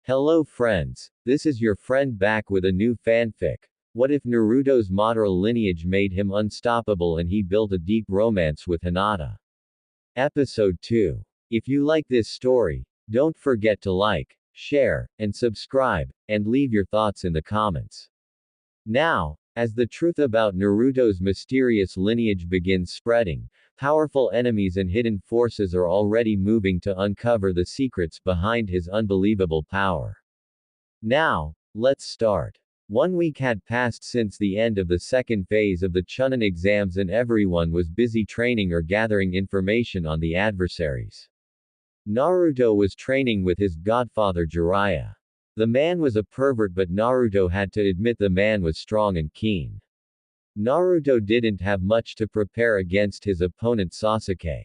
Hello friends, this is your friend back with a new fanfic. What if Naruto's Madara lineage made him unstoppable and he built a deep romance with Hinata? Episode 2. If you like this story, don't forget to like, share, and subscribe, and leave your thoughts in the comments. Now, as the truth about Naruto's mysterious lineage begins spreading, powerful enemies and hidden forces are already moving to uncover the secrets behind his unbelievable power. Now, let's start. 1 week had passed since the end of the second phase of the Chunin exams and everyone was busy training or gathering information on the adversaries. Naruto was training with his godfather Jiraiya. The man was a pervert, but Naruto had to admit the man was strong and keen. Naruto didn't have much to prepare against his opponent Sasuke.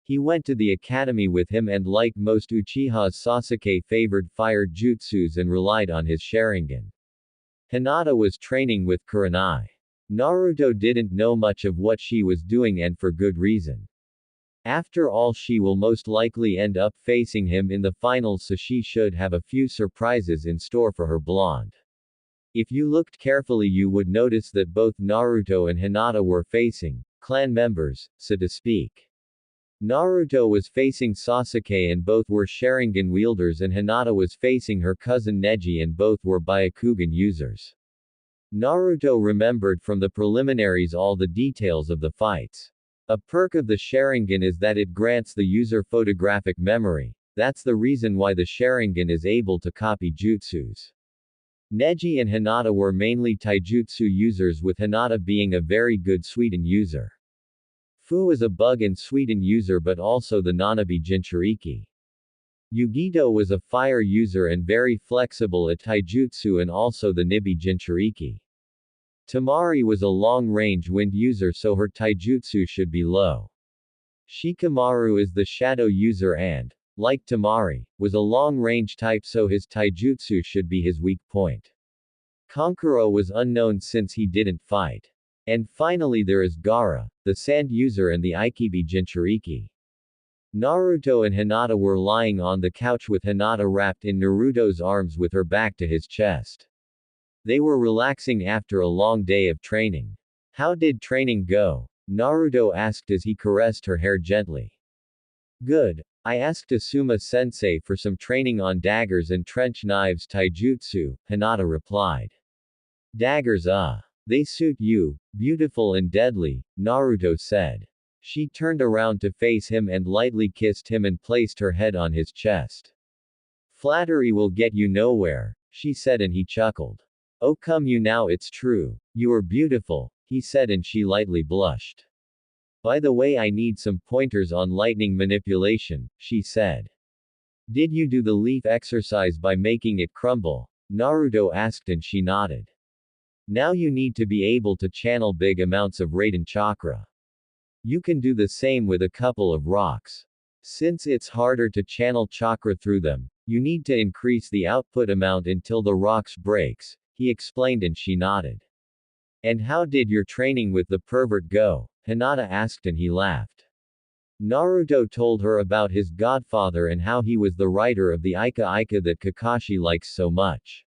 He went to the academy with him and like most Uchihas, Sasuke favored fire jutsus and relied on his Sharingan. Hinata was training with Kurenai. Naruto didn't know much of what she was doing, and for good reason. After all, she will most likely end up facing him in the finals, so she should have a few surprises in store for her blonde. If you looked carefully, you would notice that both Naruto and Hinata were facing clan members, so to speak. Naruto was facing Sasuke and both were Sharingan wielders, and Hinata was facing her cousin Neji and both were Byakugan users. Naruto remembered from the preliminaries all the details of the fights. A perk of the Sharingan is that it grants the user photographic memory. That's the reason why the Sharingan is able to copy jutsus. Neji and Hinata were mainly taijutsu users, with Hinata being a very good Suiten user. Fu is a bug and Suiten user but also the Nanabi Jinchuriki. Yugito was a fire user and very flexible at taijutsu and also the Nibi Jinchuriki. Tamari was a long-range wind user, so her taijutsu should be low. Shikamaru is the shadow user and, like Tamari, was a long-range type, so his taijutsu should be his weak point. Kankuro was unknown since he didn't fight. And finally there is Gaara, the sand user and the Ikibi Jinchuriki. Naruto and Hinata were lying on the couch with Hinata wrapped in Naruto's arms with her back to his chest. They were relaxing after a long day of training. How did training go? Naruto asked as he caressed her hair gently. Good. I asked Asuma-sensei for some training on daggers and trench knives taijutsu, Hinata replied. Daggers, they suit you, beautiful and deadly, Naruto said. She turned around to face him and lightly kissed him and placed her head on his chest. Flattery will get you nowhere, she said, and he chuckled. Oh come you now, it's true. You are beautiful, he said, and she lightly blushed. By the way, I need some pointers on lightning manipulation, she said. Did you do the leaf exercise by making it crumble? Naruto asked and she nodded. Now you need to be able to channel big amounts of Raiden chakra. You can do the same with a couple of rocks. Since it's harder to channel chakra through them, you need to increase the output amount until the rocks breaks, he explained, and she nodded. And how did your training with the pervert go? Hinata asked and he laughed. Naruto told her about his godfather and how he was the writer of the Ika that Kakashi likes so much.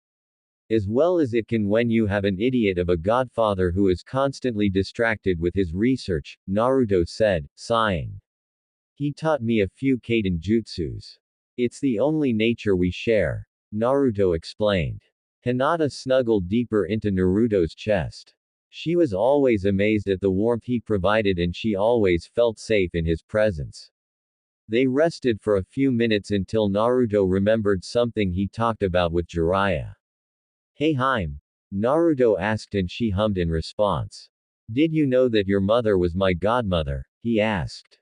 As well as it can when you have an idiot of a godfather who is constantly distracted with his research, Naruto said, sighing. He taught me a few Kaiden jutsus. It's the only nature we share, Naruto explained. Hinata snuggled deeper into Naruto's chest. She was always amazed at the warmth he provided and she always felt safe in his presence. They rested for a few minutes until Naruto remembered something he talked about with Jiraiya. Hey Haim? Naruto asked and she hummed in response. Did you know that your mother was my godmother? He asked.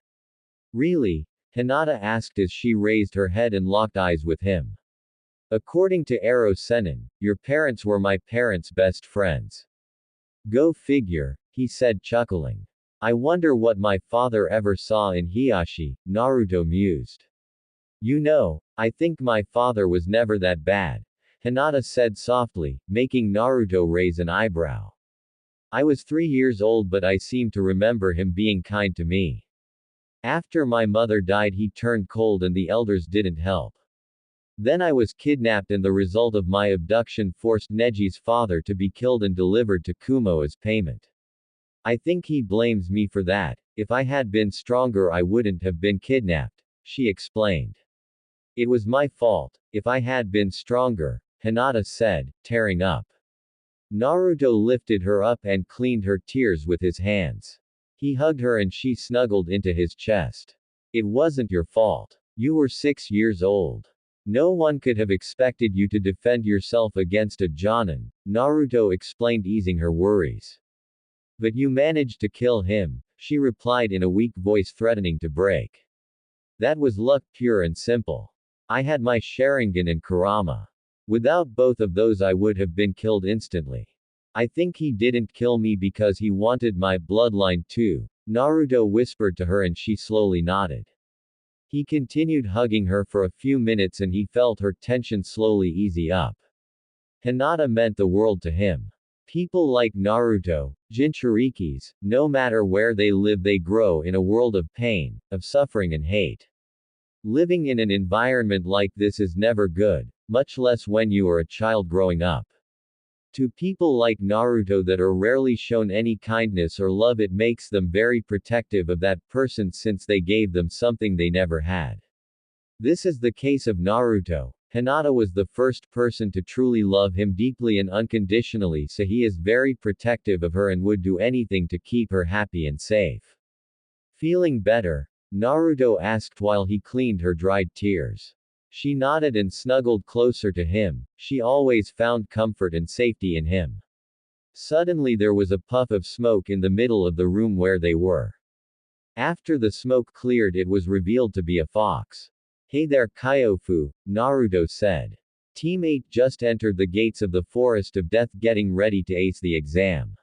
Really? Hinata asked as she raised her head and locked eyes with him. According to Ero Sennin, your parents were my parents' best friends. Go figure, he said, chuckling. I wonder what my father ever saw in Hiyashi, Naruto mused. You know, I think my father was never that bad, Hinata said softly, making Naruto raise an eyebrow. I was 3 years old but I seem to remember him being kind to me. After my mother died he turned cold and the elders didn't help. Then I was kidnapped and the result of my abduction forced Neji's father to be killed and delivered to Kumo as payment. I think he blames me for that. If I had been stronger I wouldn't have been kidnapped, she explained. It was my fault. If I had been stronger, Hinata said, tearing up. Naruto lifted her up and cleaned her tears with his hands. He hugged her and she snuggled into his chest. It wasn't your fault. You were 6 years old. No one could have expected you to defend yourself against a Jonin, Naruto explained, easing her worries. But you managed to kill him, she replied in a weak voice, threatening to break. That was luck, pure and simple. I had my Sharingan and Kurama. Without both of those I would have been killed instantly. I think he didn't kill me because he wanted my bloodline too, Naruto whispered to her and she slowly nodded. He continued hugging her for a few minutes and he felt her tension slowly ease up. Hinata meant the world to him. People like Naruto, Jinchurikis, no matter where they live they grow in a world of pain, of suffering and hate. Living in an environment like this is never good, much less when you are a child growing up. To people like Naruto that are rarely shown any kindness or love, it makes them very protective of that person since they gave them something they never had. This is the case of Naruto. Hinata was the first person to truly love him deeply and unconditionally, so he is very protective of her and would do anything to keep her happy and safe. Feeling better? Naruto asked while he cleaned her dried tears. She nodded and snuggled closer to him. She always found comfort and safety in him. Suddenly there was a puff of smoke in the middle of the room where they were. After the smoke cleared, it was revealed to be a fox. Hey there, Kyofu, Naruto said. Team 8 just entered the gates of the Forest of Death getting ready to ace the exam.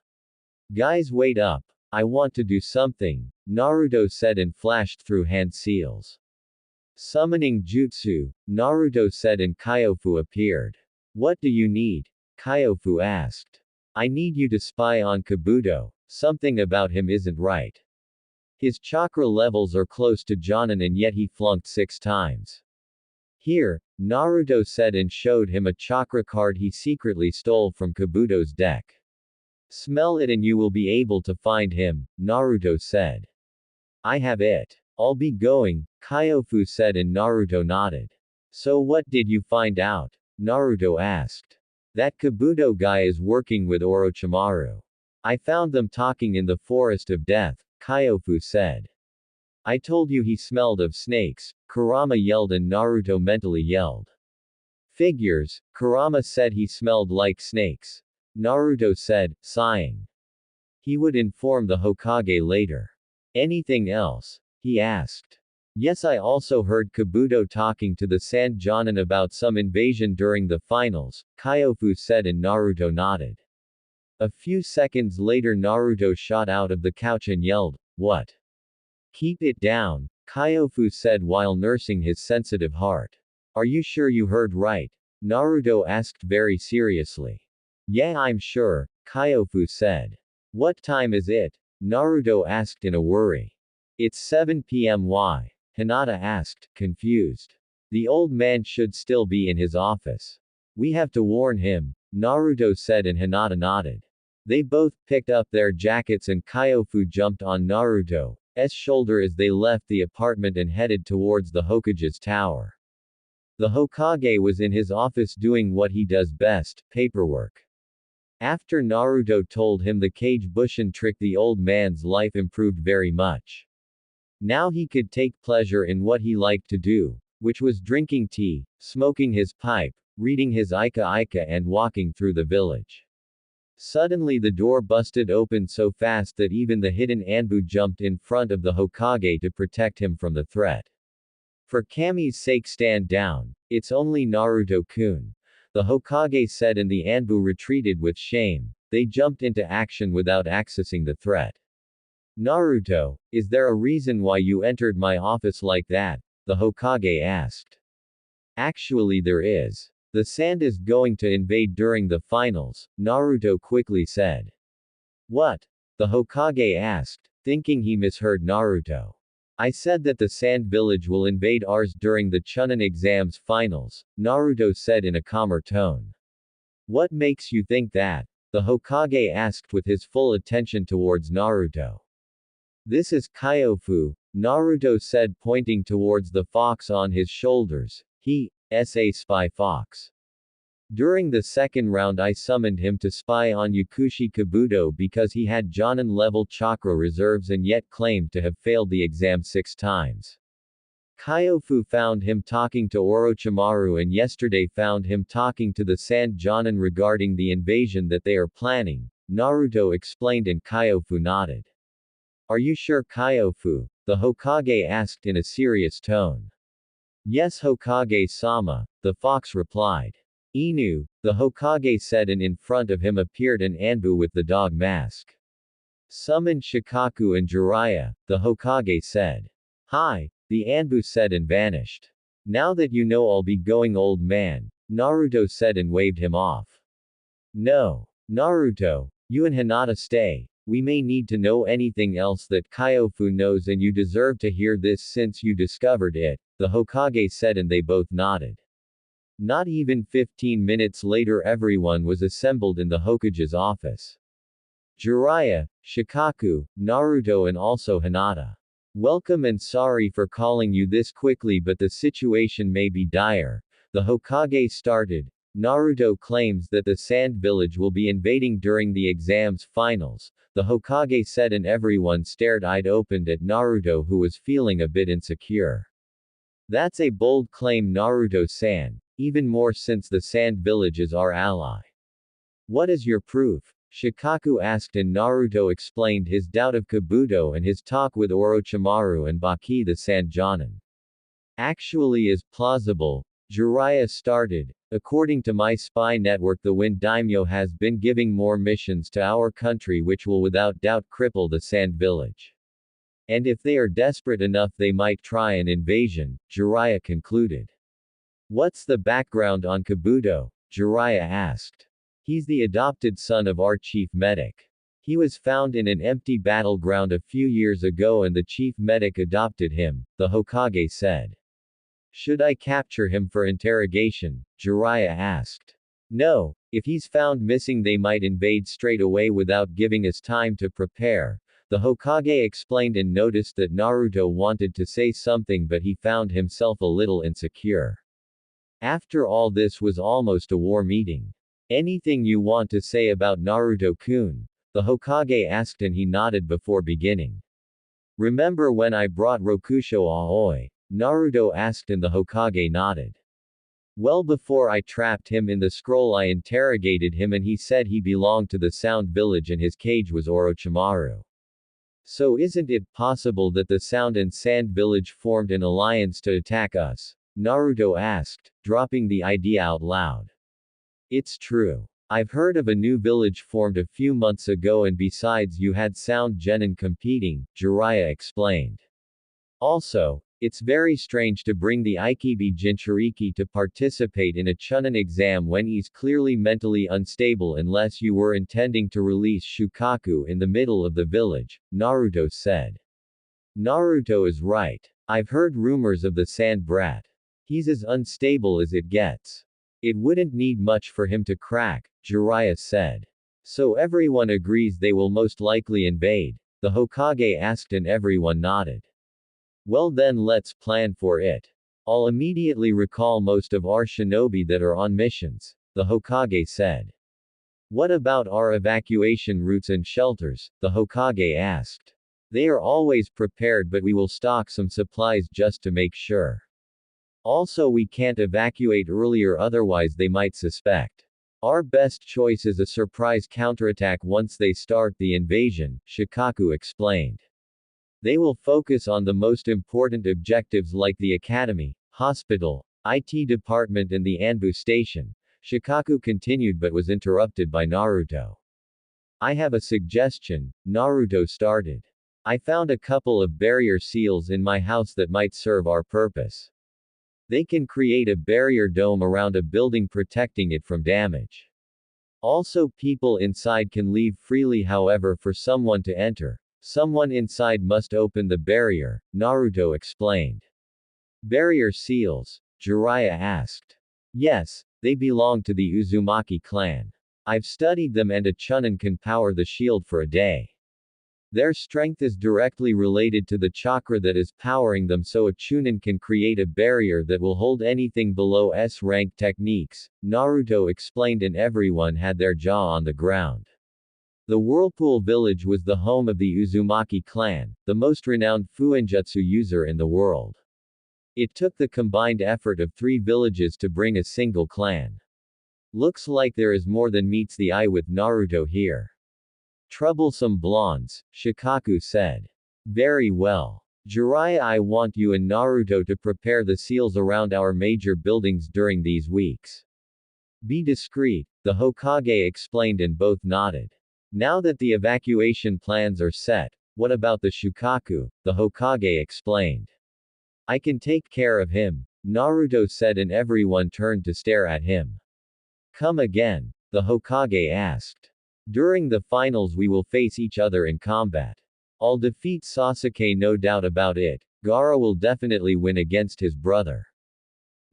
Guys, wait up. I want to do something, Naruto said and flashed through hand seals. Summoning jutsu, Naruto said and Kyofu appeared. What do you need? Kyofu asked. I need you to spy on Kabuto. Something about him isn't right. His chakra levels are close to Jonin and yet he flunked 6 times. Here, Naruto said and showed him a chakra card he secretly stole from Kabuto's deck. Smell it and you will be able to find him, Naruto said. I have it. I'll be going, Kyofu said and Naruto nodded. So what did you find out? Naruto asked. That Kabuto guy is working with Orochimaru. I found them talking in the Forest of Death, Kyofu said. I told you he smelled of snakes, Kurama yelled and Naruto mentally yelled. Figures, Kurama said he smelled like snakes. Naruto said, sighing. He would inform the Hokage later. Anything else? He asked. Yes, I also heard Kabuto talking to the Sand Jonin about some invasion during the finals, Kyofu said and Naruto nodded. A few seconds later Naruto shot out of the couch and yelled, what? Keep it down, Kyofu said while nursing his sensitive heart. Are you sure you heard right? Naruto asked very seriously. Yeah, I'm sure, Kyofu said. What time is it? Naruto asked in a worry. It's 7 p.m. Why? Hinata asked, confused. The old man should still be in his office. We have to warn him, Naruto said and Hinata nodded. They both picked up their jackets and Kyofu jumped on Naruto's shoulder as they left the apartment and headed towards the Hokage's tower. The Hokage was in his office doing what he does best, paperwork. After Naruto told him the Kage Bushin trick, the old man's life improved very much. Now he could take pleasure in what he liked to do, which was drinking tea, smoking his pipe, reading his Ika and walking through the village. Suddenly the door busted open so fast that even the hidden Anbu jumped in front of the Hokage to protect him from the threat. For Kami's sake, stand down. It's only Naruto-kun, the Hokage said and the Anbu retreated with shame. They jumped into action without accessing the threat. Naruto, is there a reason why you entered my office like that? The Hokage asked. Actually there is. The Sand is going to invade during the finals, Naruto quickly said. What? The Hokage asked, thinking he misheard Naruto. I said that the Sand Village will invade ours during the Chunin exams finals, Naruto said in a calmer tone. What makes you think that? The Hokage asked with his full attention towards Naruto. This is Kyofu, Naruto said pointing towards the fox on his shoulders. He, a spy fox. During the second round I summoned him to spy on Yakushi Kabuto because he had Jonin-level chakra reserves and yet claimed to have failed the exam 6 times. Kyofu found him talking to Orochimaru and yesterday found him talking to the Sand Jonin regarding the invasion that they are planning, Naruto explained and Kyofu nodded. Are you sure, Kyofu? The Hokage asked in a serious tone. Yes, Hokage-sama, the fox replied. Inu, the Hokage said, and in front of him appeared an Anbu with the dog mask. Summon Shikaku and Jiraiya, the Hokage said. Hi, the Anbu said and vanished. Now that you know, I'll be going, old man, Naruto said and waved him off. No. Naruto, you and Hinata stay. We may need to know anything else that Kyofu knows and you deserve to hear this since you discovered it, the Hokage said and they both nodded. Not even 15 minutes later everyone was assembled in the Hokage's office. Jiraiya, Shikaku, Naruto and also Hinata. Welcome and sorry for calling you this quickly but the situation may be dire, the Hokage started. Naruto claims that the Sand Village will be invading during the exams finals, the Hokage said and everyone stared eyed-opened at Naruto who was feeling a bit insecure. That's a bold claim, Naruto-san. Even more since the Sand Village is our ally. What is your proof? Shikaku asked and Naruto explained his doubt of Kabuto and his talk with Orochimaru and Baki the Sand Jonin. Actually is plausible, Jiraiya started. According to my spy network, the Wind Daimyo has been giving more missions to our country which will without doubt cripple the Sand Village. And if they are desperate enough they might try an invasion, Jiraiya concluded. What's the background on Kabuto? Jiraiya asked. He's the adopted son of our chief medic. He was found in an empty battleground a few years ago and the chief medic adopted him, the Hokage said. Should I capture him for interrogation? Jiraiya asked. No, if he's found missing they might invade straight away without giving us time to prepare, the Hokage explained and noticed that Naruto wanted to say something but he found himself a little insecure. After all, this was almost a war meeting. Anything you want to say about Naruto-kun? The Hokage asked and he nodded before beginning. Remember when I brought Rokusho Aoi? Naruto asked and the Hokage nodded. Well, before I trapped him in the scroll I interrogated him and he said he belonged to the Sound Village and his cage was Orochimaru. So isn't it possible that the Sound and Sand Village formed an alliance to attack us? Naruto asked, dropping the idea out loud. It's true. I've heard of a new village formed a few months ago and besides you had Sound Genin competing, Jiraiya explained. Also, it's very strange to bring the Ikibi Jinchuriki to participate in a Chunin exam when he's clearly mentally unstable unless you were intending to release Shukaku in the middle of the village, Naruto said. Naruto is right. I've heard rumors of the Sand Brat. He's as unstable as it gets. It wouldn't need much for him to crack, Jiraiya said. So everyone agrees they will most likely invade? The Hokage asked and everyone nodded. Well then let's plan for it. I'll immediately recall most of our shinobi that are on missions, the Hokage said. What about our evacuation routes and shelters? The Hokage asked. They are always prepared but we will stock some supplies just to make sure. Also we can't evacuate earlier otherwise they might suspect. Our best choice is a surprise counterattack once they start the invasion, Shikaku explained. They will focus on the most important objectives like the academy, hospital, IT department and the Anbu station, Shikaku continued but was interrupted by Naruto. I have a suggestion, Naruto started. I found a couple of barrier seals in my house that might serve our purpose. They can create a barrier dome around a building protecting it from damage. Also people inside can leave freely, however for someone to enter, Someone inside must open the barrier, Naruto explained. Barrier seals? Jiraiya asked. Yes, they belong to the Uzumaki clan. I've studied them and a Chunin can power the shield for a day. Their strength is directly related to the chakra that is powering them, so a Chunin can create a barrier that will hold anything below S-rank techniques, Naruto explained, and everyone had their jaw on the ground. The Whirlpool village was the home of the Uzumaki clan, the most renowned Fuinjutsu user in the world. It took the combined effort of 3 villages to bring a single clan. Looks like there is more than meets the eye with Naruto here. Troublesome blondes, Shikaku said. Very well. Jiraiya, I want you and Naruto to prepare the seals around our major buildings during these weeks. Be discreet, the Hokage explained, and both nodded. Now that the evacuation plans are set, what about the Shukaku? The Hokage explained. I can take care of him, Naruto said, and everyone turned to stare at him. Come again? The Hokage asked. During the finals we will face each other in combat. I'll defeat Sasuke, no doubt about it. Gaara will definitely win against his brother.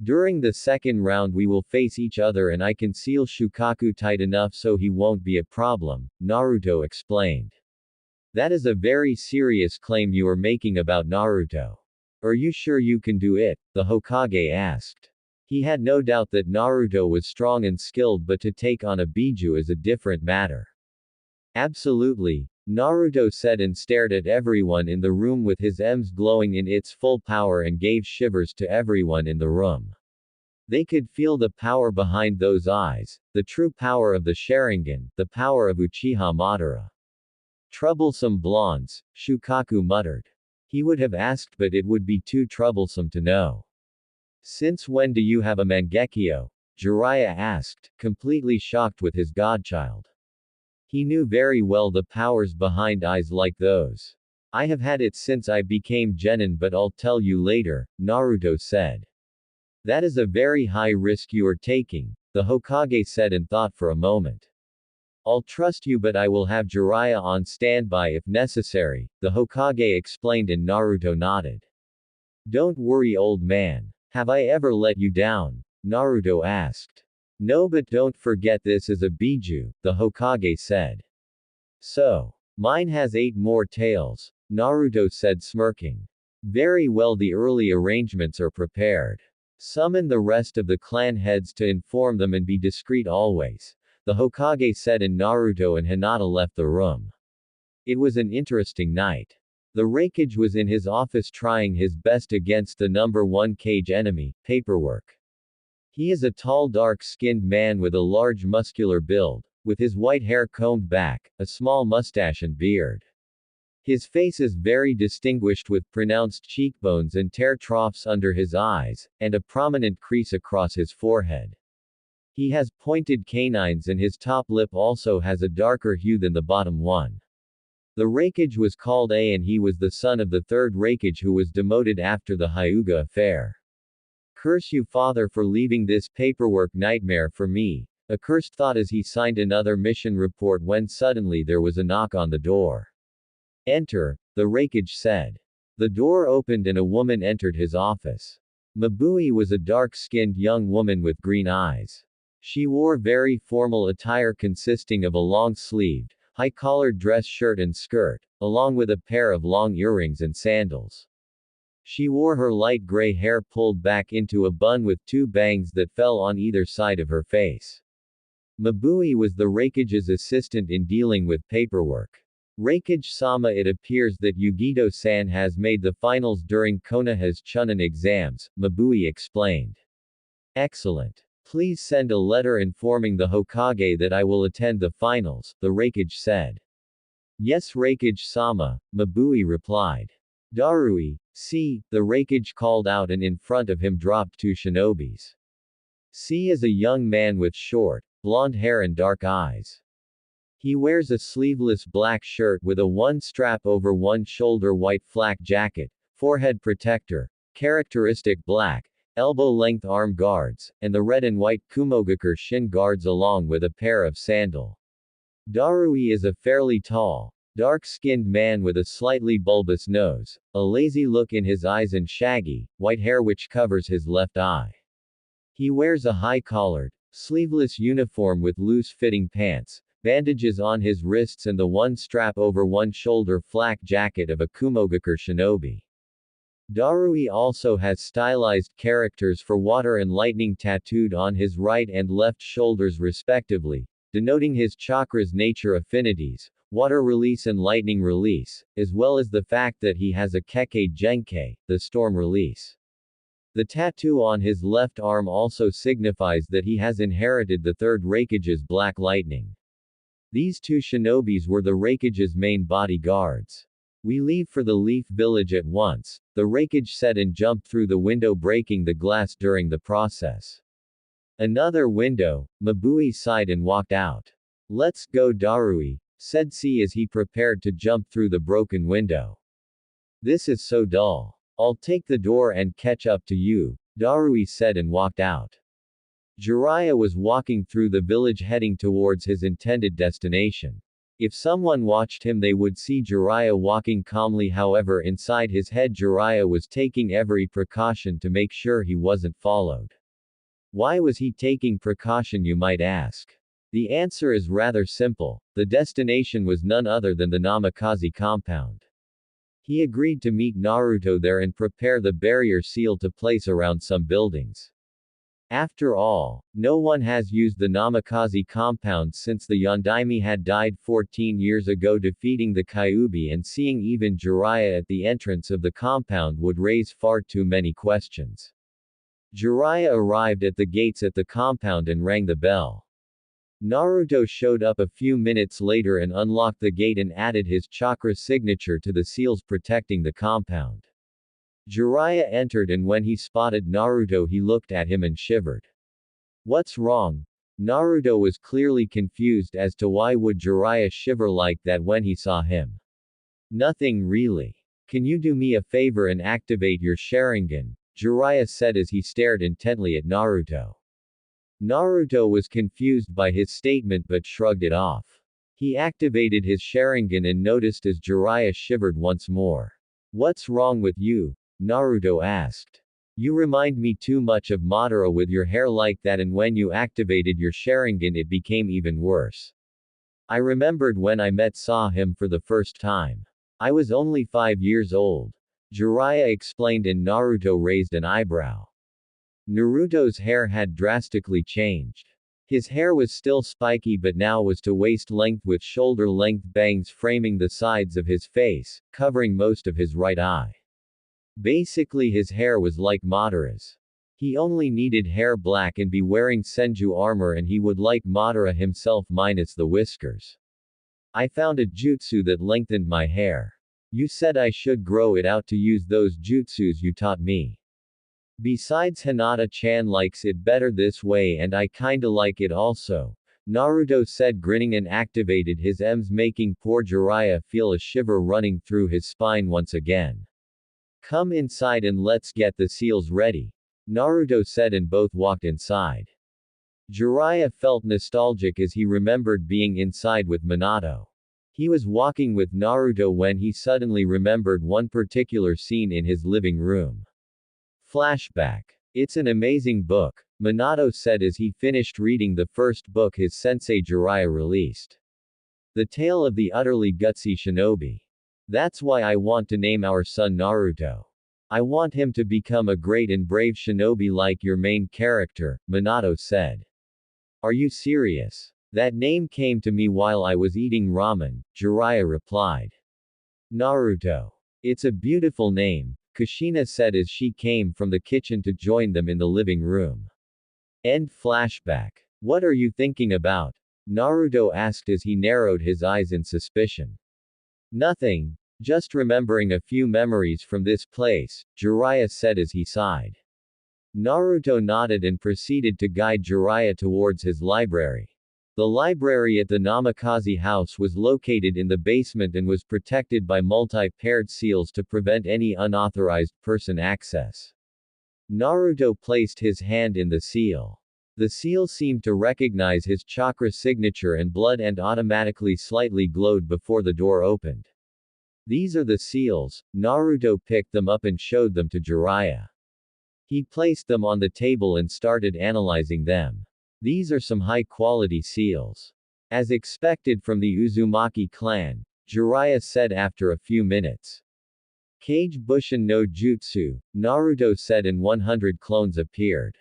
During the second round we will face each other and I can seal Shukaku tight enough so he won't be a problem, Naruto explained. That is a very serious claim you are making about Naruto. Are you sure you can do it? The Hokage asked. He had no doubt that Naruto was strong and skilled, but to take on a Biju is a different matter. Absolutely, Naruto said and stared at everyone in the room with his M's glowing in its full power and gave shivers to everyone in the room. They could feel the power behind those eyes, the true power of the Sharingan, the power of Uchiha Madara. Troublesome blondes, Shukaku muttered. He would have asked, but it would be too troublesome to know. Since when do you have a Mangekyo? Jiraiya asked, completely shocked with his godchild. He knew very well the powers behind eyes like those. I have had it since I became Genin, but I'll tell you later, Naruto said. That is a very high risk you are taking, the Hokage said and thought for a moment. I'll trust you, but I will have Jiraiya on standby if necessary, the Hokage explained, and Naruto nodded. Don't worry, old man. Have I ever let you down? Naruto asked. No, but don't forget this is a Biju, the Hokage said. So, mine has 8 more tails, Naruto said, smirking. Very well, the early arrangements are prepared. Summon the rest of the clan heads to inform them and be discreet always, the Hokage said, and Naruto and Hinata left the room. It was an interesting night. The Raikage was in his office trying his best against the number 1 cage enemy, paperwork. He is a tall, dark-skinned man with a large muscular build, with his white hair combed back, a small mustache and beard. His face is very distinguished with pronounced cheekbones and tear troughs under his eyes, and a prominent crease across his forehead. He has pointed canines and his top lip also has a darker hue than the bottom one. The Raikage was called A and he was the son of the 3rd Raikage who was demoted after the Hyuga affair. Curse you, father, for leaving this paperwork nightmare for me, a cursed thought as he signed another mission report when suddenly there was a knock on the door. Enter, the Raikage said. The door opened and a woman entered his office. Mabui was a dark-skinned young woman with green eyes. She wore very formal attire consisting of a long-sleeved, high-collared dress shirt and skirt, along with a pair of long earrings and sandals. She wore her light gray hair pulled back into a bun with 2 bangs that fell on either side of her face. Mabui was the Raikage's assistant in dealing with paperwork. Raikage-sama, it appears that Yugito-san has made the finals during Konoha's Chunin exams, Mabui explained. Excellent. Please send a letter informing the Hokage that I will attend the finals, the Raikage said. Yes, Raikage-sama, Mabui replied. Darui, see, the Raikage called out, and in front of him dropped 2 shinobis. C is a young man with short, blonde hair and dark eyes. He wears a sleeveless black shirt with a 1 strap over one shoulder, white flak jacket, forehead protector, characteristic black, elbow-length arm guards, and the red and white Kumogakure shin guards along with a pair of sandal. Darui is a fairly tall, Dark-skinned man with a slightly bulbous nose, a lazy look in his eyes and shaggy, white hair which covers his left eye. He wears a high-collared, sleeveless uniform with loose-fitting pants, bandages on his wrists and the one strap over one shoulder flak jacket of a Kumogakure shinobi. Darui also has stylized characters for water and lightning tattooed on his right and left shoulders respectively, denoting his chakras nature affinities, water release and lightning release, as well as the fact that he has a Kekkei Genkei, the storm release. The tattoo on his left arm also signifies that he has inherited the third Raikage's black lightning. These two shinobis were the Raikage's main bodyguards. We leave for the Leaf Village at once, the Raikage said and jumped through the window breaking the glass during the process. Another window, Mabui sighed and walked out. Let's go Darui, said C as he prepared to jump through the broken window. This is so dull. I'll take the door and catch up to you, Darui said and walked out. Jiraiya was walking through the village heading towards his intended destination. If someone watched him they would see Jiraiya walking calmly, however inside his head Jiraiya was taking every precaution to make sure he wasn't followed. Why was he taking precaution, you might ask? The answer is rather simple. The destination was none other than the Namikaze compound. He agreed to meet Naruto there and prepare the barrier seal to place around some buildings. After all, no one has used the Namikaze compound since the Yondaime had died 14 years ago, defeating the Kyuubi, and seeing even Jiraiya at the entrance of the compound would raise far too many questions. Jiraiya arrived at the gates at the compound and rang the bell. Naruto showed up a few minutes later and unlocked the gate and added his chakra signature to the seals protecting the compound. Jiraiya entered and when he spotted Naruto he looked at him and shivered. What's wrong? Naruto was clearly confused as to why would Jiraiya shiver like that when he saw him. Nothing really. Can you do me a favor and activate your Sharingan? Jiraiya said as he stared intently at Naruto. Naruto was confused by his statement but shrugged it off. He activated his Sharingan and noticed as Jiraiya shivered once more. What's wrong with you? Naruto asked. You remind me too much of Madara with your hair like that, and when you activated your Sharingan it became even worse. I remembered when I saw him for the first time. I was only 5 years old. Jiraiya explained and Naruto raised an eyebrow. Naruto's hair had drastically changed. His hair was still spiky but now was to waist length with shoulder length bangs framing the sides of his face, covering most of his right eye. Basically his hair was like Madara's. He only needed hair black and be wearing Senju armor and he would like Madara himself minus the whiskers. I found a jutsu that lengthened my hair. You said I should grow it out to use those jutsus you taught me. Besides Hinata-chan likes it better this way and I kinda like it also, Naruto said grinning and activated his M's making poor Jiraiya feel a shiver running through his spine once again. Come inside and let's get the seals ready, Naruto said and both walked inside. Jiraiya felt nostalgic as he remembered being inside with Minato. He was walking with Naruto when he suddenly remembered one particular scene in his living room. Flashback. It's an amazing book, Minato said as he finished reading the first book his sensei Jiraiya released. The Tale of the Utterly Gutsy Shinobi. That's why I want to name our son Naruto. I want him to become a great and brave shinobi like your main character, Minato said. Are you serious? That name came to me while I was eating ramen, Jiraiya replied. Naruto. It's a beautiful name, Kushina said as she came from the kitchen to join them in the living room. End flashback. What are you thinking about? Naruto asked as he narrowed his eyes in suspicion. Nothing. Just remembering a few memories from this place, Jiraiya said as he sighed. Naruto nodded and proceeded to guide Jiraiya towards his library. The library at the Namikaze house was located in the basement and was protected by multi-paired seals to prevent any unauthorized person access. Naruto placed his hand in the seal. The seal seemed to recognize his chakra signature and blood and automatically slightly glowed before the door opened. These are the seals. Naruto picked them up and showed them to Jiraiya. He placed them on the table and started analyzing them. These are some high-quality seals. As expected from the Uzumaki clan, Jiraiya said after a few minutes. Kage Bushin no Jutsu, Naruto said, and 100 clones appeared.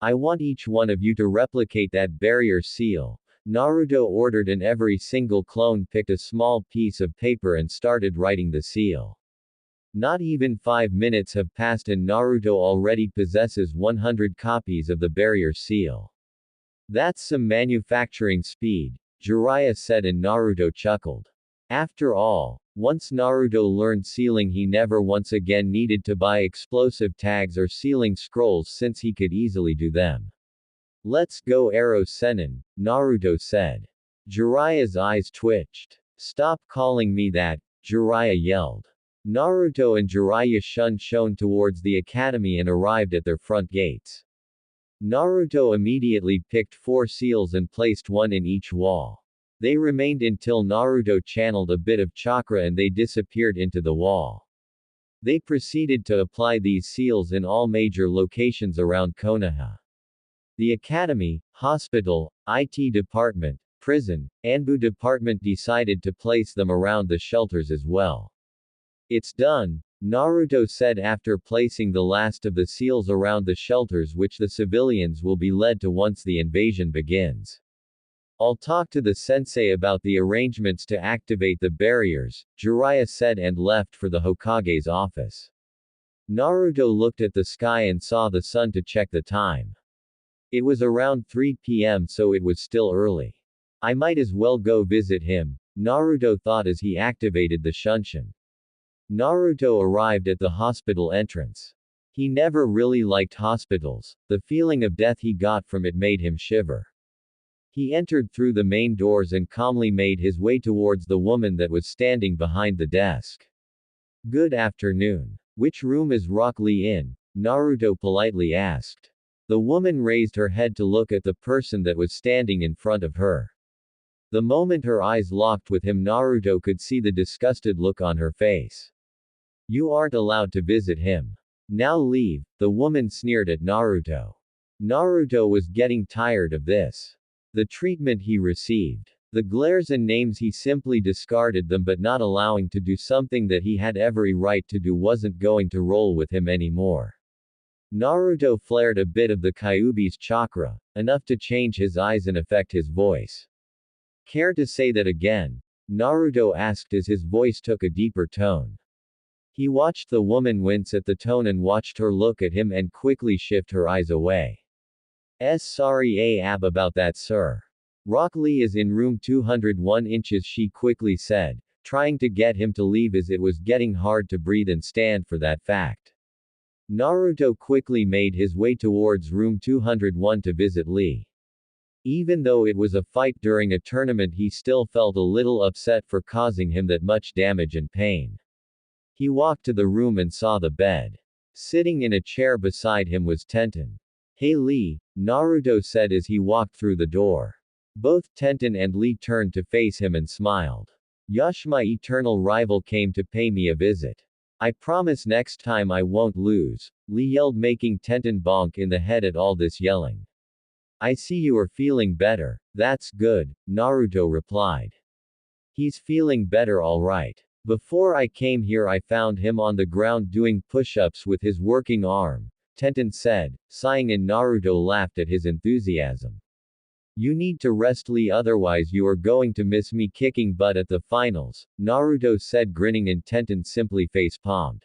I want each one of you to replicate that barrier seal. Naruto ordered, and every single clone picked a small piece of paper and started writing the seal. Not even 5 minutes have passed and Naruto already possesses 100 copies of the barrier seal. That's some manufacturing speed, Jiraiya said, and Naruto chuckled. After all, once Naruto learned sealing, he never once again needed to buy explosive tags or sealing scrolls since he could easily do them. Let's go Arrow Sennin, Naruto said. Jiraiya's eyes twitched. Stop calling me that, Jiraiya yelled. Naruto and Jiraiya shone towards the academy and arrived at their front gates. Naruto immediately picked 4 seals and placed one in each wall. They remained until Naruto channeled a bit of chakra and they disappeared into the wall. They proceeded to apply these seals in all major locations around Konoha. The academy, hospital, IT department, prison, Anbu department decided to place them around the shelters as well. It's done, Naruto said after placing the last of the seals around the shelters, which the civilians will be led to once the invasion begins. I'll talk to the sensei about the arrangements to activate the barriers, Jiraiya said and left for the Hokage's office. Naruto looked at the sky and saw the sun to check the time. It was around 3 p.m. so it was still early. I might as well go visit him, Naruto thought as he activated the Shunshin. Naruto arrived at the hospital entrance. He never really liked hospitals, the feeling of death he got from it made him shiver. He entered through the main doors and calmly made his way towards the woman that was standing behind the desk. Good afternoon. Which room is Rock Lee in? Naruto politely asked. The woman raised her head to look at the person that was standing in front of her. The moment her eyes locked with him, Naruto could see the disgusted look on her face. You aren't allowed to visit him. Now leave, the woman sneered at Naruto. Naruto was getting tired of this. The treatment he received. The glares and names, he simply discarded them, but not allowing to do something that he had every right to do wasn't going to roll with him anymore. Naruto flared a bit of the Kyuubi's chakra, enough to change his eyes and affect his voice. Care to say that again? Naruto asked as his voice took a deeper tone. He watched the woman wince at the tone and watched her look at him and quickly shift her eyes away. Sorry about that, sir. Rock Lee is in room 201 inches, she quickly said, trying to get him to leave as it was getting hard to breathe and stand for that fact. Naruto quickly made his way towards room 201 to visit Lee. Even though it was a fight during a tournament, he still felt a little upset for causing him that much damage and pain. He walked to the room and saw the bed. Sitting in a chair beside him was Tenten. Hey Lee, Naruto said as he walked through the door. Both Tenten and Lee turned to face him and smiled. Yush, my eternal rival, came to pay me a visit. I promise next time I won't lose, Lee yelled, making Tenten bonk in the head at all this yelling. I see you are feeling better, that's good, Naruto replied. He's feeling better all right. Before I came here I found him on the ground doing push-ups with his working arm, Tenten said, sighing, and Naruto laughed at his enthusiasm. You need to rest Lee, otherwise you are going to miss me kicking butt at the finals, Naruto said, grinning, and Tenten simply face-palmed.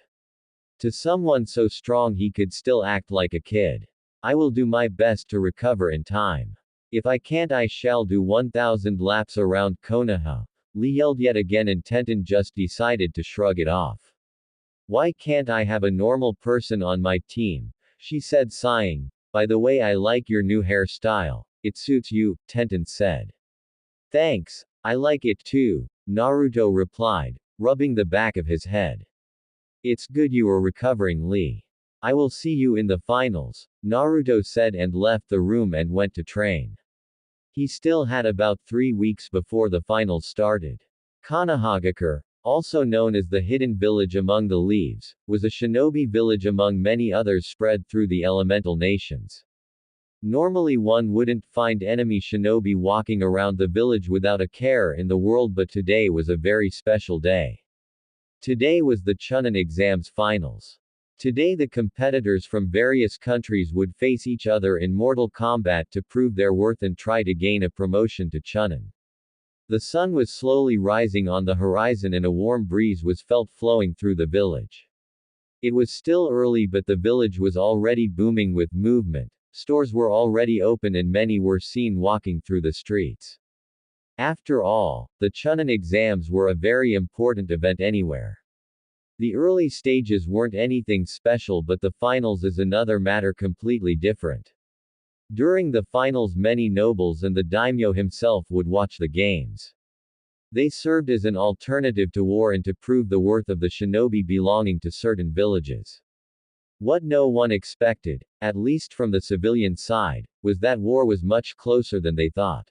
To someone so strong he could still act like a kid. I will do my best to recover in time. If I can't I shall do 1,000 laps around Konoha, Lee yelled yet again, and Tenten just decided to shrug it off. Why can't I have a normal person on my team? She said, sighing. By the way, I like your new hairstyle. It suits you, Tenten said. Thanks, I like it too, Naruto replied, rubbing the back of his head. It's good you are recovering, Lee. I will see you in the finals, Naruto said and left the room and went to train. He still had about 3 weeks before the finals started. Kanahagakure, also known as the Hidden Village Among the Leaves, was a shinobi village among many others spread through the elemental nations. Normally one wouldn't find enemy shinobi walking around the village without a care in the world, but today was a very special day. Today was the Chunin exams finals. Today the competitors from various countries would face each other in mortal combat to prove their worth and try to gain a promotion to Chunin. The sun was slowly rising on the horizon and a warm breeze was felt flowing through the village. It was still early, but the village was already booming with movement. Stores were already open and many were seen walking through the streets. After all, the Chunin exams were a very important event anywhere. The early stages weren't anything special, but the finals is another matter completely different. During the finals many nobles and the daimyo himself would watch the games. They served as an alternative to war and to prove the worth of the shinobi belonging to certain villages. What no one expected, at least from the civilian side, was that war was much closer than they thought.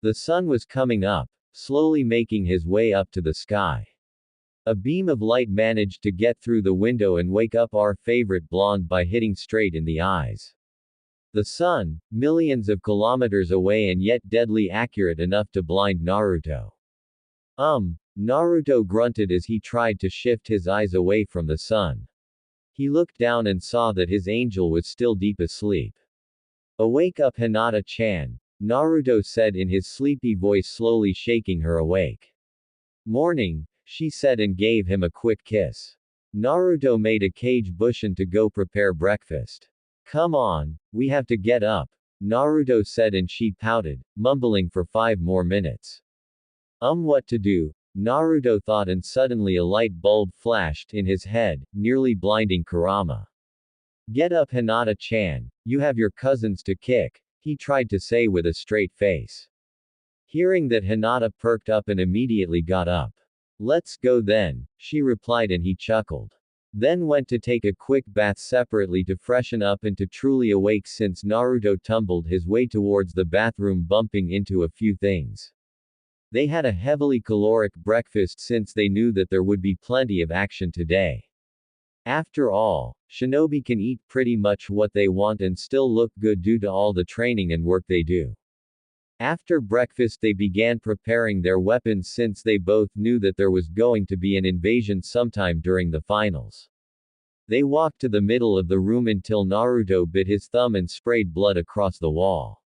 The sun was coming up, slowly making his way up to the sky. A beam of light managed to get through the window and wake up our favorite blonde by hitting straight in the eyes. The sun, millions of kilometers away and yet deadly accurate enough to blind Naruto. Naruto grunted as he tried to shift his eyes away from the sun. He looked down and saw that his angel was still deep asleep. Awake up, Hinata-chan, Naruto said in his sleepy voice, slowly shaking her awake. Morning, she said and gave him a quick kiss. Naruto made a cage bushin to go prepare breakfast. Come on, we have to get up, Naruto said and she pouted, mumbling for 5 more minutes. What to do? Naruto thought and suddenly a light bulb flashed in his head, nearly blinding Kurama. Get up, Hinata-chan, you have your cousins to kick, he tried to say with a straight face. Hearing that, Hinata perked up and immediately got up. Let's go then, she replied and he chuckled. Then went to take a quick bath separately to freshen up and to truly awake since Naruto tumbled his way towards the bathroom bumping into a few things. They had a heavily caloric breakfast since they knew that there would be plenty of action today. After all, shinobi can eat pretty much what they want and still look good due to all the training and work they do. After breakfast they began preparing their weapons since they both knew that there was going to be an invasion sometime during the finals. They walked to the middle of the room until Naruto bit his thumb and sprayed blood across the wall.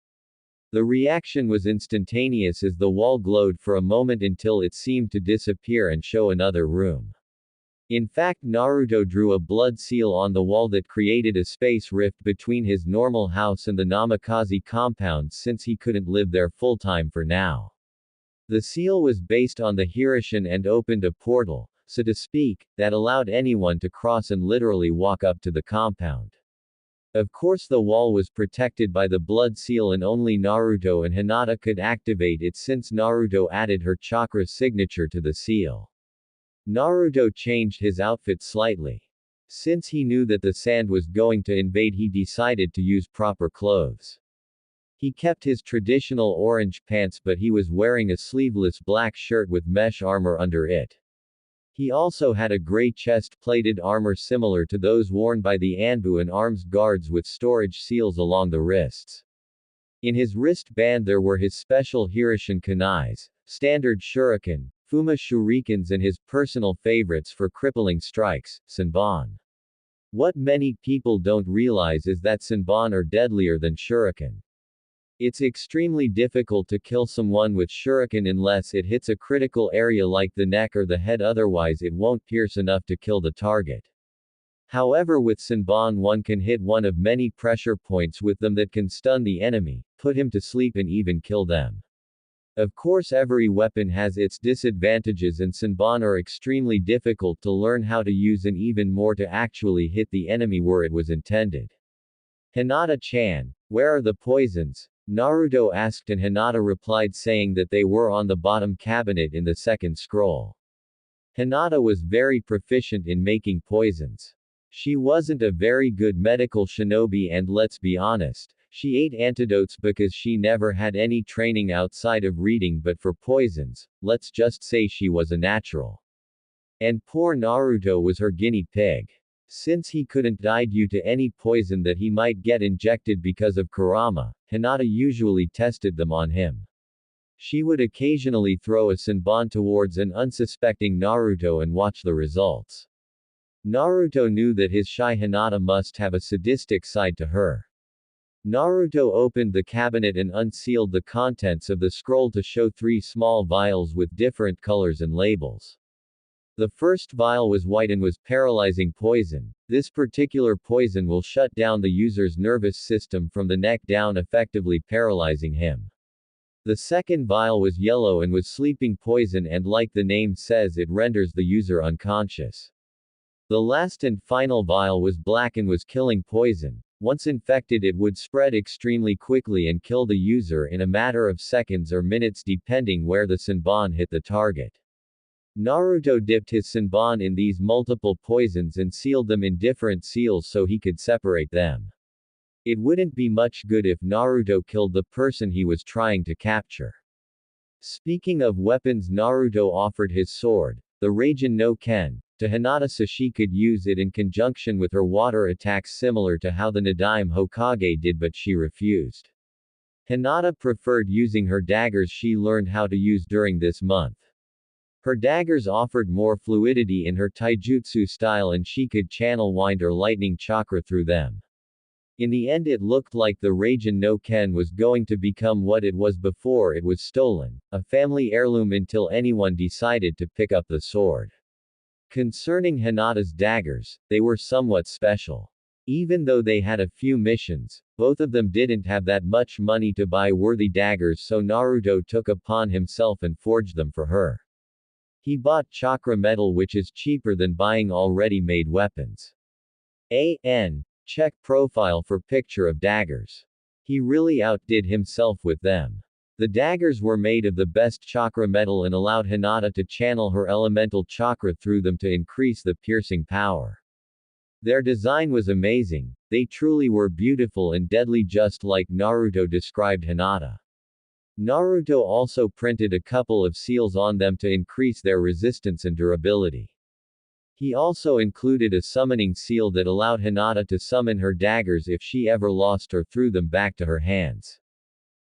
The reaction was instantaneous as the wall glowed for a moment until it seemed to disappear and show another room. In fact, Naruto drew a blood seal on the wall that created a space rift between his normal house and the Namikaze compound since he couldn't live there full-time for now. The seal was based on the Hirishin and opened a portal, so to speak, that allowed anyone to cross and literally walk up to the compound. Of course the wall was protected by the blood seal and only Naruto and Hinata could activate it since Naruto added her chakra signature to the seal. Naruto changed his outfit slightly. Since he knew that the sand was going to invade, he decided to use proper clothes. He kept his traditional orange pants, but he was wearing a sleeveless black shirt with mesh armor under it. He also had a gray chest-plated armor similar to those worn by the Anbu and arms guards with storage seals along the wrists. In his wristband there were his special Hirishin kunais, standard shuriken, Fuma shurikens and his personal favorites for crippling strikes, Senbon. What many people don't realize is that Senbon are deadlier than shuriken. It's extremely difficult to kill someone with shuriken unless it hits a critical area like the neck or the head, otherwise it won't pierce enough to kill the target. However, with Senbon one can hit one of many pressure points with them that can stun the enemy, put him to sleep and even kill them. Of course every weapon has its disadvantages and Senbon are extremely difficult to learn how to use and even more to actually hit the enemy where it was intended. Hinata-chan, where are the poisons? Naruto asked and Hinata replied saying that they were on the bottom cabinet in the second scroll. Hinata was very proficient in making poisons. She wasn't a very good medical shinobi, and let's be honest, she ate antidotes because she never had any training outside of reading, but for poisons, let's just say she was a natural. And poor Naruto was her guinea pig. Since he couldn't die due to any poison that he might get injected because of Kurama, Hinata usually tested them on him. She would occasionally throw a senbon towards an unsuspecting Naruto and watch the results. Naruto knew that his shy Hinata must have a sadistic side to her. Naruto opened the cabinet and unsealed the contents of the scroll to show 3 small vials with different colors and labels. The first vial was white and was paralyzing poison. This particular poison will shut down the user's nervous system from the neck down, effectively paralyzing him. The second vial was yellow and was sleeping poison, and like the name says, it renders the user unconscious. The last and final vial was black and was killing poison. Once infected, it would spread extremely quickly and kill the user in a matter of seconds or minutes depending where the senbon hit the target. Naruto dipped his senbon in these multiple poisons and sealed them in different seals so he could separate them. It wouldn't be much good if Naruto killed the person he was trying to capture. Speaking of weapons, Naruto offered his sword, the Raijin no Ken, to Hinata so she could use it in conjunction with her water attacks, similar to how the Nadaime Hokage did, but she refused. Hinata preferred using her daggers she learned how to use during this month. Her daggers offered more fluidity in her taijutsu style and she could channel wind or lightning chakra through them. In the end, it looked like the Raijin no Ken was going to become what it was before it was stolen, a family heirloom, until anyone decided to pick up the sword. Concerning Hinata's daggers, they were somewhat special. Even though they had a few missions, both of them didn't have that much money to buy worthy daggers, so Naruto took upon himself and forged them for her. He bought chakra metal, which is cheaper than buying already made weapons. Check profile for picture of daggers. He really outdid himself with them. The daggers were made of the best chakra metal and allowed Hinata to channel her elemental chakra through them to increase the piercing power. Their design was amazing. They truly were beautiful and deadly, just like Naruto described Hinata. Naruto also printed a couple of seals on them to increase their resistance and durability. He also included a summoning seal that allowed Hinata to summon her daggers if she ever lost or threw them back to her hands.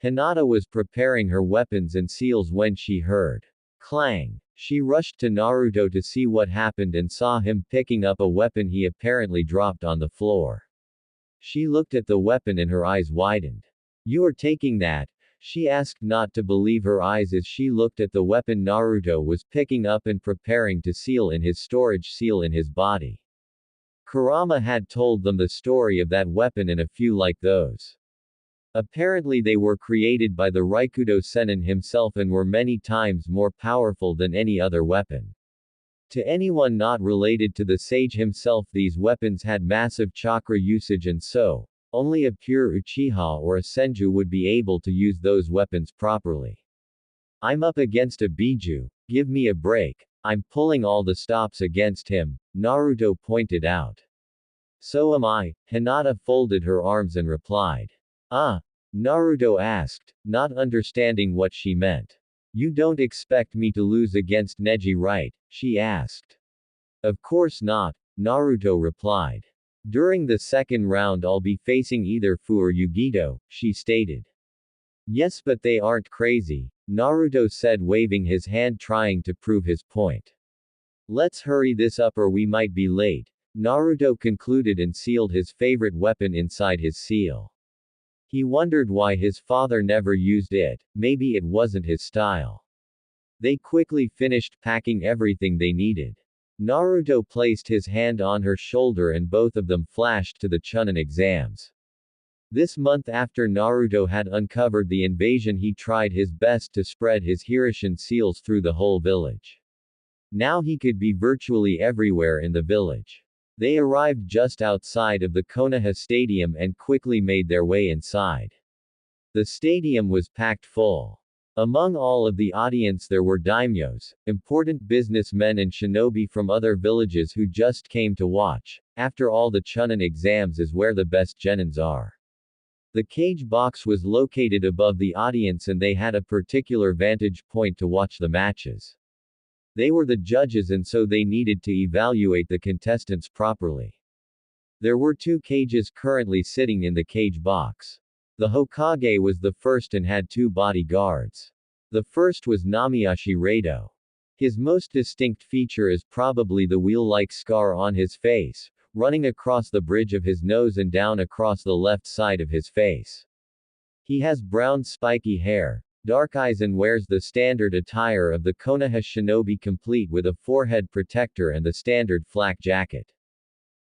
Hinata was preparing her weapons and seals when she heard clang. She rushed to Naruto to see what happened and saw him picking up a weapon he apparently dropped on the floor. She looked at the weapon and her eyes widened. "You are taking that?" She asked, not to believe her eyes as she looked at the weapon Naruto was picking up and preparing to seal in his storage seal in his body. Kurama had told them the story of that weapon and a few like those. Apparently they were created by the Raikudo Sennin himself and were many times more powerful than any other weapon. To anyone not related to the sage himself, these weapons had massive chakra usage, and so, only a pure Uchiha or a Senju would be able to use those weapons properly. "I'm up against a Biju, give me a break. I'm pulling all the stops against him," Naruto pointed out. "So am I," Hinata folded her arms and replied. "Ah?" Naruto asked, not understanding what she meant. "You don't expect me to lose against Neji, right?" she asked. "Of course not," Naruto replied. "During the second round I'll be facing either Fu or Yugito," she stated. "Yes, but they aren't crazy," Naruto said, waving his hand trying to prove his point. "Let's hurry this up or we might be late," Naruto concluded and sealed his favorite weapon inside his seal. He wondered why his father never used it, maybe it wasn't his style. They quickly finished packing everything they needed. Naruto placed his hand on her shoulder and both of them flashed to the Chunin exams. This month, after Naruto had uncovered the invasion, he tried his best to spread his Hirishin seals through the whole village. Now he could be virtually everywhere in the village. They arrived just outside of the Konoha Stadium and quickly made their way inside. The stadium was packed full. Among all of the audience there were daimyos, important businessmen and shinobi from other villages who just came to watch. After all, the Chunin exams is where the best genins are. The cage box was located above the audience and they had a particular vantage point to watch the matches. They were the judges and so they needed to evaluate the contestants properly. There were 2 cages currently sitting in the cage box. The Hokage was the first and had 2 bodyguards. The first was Namiyashi Rado. His most distinct feature is probably the wheel-like scar on his face, running across the bridge of his nose and down across the left side of his face. He has brown spiky hair, dark eyes and wears the standard attire of the Konoha shinobi complete with a forehead protector and the standard flak jacket.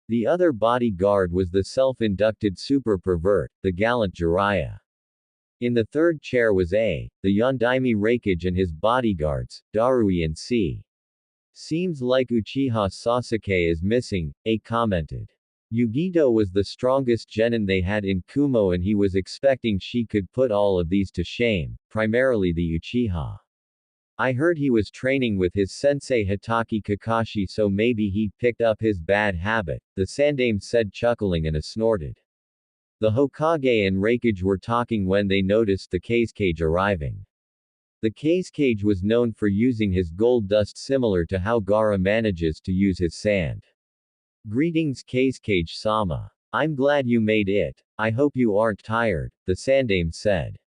The other bodyguard was the self-inducted super pervert, the gallant Jiraiya. In the third chair was the Yondaime Raikage and his bodyguards, Darui and C. Seems like Uchiha Sasuke is missing, commented. Yugito was the strongest genin they had in Kumo and he was expecting she could put all of these to shame, primarily the Uchiha. I heard he was training with his sensei Hitaki Kakashi so maybe he'd picked up his bad habit, the Sandaime said chuckling and snorted. The Hokage and Raikage were talking when they noticed the Kazekage arriving. The Kazekage was known for using his gold dust similar to how Gaara manages to use his sand. Greetings Kazekage-sama. I'm glad you made it. I hope you aren't tired, the Sandaime said.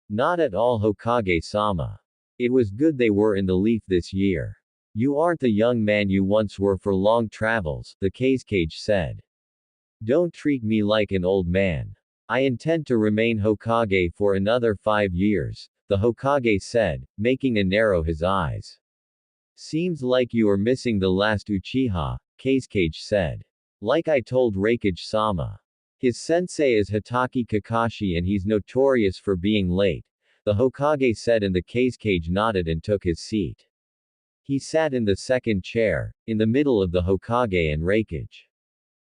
Not at all Hokage-sama. It was good they were in the leaf this year. You aren't the young man you once were for long travels, the Kazekage said. Don't treat me like an old man. I intend to remain Hokage for another 5 years, the Hokage said, making a narrow his eyes. Seems like you are missing the last Uchiha, Kazekage said. Like I told Raikage-sama. His sensei is Hitaki Kakashi and he's notorious for being late, the Hokage said and the Kazekage nodded and took his seat. He sat in the second chair, in the middle of the Hokage and Raikage.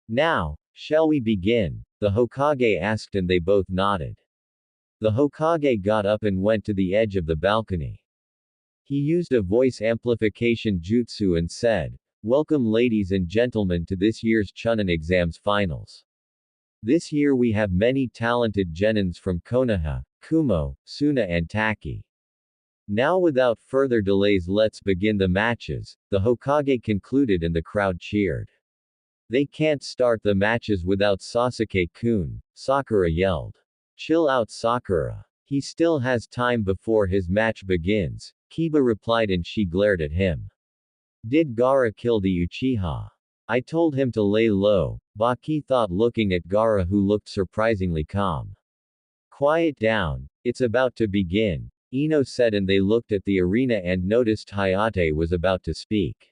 Now, shall we begin? The Hokage asked and they both nodded. The Hokage got up and went to the edge of the balcony. He used a voice amplification jutsu and said, Welcome ladies and gentlemen to this year's Chunin exams finals. This year we have many talented genins from Konoha, Kumo, Suna and Taki. Now without further delays let's begin the matches, the Hokage concluded and the crowd cheered. They can't start the matches without Sasuke-kun, Sakura yelled. Chill out Sakura. He still has time before his match begins, Kiba replied and she glared at him. Did Gaara kill the Uchiha? I told him to lay low, Baki thought looking at Gaara who looked surprisingly calm. Quiet down, it's about to begin, Ino said and they looked at the arena and noticed Hayate was about to speak.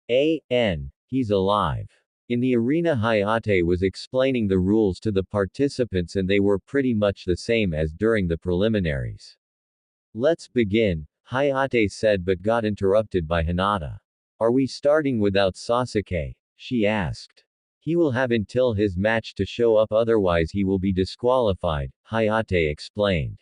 He's alive. In the arena Hayate was explaining the rules to the participants and they were pretty much the same as during the preliminaries. Let's begin, Hayate said but got interrupted by Hinata. Are we starting without Sasuke? She asked. He will have until his match to show up otherwise he will be disqualified, Hayate explained.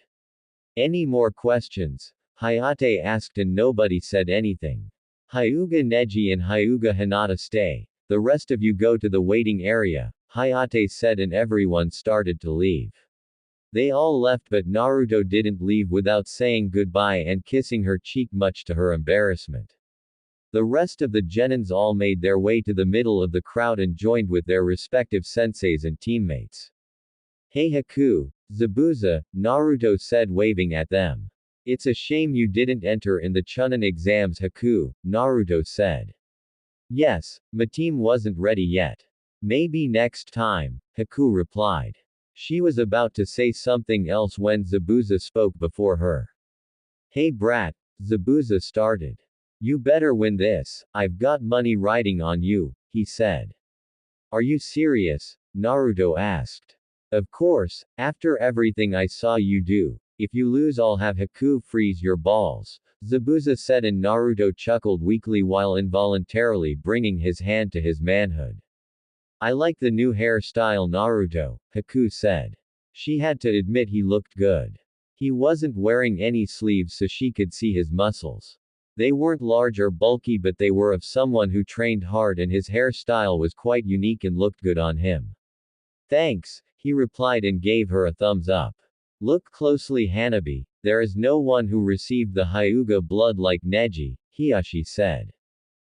Any more questions? Hayate asked and nobody said anything. Hyuga Neji and Hyuga Hinata stay. The rest of you go to the waiting area, Hayate said and everyone started to leave. They all left but Naruto didn't leave without saying goodbye and kissing her cheek much to her embarrassment. The rest of the genins all made their way to the middle of the crowd and joined with their respective senseis and teammates. Hey Haku, Zabuza, Naruto said waving at them. It's a shame you didn't enter in the Chunin exams Haku, Naruto said. Yes, my team wasn't ready yet. Maybe next time, Haku replied. She was about to say something else when Zabuza spoke before her. Hey brat, Zabuza started. You better win this, I've got money riding on you, he said. Are you serious? Naruto asked. Of course, after everything I saw you do, if you lose I'll have Haku freeze your balls, Zabuza said and Naruto chuckled weakly while involuntarily bringing his hand to his manhood. I like the new hairstyle Naruto, Haku said. She had to admit he looked good. He wasn't wearing any sleeves so she could see his muscles. They weren't large or bulky, but they were of someone who trained hard, and his hairstyle was quite unique and looked good on him. Thanks, he replied and gave her a thumbs up. Look closely, Hanabi. There is no one who received the Hyuga blood like Neji, Hiashi said.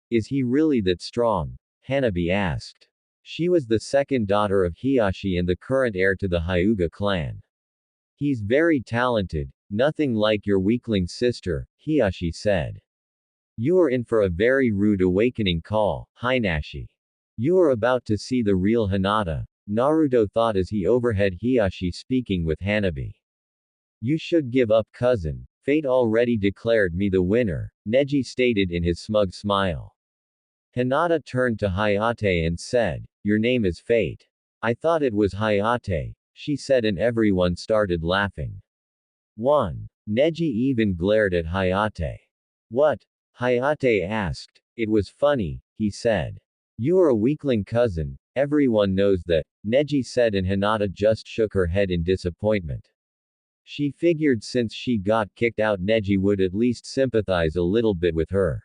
Is he really that strong? Hanabi asked. She was the second daughter of Hiashi and the current heir to the Hyuga clan. He's very talented, nothing like your weakling sister, Hiashi said. You are in for a very rude awakening call, Hinashi. You are about to see the real Hinata, Naruto thought as he overheard Hiashi speaking with Hanabi. You should give up, cousin. Fate already declared me the winner, Neji stated in his smug smile. Hinata turned to Hayate and said, your name is Fate. I thought it was Hayate, she said, and everyone started laughing. 1. Neji even glared at Hayate. What? Hayate asked. It was funny, he said. You are a weakling, cousin, everyone knows that, Neji said, and Hinata just shook her head in disappointment. She figured since she got kicked out, Neji would at least sympathize a little bit with her.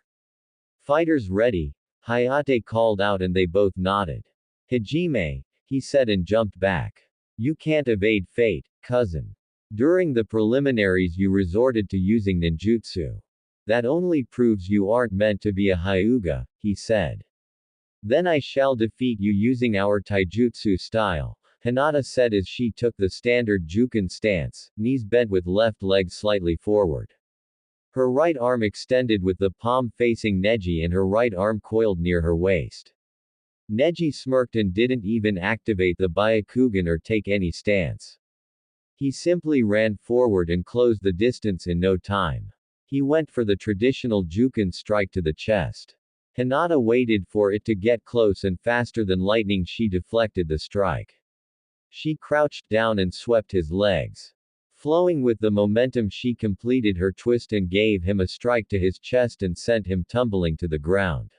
Fighters ready? Hayate called out and they both nodded. Hajime, he said and jumped back. You can't evade fate, cousin. During the preliminaries you resorted to using ninjutsu. That only proves you aren't meant to be a Hyuga, he said. Then I shall defeat you using our taijutsu style, Hinata said as she took the standard Juken stance, knees bent with left leg slightly forward. Her right arm extended with the palm facing Neji and her right arm coiled near her waist. Neji smirked and didn't even activate the Byakugan or take any stance. He simply ran forward and closed the distance in no time. He went for the traditional Juken strike to the chest. Hinata waited for it to get close and faster than lightning she deflected the strike. She crouched down and swept his legs. Flowing with the momentum she completed her twist and gave him a strike to his chest and sent him tumbling to the ground.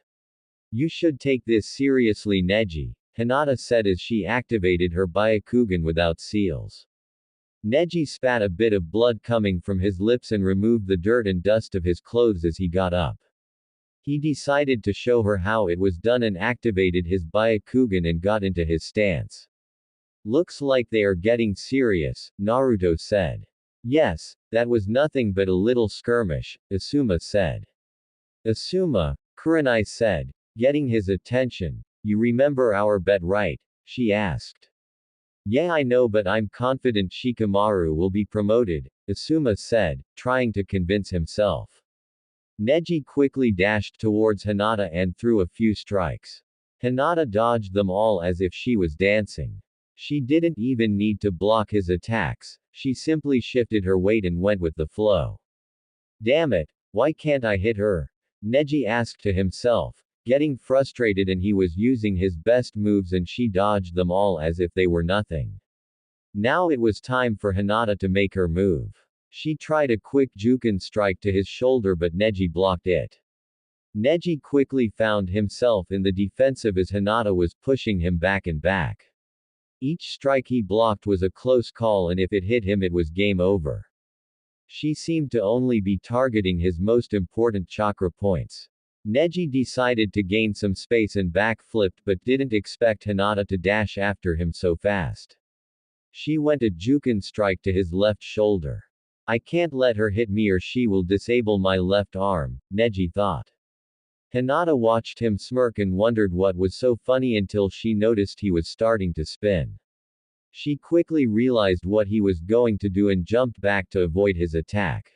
You should take this seriously, Neji, Hinata said as she activated her Byakugan without seals. Neji spat a bit of blood coming from his lips and removed the dirt and dust of his clothes as he got up. He decided to show her how it was done and activated his Byakugan and got into his stance. Looks like they are getting serious, Naruto said. Yes, that was nothing but a little skirmish, Asuma said. Asuma, Kurenai said, getting his attention. You remember our bet, right? She asked. Yeah, I know, but I'm confident Shikamaru will be promoted, Asuma said, trying to convince himself. Neji quickly dashed towards Hinata and threw a few strikes. Hinata dodged them all as if she was dancing. She didn't even need to block his attacks, she simply shifted her weight and went with the flow. Damn it, why can't I hit her? Neji asked to himself, getting frustrated, and he was using his best moves and she dodged them all as if they were nothing. Now it was time for Hinata to make her move. She tried a quick Juken strike to his shoulder but Neji blocked it. Neji quickly found himself in the defensive as Hinata was pushing him back and back. Each strike he blocked was a close call, and if it hit him it was game over. She seemed to only be targeting his most important chakra points. Neji decided to gain some space and backflipped but didn't expect Hinata to dash after him so fast. She went a Juken strike to his left shoulder. I can't let her hit me or she will disable my left arm, Neji thought. Hinata watched him smirk and wondered what was so funny until she noticed he was starting to spin. She quickly realized what he was going to do and jumped back to avoid his attack.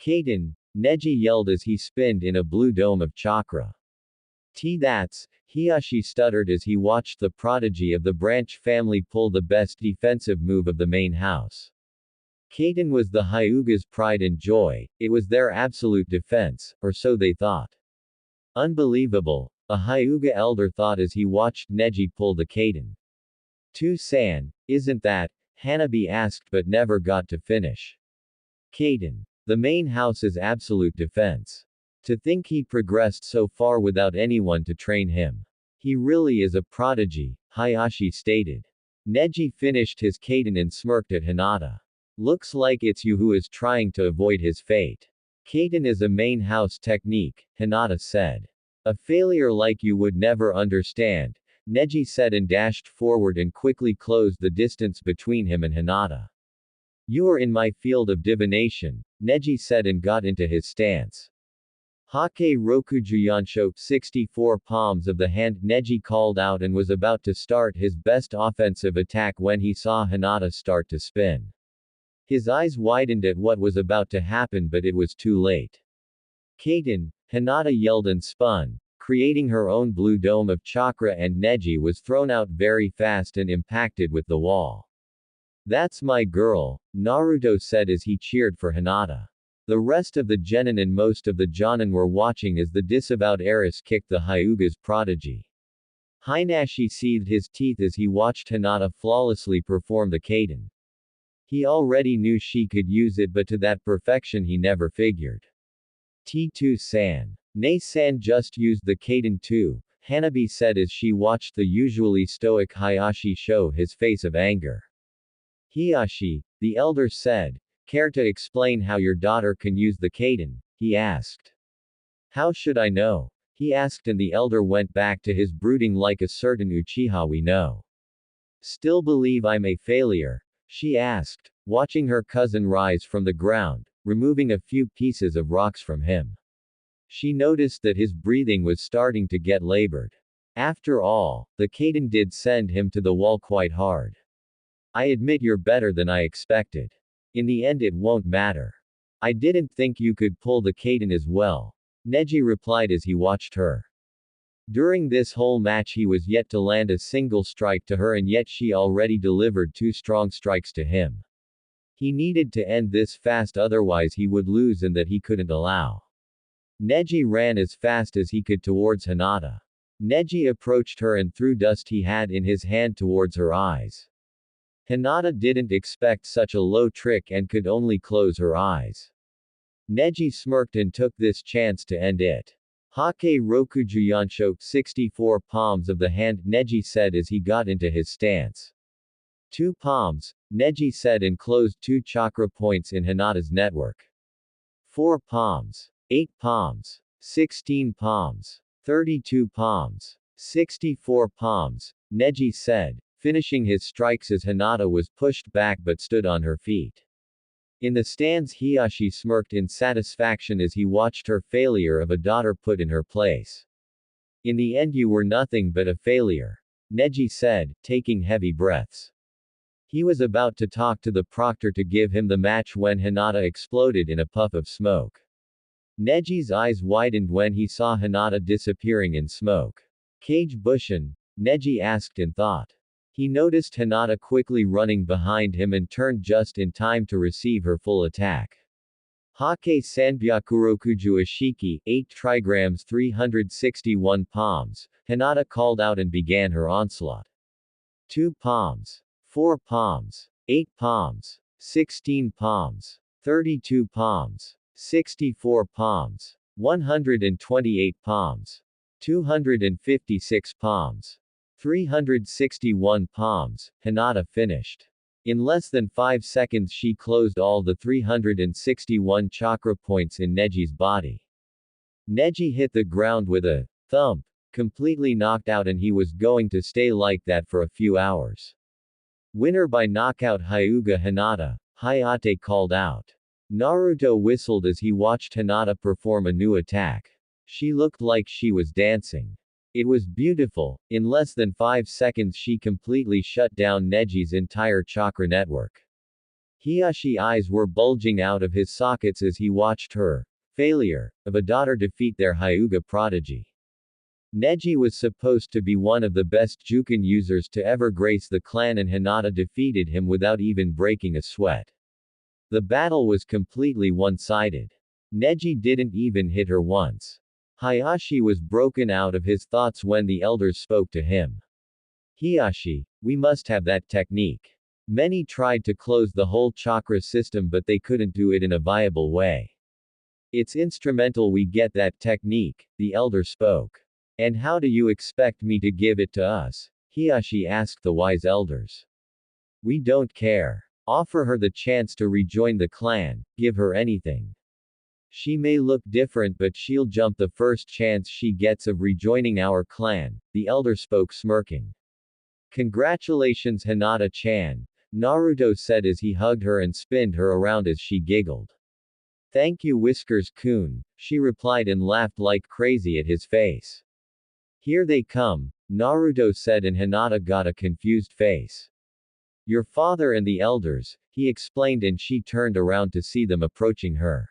Kaden, Neji yelled as he spinned in a blue dome of chakra. That's, Hiashi stuttered as he watched the prodigy of the branch family pull the best defensive move of the main house. Kaden was the Hyuga's pride and joy, it was their absolute defense, or so they thought. Unbelievable, a Hyuga elder thought as he watched Neji pull the Kaden. San, isn't that? Hanabi asked but never got to finish. Kaden. The main house's absolute defense. To think he progressed so far without anyone to train him. He really is a prodigy, Hayashi stated. Neji finished his Kaden and smirked at Hinata. Looks like it's you who is trying to avoid his fate. Kaiten is a main house technique, Hinata said. A failure like you would never understand, Neji said and dashed forward and quickly closed the distance between him and Hinata. You are in my field of divination, Neji said and got into his stance. Hake Rokujuyansho, 64 palms of the hand, Neji called out and was about to start his best offensive attack when he saw Hinata start to spin. His eyes widened at what was about to happen, but it was too late. Kaiten, Hinata yelled and spun, creating her own blue dome of chakra, and Neji was thrown out very fast and impacted with the wall. That's my girl, Naruto said as he cheered for Hinata. The rest of the genin and most of the jonin were watching as the disavowed heiress kicked the Hyuga's prodigy. Hinashi seethed his teeth as he watched Hinata flawlessly perform the Kaiten. He already knew she could use it, but to that perfection he never figured. T2-san. Nei-san just used the Kaiten too, Hanabi said as she watched the usually stoic Hayashi show his face of anger. Hiyashi, the elder said, care to explain how your daughter can use the Kaiten? He asked. How should I know? He asked, and the elder went back to his brooding like a certain Uchiha we know. Still believe I'm a failure? She asked, watching her cousin rise from the ground, removing a few pieces of rocks from him. She noticed that his breathing was starting to get labored. After all, the Kaiten did send him to the wall quite hard. I admit you're better than I expected. In the end it won't matter. I didn't think you could pull the Kaiten as well, Neji replied as he watched her. During this whole match he was yet to land a single strike to her, and yet she already delivered 2 strong strikes to him. He needed to end this fast, otherwise he would lose, and that he couldn't allow. Neji ran as fast as he could towards Hinata. Neji approached her and threw dust he had in his hand towards her eyes. Hinata didn't expect such a low trick and could only close her eyes. Neji smirked and took this chance to end it. Hake Rokujuyansho, 64 palms of the hand, Neji said as he got into his stance. 2 palms, Neji said and closed 2 chakra points in Hinata's network. 4 palms. 8 palms. 16 palms. 32 palms. 64 palms, Neji said, finishing his strikes as Hinata was pushed back but stood on her feet. In the stands, Hiyashi smirked in satisfaction as he watched her failure of a daughter put in her place. In the end you were nothing but a failure, Neji said, taking heavy breaths. He was about to talk to the proctor to give him the match when Hinata exploded in a puff of smoke. Neji's eyes widened when he saw Hinata disappearing in smoke. Kage Bushin? Neji asked in thought. He noticed Hinata quickly running behind him and turned just in time to receive her full attack. Hake Sanbyakurokuju Ashiki, 8 trigrams 361 palms, Hinata called out and began her onslaught. 2 palms. 4 palms. 8 palms. 16 palms. 32 palms. 64 palms. 128 palms. 256 palms. 361 palms, Hinata finished. In less than 5 seconds she closed all the 361 chakra points in Neji's body. Neji hit the ground with a thump, completely knocked out, and he was going to stay like that for a few hours. Winner by knockout Hyuga Hinata, Hayate called out. Naruto whistled as he watched Hinata perform a new attack. She looked like she was dancing. It was beautiful. In less than 5 seconds she completely shut down Neji's entire chakra network. Hiyashi's eyes were bulging out of his sockets as he watched her failure of a daughter defeat their Hyuga prodigy. Neji was supposed to be one of the best Jukin users to ever grace the clan, and Hinata defeated him without even breaking a sweat. The battle was completely one-sided. Neji didn't even hit her once. Hayashi was broken out of his thoughts when the elders spoke to him. Hiyashi, we must have that technique. Many tried to close the whole chakra system, but they couldn't do it in a viable way. It's instrumental we get that technique, the elder spoke. And how do you expect me to give it to us? Hiyashi asked the wise elders. We don't care. Offer her the chance to rejoin the clan, give her anything. She may look different but she'll jump the first chance she gets of rejoining our clan, the elder spoke smirking. Congratulations Hinata-chan, Naruto said as he hugged her and spinned her around as she giggled. Thank you Whiskers-kun, she replied and laughed like crazy at his face. Here they come, Naruto said and Hinata got a confused face. Your father and the elders, he explained and she turned around to see them approaching her.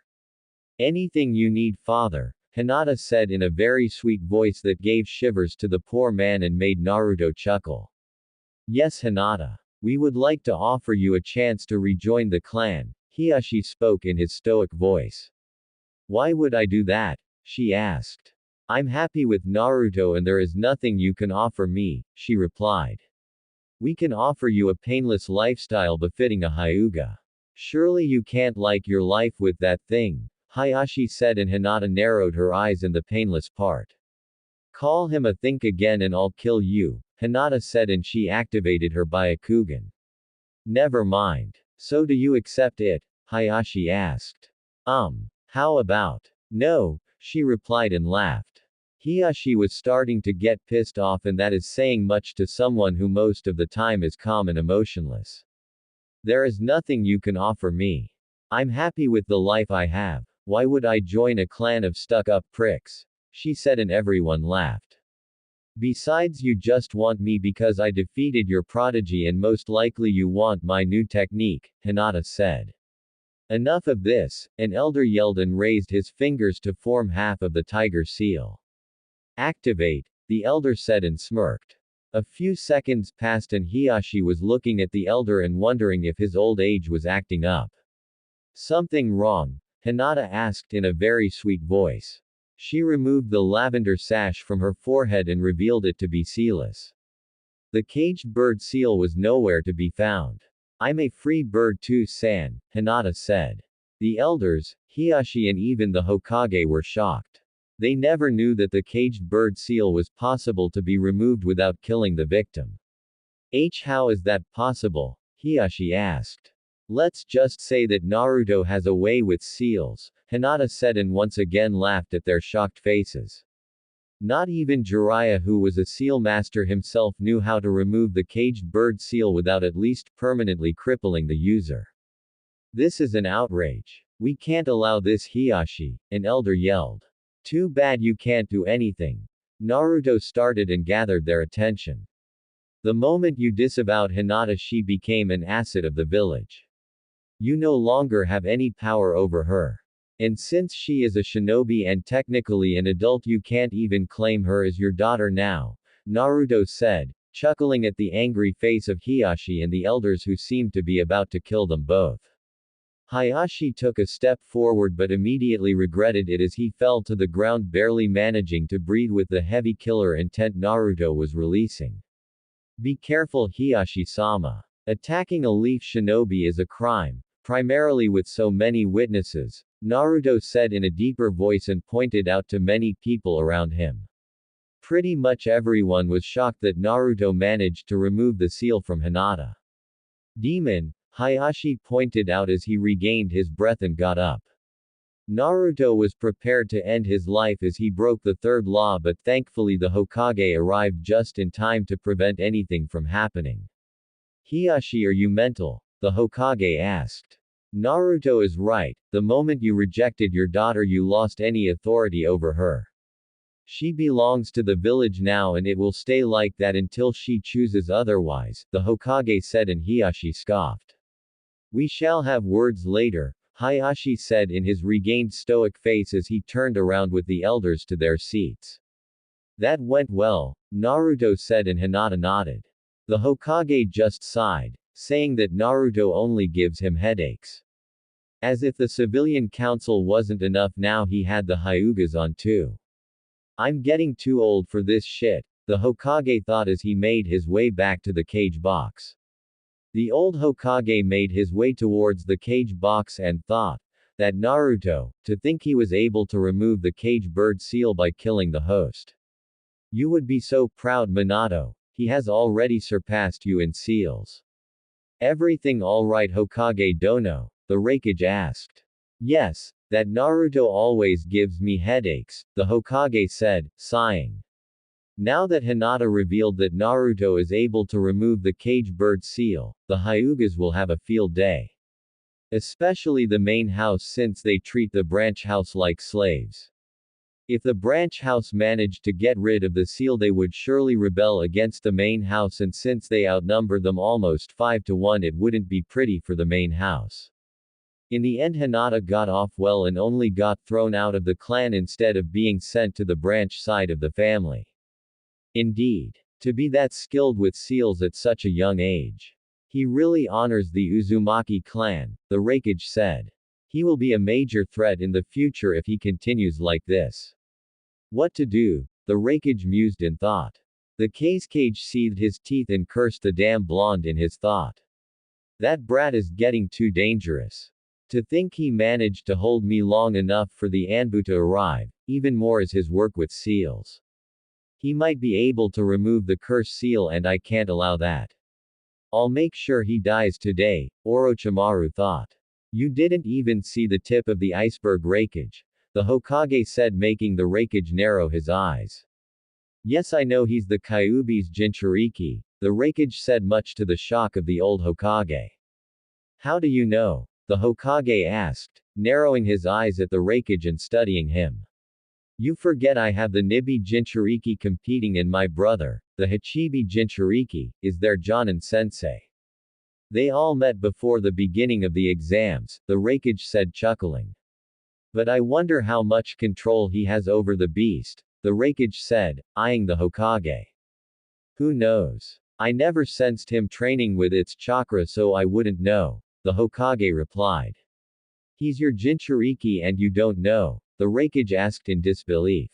Anything you need father, Hinata said in a very sweet voice that gave shivers to the poor man and made Naruto chuckle. Yes Hinata. We would like to offer you a chance to rejoin the clan, Hiashi spoke in his stoic voice. Why would I do that? She asked. I'm happy with Naruto and there is nothing you can offer me, she replied. We can offer you a painless lifestyle befitting a Hyuga. Surely you can't like your life with that thing, Hayashi said and Hinata narrowed her eyes in the painless part. Call him a think again and I'll kill you, Hinata said and she activated her Byakugan. Never mind. So do you accept it? Hayashi asked. How about? No, she replied and laughed. Hiashi was starting to get pissed off and that is saying much to someone who most of the time is calm and emotionless. There is nothing you can offer me. I'm happy with the life I have. Why would I join a clan of stuck-up pricks? She said and everyone laughed. Besides you just want me because I defeated your prodigy and most likely you want my new technique, Hinata said. Enough of this, an elder yelled and raised his fingers to form half of the tiger seal. Activate, the elder said and smirked. A few seconds passed and Hiashi was looking at the elder and wondering if his old age was acting up. Something wrong? Hinata asked in a very sweet voice. She removed the lavender sash from her forehead and revealed it to be sealless. The caged bird seal was nowhere to be found. I'm a free bird too, San, Hinata said. The elders, Hiashi and even the Hokage were shocked. They never knew that the caged bird seal was possible to be removed without killing the victim. How is that possible? Hiashi asked. Let's just say that Naruto has a way with seals, Hinata said and once again laughed at their shocked faces. Not even Jiraiya who was a seal master himself knew how to remove the caged bird seal without at least permanently crippling the user. This is an outrage. We can't allow this Hiashi, an elder yelled. Too bad you can't do anything. Naruto started and gathered their attention. The moment you disavowed Hinata she became an asset of the village. You no longer have any power over her. And since she is a shinobi and technically an adult you can't even claim her as your daughter now, Naruto said, chuckling at the angry face of Hiashi and the elders who seemed to be about to kill them both. Hayashi took a step forward but immediately regretted it as he fell to the ground barely managing to breathe with the heavy killer intent Naruto was releasing. Be careful Hiashi-sama. Attacking a leaf shinobi is a crime, primarily with so many witnesses, Naruto said in a deeper voice and pointed out to many people around him. Pretty much everyone was shocked that Naruto managed to remove the seal from Hinata. Demon, Hayashi pointed out as he regained his breath and got up. Naruto was prepared to end his life as he broke the third law but thankfully the Hokage arrived just in time to prevent anything from happening. Hiashi, are you mental? The Hokage asked. Naruto is right, the moment you rejected your daughter you lost any authority over her. She belongs to the village now and it will stay like that until she chooses otherwise, the Hokage said and Hiashi scoffed. We shall have words later, Hayashi said in his regained stoic face as he turned around with the elders to their seats. That went well, Naruto said and Hinata nodded. The Hokage just sighed, saying that Naruto only gives him headaches. As if the civilian council wasn't enough now he had the Hyugas on too. I'm getting too old for this shit, the Hokage thought as he made his way back to the cage box. The old Hokage made his way towards the cage box and thought, that Naruto, to think he was able to remove the cage bird seal by killing the host. You would be so proud Minato, he has already surpassed you in seals. Everything alright Hokage Dono? The Raikage asked. Yes, that Naruto always gives me headaches, the Hokage said, sighing. Now that Hinata revealed that Naruto is able to remove the cage bird seal, the Hyugas will have a field day. Especially the main house since they treat the branch house like slaves. If the branch house managed to get rid of the seal they would surely rebel against the main house, and since they outnumber them almost 5-1 it wouldn't be pretty for the main house. In the end Hinata got off well and only got thrown out of the clan instead of being sent to the branch side of the family. Indeed. To be that skilled with seals at such a young age. He really honors the Uzumaki clan, the Raikage said. He will be a major threat in the future if he continues like this. What to do? The Raikage mused in thought. The Kazekage seethed his teeth and cursed the damn blonde in his thought. That brat is getting too dangerous. To think he managed to hold me long enough for the Anbu to arrive, even more is his work with seals. He might be able to remove the curse seal and I can't allow that. I'll make sure he dies today, Orochimaru thought. You didn't even see the tip of the iceberg Raikage, the Hokage said, making the Raikage narrow his eyes. Yes, I know he's the Kyuubi's Jinchuriki, the Raikage said, much to the shock of the old Hokage. How do you know? The Hokage asked, narrowing his eyes at the Raikage and studying him. You forget I have the Nibi Jinchuriki competing in my brother, the Hachibi Jinchuriki, is there Jonin-sensei. They all met before the beginning of the exams, the Raikage said, chuckling. But I wonder how much control he has over the beast, the Raikage said, eyeing the Hokage. Who knows? I never sensed him training with its chakra so I wouldn't know, the Hokage replied. He's your Jinchuriki and you don't know? The Raikage asked in disbelief.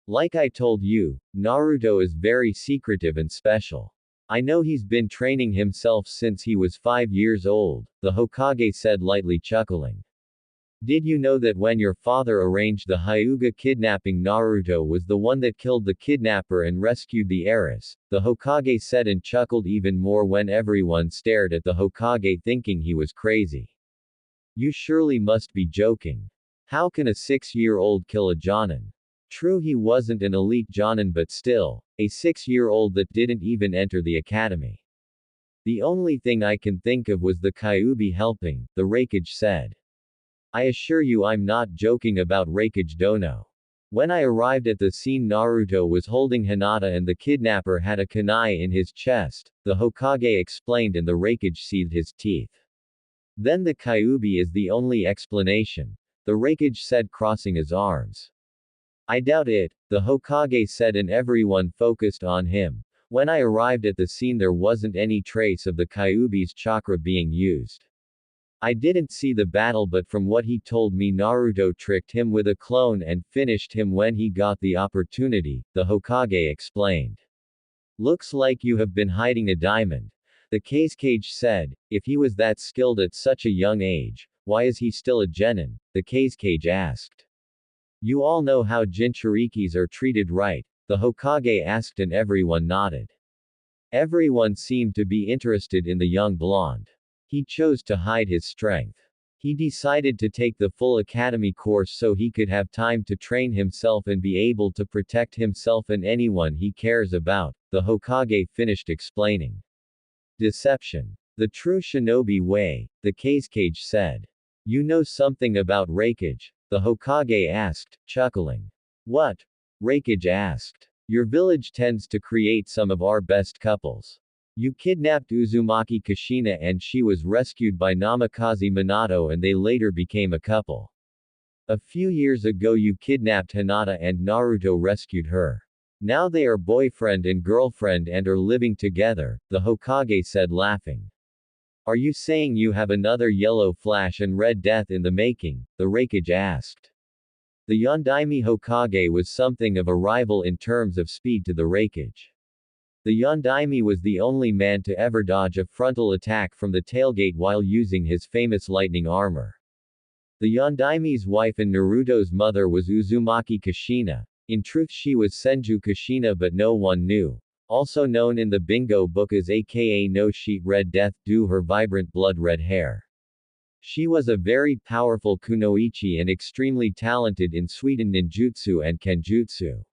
Like I told you, Naruto is very secretive and special. I know he's been training himself since he was 5 years old, the Hokage said, lightly chuckling. Did you know that when your father arranged the Hyuga kidnapping, Naruto was the one that killed the kidnapper and rescued the heiress? The Hokage said and chuckled even more when everyone stared at the Hokage thinking he was crazy. You surely must be joking. How can a 6-year-old kill a Jonin? True, he wasn't an elite Jonin, but still, a 6-year-old that didn't even enter the academy. The only thing I can think of was the Kyuubi helping, the Raikage said. I assure you I'm not joking about Raikage Dono. When I arrived at the scene, Naruto was holding Hinata and the kidnapper had a kunai in his chest, the Hokage explained, and the Raikage seethed his teeth. Then the Kyuubi is the only explanation, the Raikage said, crossing his arms. I doubt it, the Hokage said, and everyone focused on him. When I arrived at the scene there wasn't any trace of the Kyuubi's chakra being used. I didn't see the battle, but from what he told me Naruto tricked him with a clone and finished him when he got the opportunity, the Hokage explained. Looks like you have been hiding a diamond, the Kazekage said. If he was that skilled at such a young age, why is he still a genin? The Kazekage asked. You all know how Jinchurikis are treated, right? The Hokage asked, and everyone nodded. Everyone seemed to be interested in the young blonde. He chose to hide his strength. He decided to take the full academy course so he could have time to train himself and be able to protect himself and anyone he cares about, the Hokage finished explaining. Deception. The true shinobi way, the Kazekage said. You know something about Raikage? The Hokage asked, chuckling. What? Raikage asked. Your village tends to create some of our best couples. You kidnapped Uzumaki Kushina and she was rescued by Namikaze Minato and they later became a couple. A few years ago you kidnapped Hinata and Naruto rescued her. Now they are boyfriend and girlfriend and are living together, the Hokage said, laughing. Are you saying you have another Yellow Flash and Red Death in the making? The Raikage asked. The Yondaime Hokage was something of a rival in terms of speed to the Raikage. The Yondaime was the only man to ever dodge a frontal attack from the tailgate while using his famous lightning armor. The Yondaime's wife and Naruto's mother was Uzumaki Kushina. In truth she was Senju Kushina, but no one knew. also known in the Bingo book as aka No Sheet Red Death due her vibrant blood-red hair. She was a very powerful kunoichi and extremely talented in Suiten ninjutsu and kenjutsu.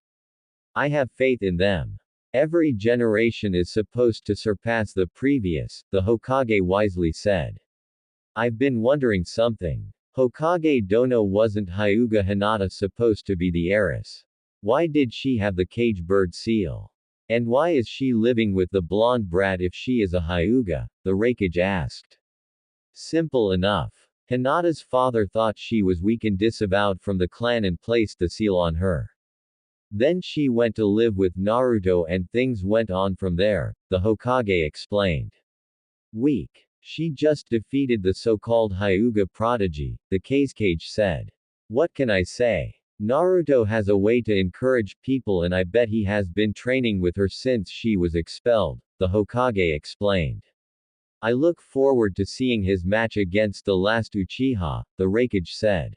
I have faith in them. Every generation is supposed to surpass the previous, the Hokage wisely said. I've been wondering something. Hokage Dono wasn't Hyuga Hinata supposed to be the heiress? Why did she have the cage bird seal? And why is she living with the blonde brat if she is a Hyuga? The Raikage asked. Simple enough. Hinata's father thought she was weak and disavowed from the clan and placed the seal on her. Then she went to live with Naruto and things went on from there, the Hokage explained. Weak. She just defeated the so-called Hyuga prodigy, the Kazekage said. What can I say? Naruto has a way to encourage people and I bet he has been training with her since she was expelled, the Hokage explained. I look forward to seeing his match against the last Uchiha, the Raikage said.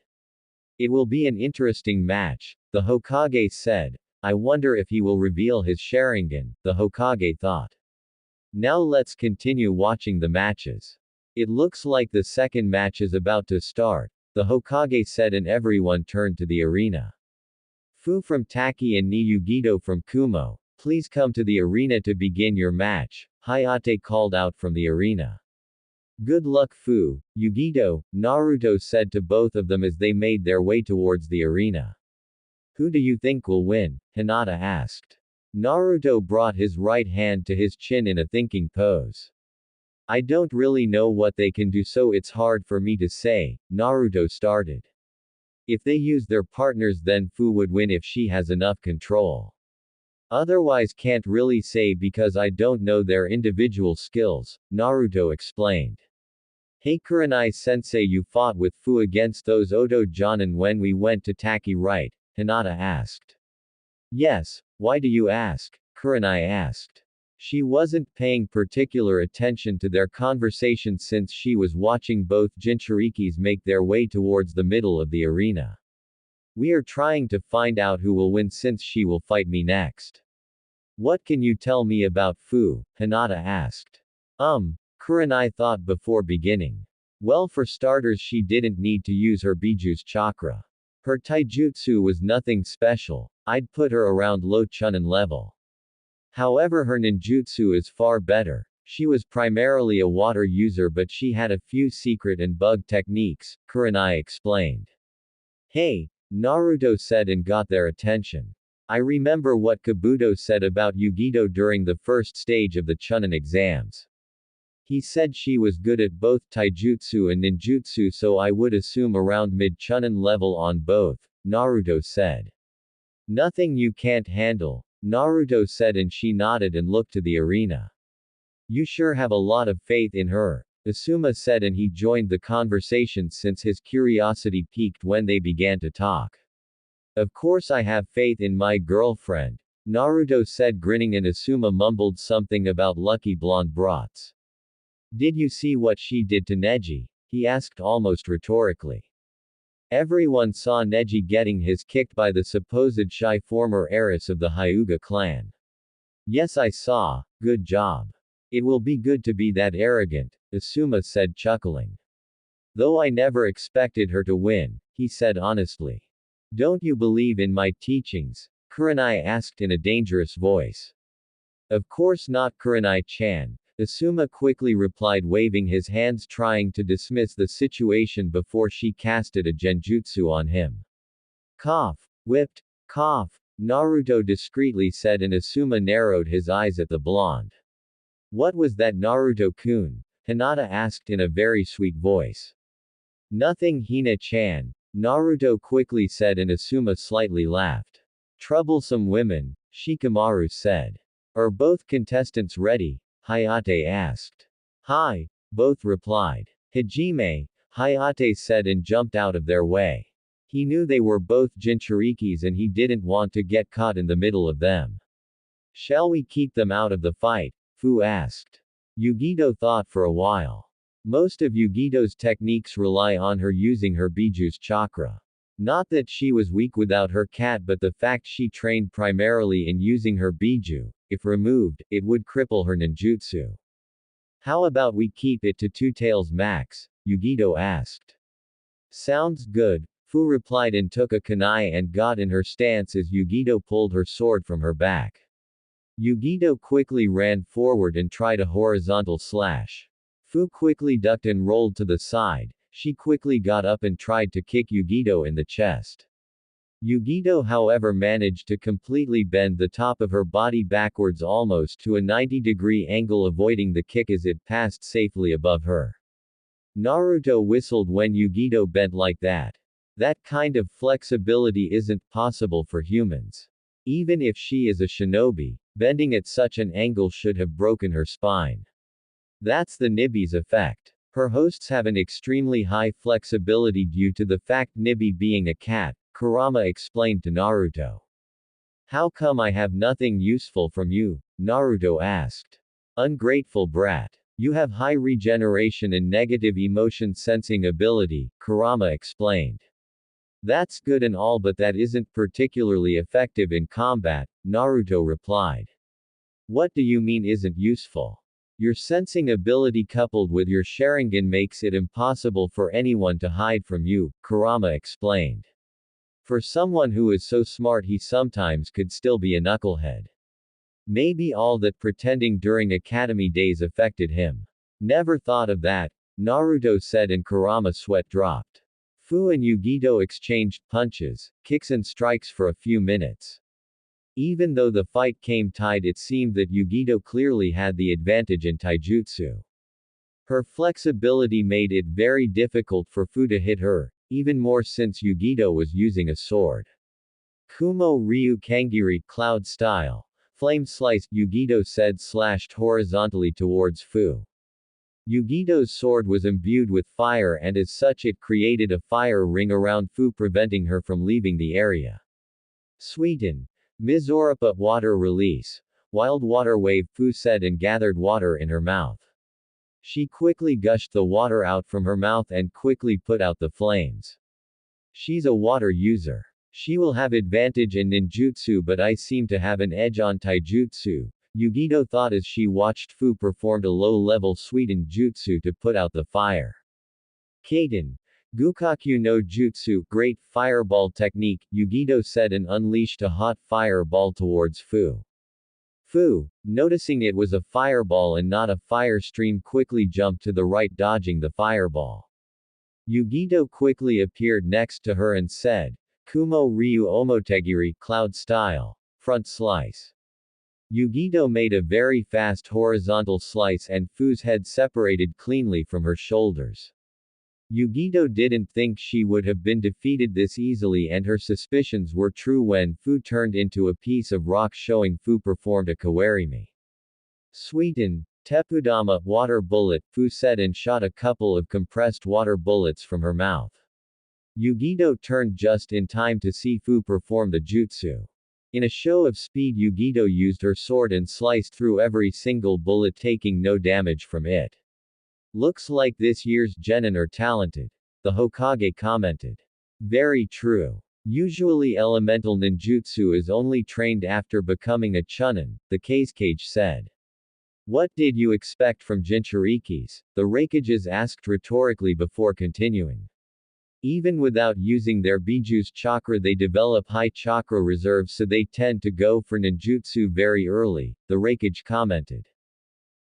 It will be an interesting match, the Hokage said. I wonder if he will reveal his Sharingan, the Hokage thought. Now let's continue watching the matches. It looks like the second match is about to start, the Hokage said and everyone turned to the arena. Fu from Taki and Niyugido from Kumo, please come to the arena to begin your match, Hayate called out from the arena. Good luck Fu, Yugido, Naruto said to both of them as they made their way towards the arena. Who do you think will win? Hinata asked. Naruto brought his right hand to his chin in a thinking pose. I don't really know what they can do so it's hard for me to say, Naruto started. If they use their partners then Fu would win if she has enough control. Otherwise can't really say because I don't know their individual skills, Naruto explained. Hey Kurenai-sensei you fought with Fu against those Oto Jonin when we went to Taki right? Hinata asked. Yes, why do you ask? Kurenai asked. She wasn't paying particular attention to their conversation since she was watching both Jinchurikis make their way towards the middle of the arena. We are trying to find out who will win since she will fight me next. What can you tell me about Fu? Hinata asked. Kurenai thought before beginning. Well for starters she didn't need to use her Biju's chakra. Her taijutsu was nothing special, I'd put her around low Chunin level. However her ninjutsu is far better, she was primarily a water user but she had a few secret and bug techniques, Kurenai explained. Hey, Naruto said and got their attention. I remember what Kabuto said about Yugido during the first stage of the Chunin exams. He said she was good at both taijutsu and ninjutsu so I would assume around mid-Chunin level on both, Naruto said. Nothing you can't handle, Naruto said and she nodded and looked to the arena. You sure have a lot of faith in her, Asuma said and he joined the conversation since his curiosity piqued when they began to talk. Of course I have faith in my girlfriend, Naruto said grinning and Asuma mumbled something about lucky blonde brats. Did you see what she did to Neji? He asked almost rhetorically. Everyone saw Neji getting his kicked by the supposed shy former heiress of the Hyuga clan. Yes I saw, good job. It will be good to be that arrogant, Asuma said chuckling. Though I never expected her to win, he said honestly. Don't you believe in my teachings? Kurenai asked in a dangerous voice. Of course not Kurenai-chan, Asuma quickly replied waving his hands trying to dismiss the situation before she casted a genjutsu on him. Cough. Whipped. Cough. Naruto discreetly said and Asuma narrowed his eyes at the blonde. What was that Naruto-kun? Hinata asked in a very sweet voice. Nothing Hina-chan, Naruto quickly said and Asuma slightly laughed. Troublesome women, Shikamaru said. Are both contestants ready? Hayate asked. Hi, both replied. Hajime, Hayate said and jumped out of their way. He knew they were both Jinchurikis and he didn't want to get caught in the middle of them. Shall we keep them out of the fight? Fu asked. Yugido thought for a while. Most of Yugido's techniques rely on her using her Biju's chakra. Not that she was weak without her cat but the fact she trained primarily in using her Biju, If removed, it would cripple her ninjutsu. How about we keep it to 2 tails max? Yugito asked. Sounds good, Fu replied and took a kunai and got in her stance as Yugito pulled her sword from her back. Yugito quickly ran forward and tried a horizontal slash. Fu quickly ducked and rolled to the side. She quickly got up and tried to kick Yugito in the chest. Yugito however managed to completely bend the top of her body backwards almost to a 90-degree angle, avoiding the kick as it passed safely above her. Naruto whistled when Yugito bent like that. That kind of flexibility isn't possible for humans. Even if she is a shinobi, bending at such an angle should have broken her spine. That's the Nibi's effect. Her hosts have an extremely high flexibility due to the fact Nibi being a cat, Kurama explained to Naruto. How come I have nothing useful from you? Naruto asked. Ungrateful brat. You have high regeneration and negative emotion sensing ability, Kurama explained. That's good and all, but that isn't particularly effective in combat, Naruto replied. What do you mean isn't useful? Your sensing ability coupled with your Sharingan makes it impossible for anyone to hide from you, Kurama explained. For someone who is so smart, he sometimes could still be a knucklehead. Maybe all that pretending during academy days affected him. Never thought of that, Naruto said, and Kurama's sweat dropped. Fu and Yugito exchanged punches, kicks and strikes for a few minutes. Even though the fight came tied, it seemed that Yugito clearly had the advantage in taijutsu. Her flexibility made it very difficult for Fu to hit her, even more since Yugito was using a sword. Kumo Ryu Kangiri Cloud Style. Flame Slice, Yugito said, slashed horizontally towards Fu. Yugito's sword was imbued with fire and as such it created a fire ring around Fu, preventing her from leaving the area. Sweeten. Mizoripa Water Release. Wild Water Wave, Fu said and gathered water in her mouth. She quickly gushed the water out from her mouth and quickly put out the flames. She's a water user. She will have advantage in ninjutsu, but I seem to have an edge on taijutsu, Yugito thought as she watched Fu performed a low-level sweetened jutsu to put out the fire. Kaiten. Gukakyu no Jutsu, Great Fireball Technique, Yugito said and unleashed a hot fireball towards Fu. Fu, noticing it was a fireball and not a fire stream, quickly jumped to the right, dodging the fireball. Yugito quickly appeared next to her and said, Kumo Ryu Omotegiri, Cloud Style. Front Slice. Yugito made a very fast horizontal slice and Fu's head separated cleanly from her shoulders. Yugito didn't think she would have been defeated this easily, and her suspicions were true when Fu turned into a piece of rock, showing Fu performed a kawarimi. Sweeten. Tepudama Water Bullet, Fu said and shot a couple of compressed water bullets from her mouth. Yugito turned just in time to see Fu perform the jutsu. In a show of speed, Yugito used her sword and sliced through every single bullet, taking no damage from it. Looks like this year's genin are talented. The Hokage commented. Very true. Usually elemental ninjutsu is only trained after becoming a chunin, the Kazekage said. What did you expect from Jinchurikis? The Raikages asked rhetorically before continuing. Even without using their Biju's chakra, they develop high chakra reserves, so they tend to go for ninjutsu very early, the Raikage commented.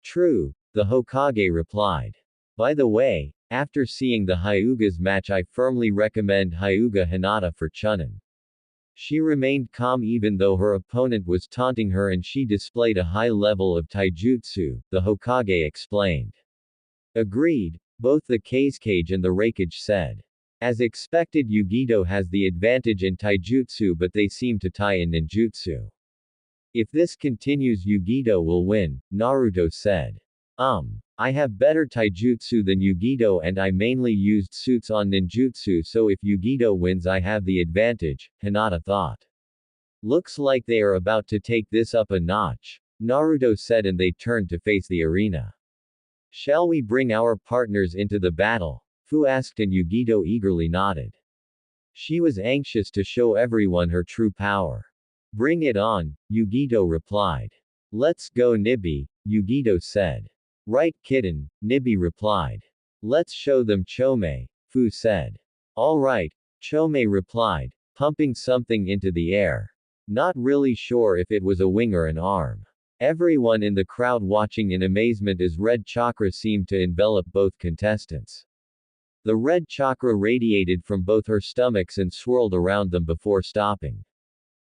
True, the Hokage replied. By the way, after seeing the Hyuga's match, I firmly recommend Hyuga Hinata for Chunin. She remained calm even though her opponent was taunting her, and she displayed a high level of taijutsu, the Hokage explained. Agreed, both the Kazekage and the Raikage said. As expected, Yugito has the advantage in taijutsu, but they seem to tie in ninjutsu. If this continues, Yugito will win, Naruto said. I have better taijutsu than Yugito and I mainly used suits on ninjutsu, so if Yugito wins I have the advantage, Hinata thought. Looks like they are about to take this up a notch, Naruto said, and they turned to face the arena. Shall we bring our partners into the battle? Fu asked and Yugito eagerly nodded. She was anxious to show everyone her true power. Bring it on, Yugito replied. Let's go Nibi, Yugito said. Right kitten, Nibi replied. Let's show them Chome, Fu said. Alright, Chome replied, pumping something into the air. Not really sure if it was a wing or an arm. Everyone in the crowd watching in amazement as red chakra seemed to envelop both contestants. The red chakra radiated from both her stomachs and swirled around them before stopping.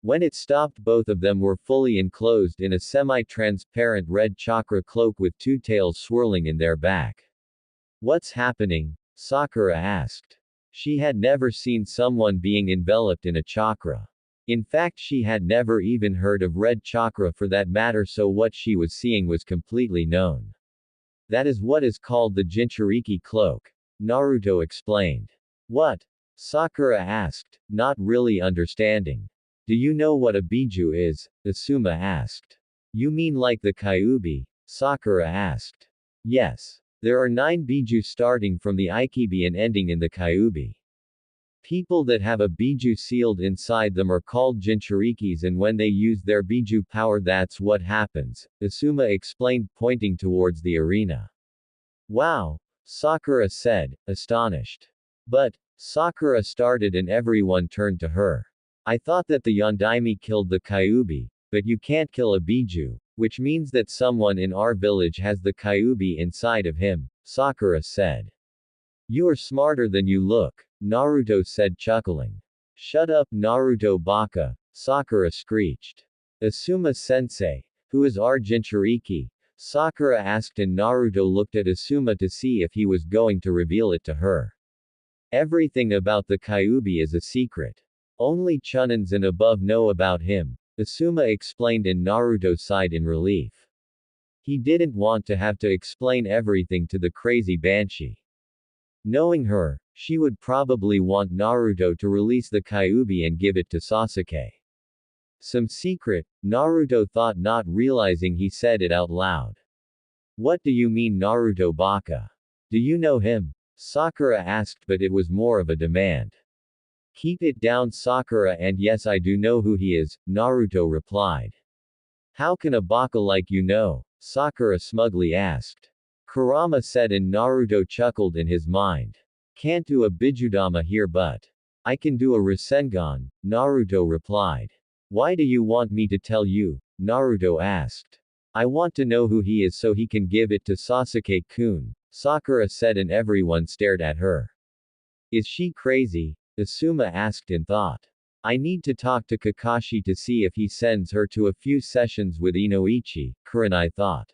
When it stopped, both of them were fully enclosed in a semi-transparent red chakra cloak with two tails swirling in their back. What's happening? Sakura asked. She had never seen someone being enveloped in a chakra. In fact, she had never even heard of red chakra for that matter, so what she was seeing was completely known. That is what is called the Jinchuriki cloak. Naruto explained. What? Sakura asked, not really understanding. Do you know what a biju is? Asuma asked. You mean like the kyubi? Sakura asked. Yes. There are 9 biju starting from the ikibi and ending in the kyubi. People that have a biju sealed inside them are called Jinchurikis, and when they use their biju power, that's what happens, Asuma explained, pointing towards the arena. Wow! Sakura said, astonished. But, Sakura started and everyone turned to her. I thought that the Yondaime killed the kyubi, but you can't kill a biju, which means that someone in our village has the kyubi inside of him, Sakura said. You are smarter than you look, Naruto said, chuckling. Shut up, Naruto baka, Sakura screeched. Asuma-sensei, who is our Jinchuriki? Sakura asked, and Naruto looked at Asuma to see if he was going to reveal it to her. Everything about the kyubi is a secret. Only Chunins and above know about him, Asuma explained, and Naruto sighed in relief. He didn't want to have to explain everything to the crazy Banshee. Knowing her, she would probably want Naruto to release the kyubi and give it to Sasuke. Some secret, Naruto thought, not realizing he said it out loud. What do you mean, Naruto baka? Do you know him? Sakura asked, but it was more of a demand. Keep it down, Sakura, and yes, I do know who he is, Naruto replied. How can a baka like you know? Sakura smugly asked. Kurama said, and Naruto chuckled in his mind. Can't do a Bijudama here, but I can do a Rasengan, Naruto replied. Why do you want me to tell you? Naruto asked. I want to know who he is so he can give it to Sasuke-kun, Sakura said, and everyone stared at her. Is she crazy? Asuma asked in thought. I need to talk to Kakashi to see if he sends her to a few sessions with Inoichi, Kurenai thought.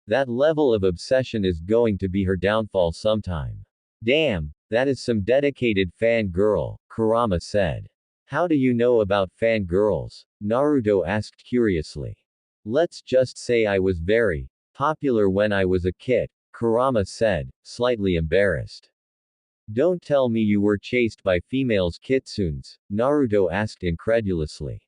That level of obsession is going to be her downfall sometime. Damn, that is some dedicated fangirl, Kurama said. How do you know about fangirls? Naruto asked curiously. Let's just say I was very popular when I was a kid, Kurama said, slightly embarrassed. Don't tell me you were chased by females kitsunes, Naruto asked incredulously.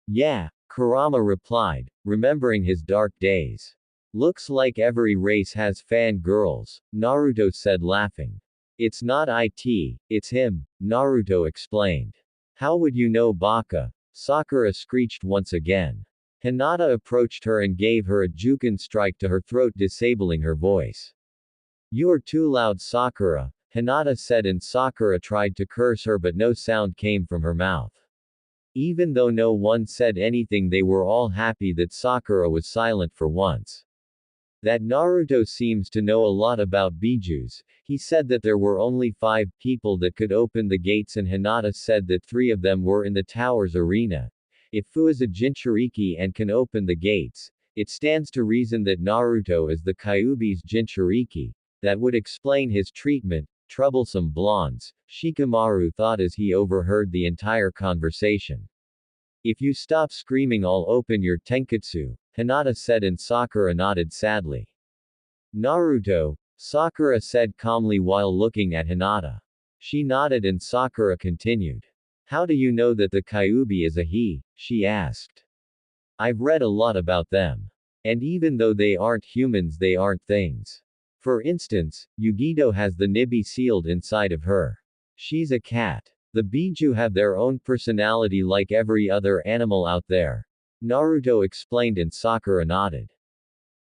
Yeah, Kurama replied, remembering his dark days. Looks like every race has fangirls, Naruto said, laughing. It's not it, it's him, Naruto explained. How would you know, baka? Sakura screeched once again. Hinata approached her and gave her a Juken strike to her throat, disabling her voice. You are too loud, Sakura, Hinata said, and Sakura tried to curse her, but no sound came from her mouth. Even though no one said anything, they were all happy that Sakura was silent for once. That Naruto seems to know a lot about bijus. He said that there were only 5 people that could open the gates, and Hinata said that 3 of them were in the tower's arena. If Fu is a Jinchuriki and can open the gates, it stands to reason that Naruto is the Kyuubi's Jinchuriki. That would explain his treatment. Troublesome blondes, Shikamaru thought as he overheard the entire conversation. If you stop screaming, I'll open your tenketsu, Hinata said, and Sakura nodded sadly. Naruto, Sakura said calmly while looking at Hinata. She nodded and Sakura continued. How do you know that the Kyuubi is a he? She asked. I've read a lot about them. And even though they aren't humans, they aren't things. For instance, Yugito has the Nibi sealed inside of her. She's a cat. The Biju have their own personality like every other animal out there. Naruto explained and Sakura nodded.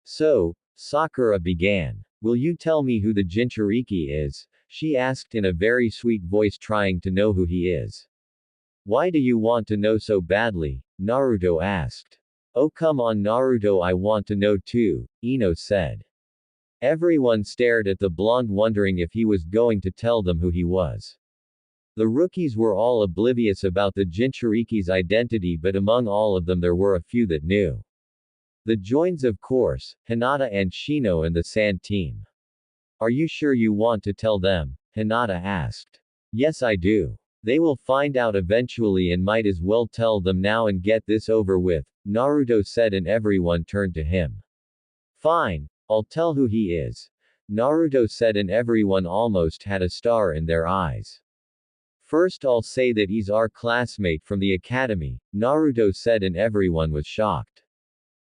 So, Sakura began. Will you tell me who the Jinchuriki is? She asked in a very sweet voice, trying to know who he is. Why do you want to know so badly? Naruto asked. Oh come on Naruto, I want to know too, Ino said. Everyone stared at the blonde, wondering if he was going to tell them who he was. The rookies were all oblivious about the Jinchuriki's identity, but among all of them there were a few that knew. The joins, of course, Hinata and Shino and the Sand team. Are you sure you want to tell them? Hinata asked. Yes I do. They will find out eventually and might as well tell them now and get this over with, Naruto said, and everyone turned to him. Fine, I'll tell who he is, Naruto said, and everyone almost had a star in their eyes. First I'll say that he's our classmate from the academy, Naruto said, and everyone was shocked.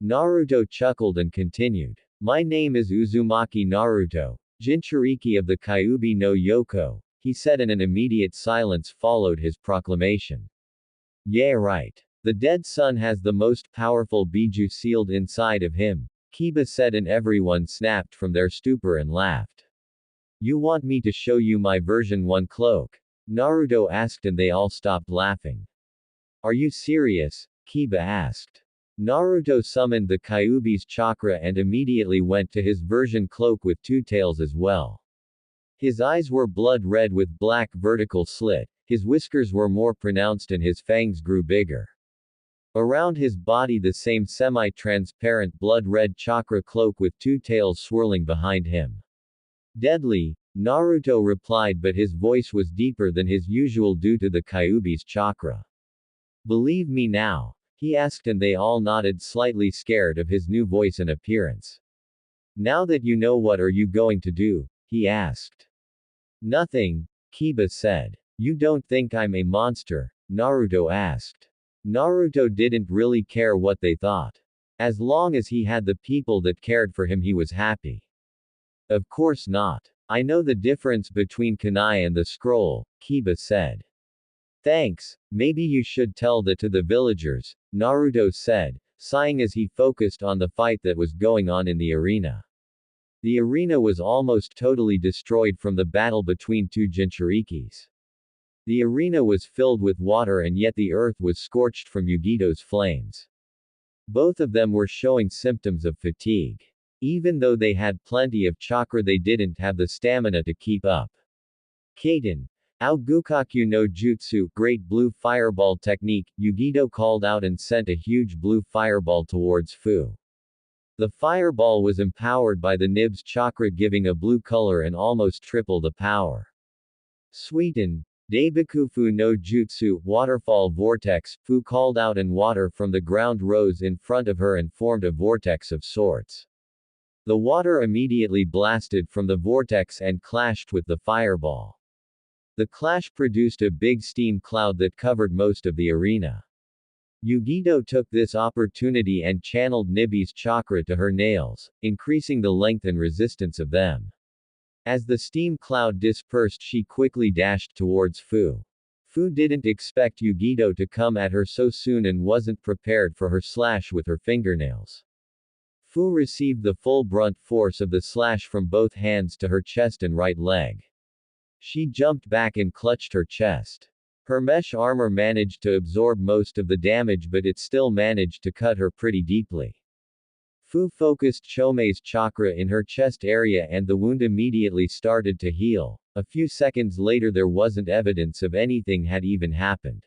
Naruto chuckled and continued. My name is Uzumaki Naruto, Jinchuriki of the Kyuubi no Yoko, he said, and an immediate silence followed his proclamation. Yeah right. The dead sun has the most powerful Biju sealed inside of him, Kiba said, and everyone snapped from their stupor and laughed. You want me to show you my version 1 cloak? Naruto asked, and they all stopped laughing. Are you serious? Kiba asked. Naruto summoned the Kyuubi's chakra and immediately went to his version cloak with 2 tails as well. His eyes were blood red with black vertical slit, his whiskers were more pronounced and his fangs grew bigger. Around his body the same semi-transparent blood-red chakra cloak with 2 tails swirling behind him. Deadly, Naruto replied, but his voice was deeper than his usual due to the Kyuubi's chakra. Believe me now? He asked, and they all nodded, slightly scared of his new voice and appearance. Now that you know, what are you going to do? He asked. Nothing, Kiba said. You don't think I'm a monster? Naruto asked. Naruto didn't really care what they thought. As long as he had the people that cared for him, he was happy. Of course not. I know the difference between kunai and the scroll, Kiba said. Thanks, maybe you should tell that to the villagers, Naruto said, sighing as he focused on the fight that was going on in the arena. The arena was almost totally destroyed from the battle between 2 Jinchurikis. The arena was filled with water, and yet the earth was scorched from Yugito's flames. Both of them were showing symptoms of fatigue. Even though they had plenty of chakra, they didn't have the stamina to keep up. Kaiten. Aogukaku no Jutsu, Great Blue Fireball Technique, Yugito called out and sent a huge blue fireball towards Fu. The fireball was empowered by the Nib's chakra, giving a blue color and almost triple the power. Suiten. Daibikufu no Jutsu, Waterfall Vortex, Fu called out and water from the ground rose in front of her and formed a vortex of sorts. The water immediately blasted from the vortex and clashed with the fireball. The clash produced a big steam cloud that covered most of the arena. Yugito took this opportunity and channeled Nibi's chakra to her nails, increasing the length and resistance of them. As the steam cloud dispersed, she quickly dashed towards Fu. Fu didn't expect Yugito to come at her so soon and wasn't prepared for her slash with her fingernails. Fu received the full brunt force of the slash from both hands to her chest and right leg. She jumped back and clutched her chest. Her mesh armor managed to absorb most of the damage, but it still managed to cut her pretty deeply. Fu focused Chomei's chakra in her chest area and the wound immediately started to heal. A few seconds later there wasn't evidence of anything had even happened.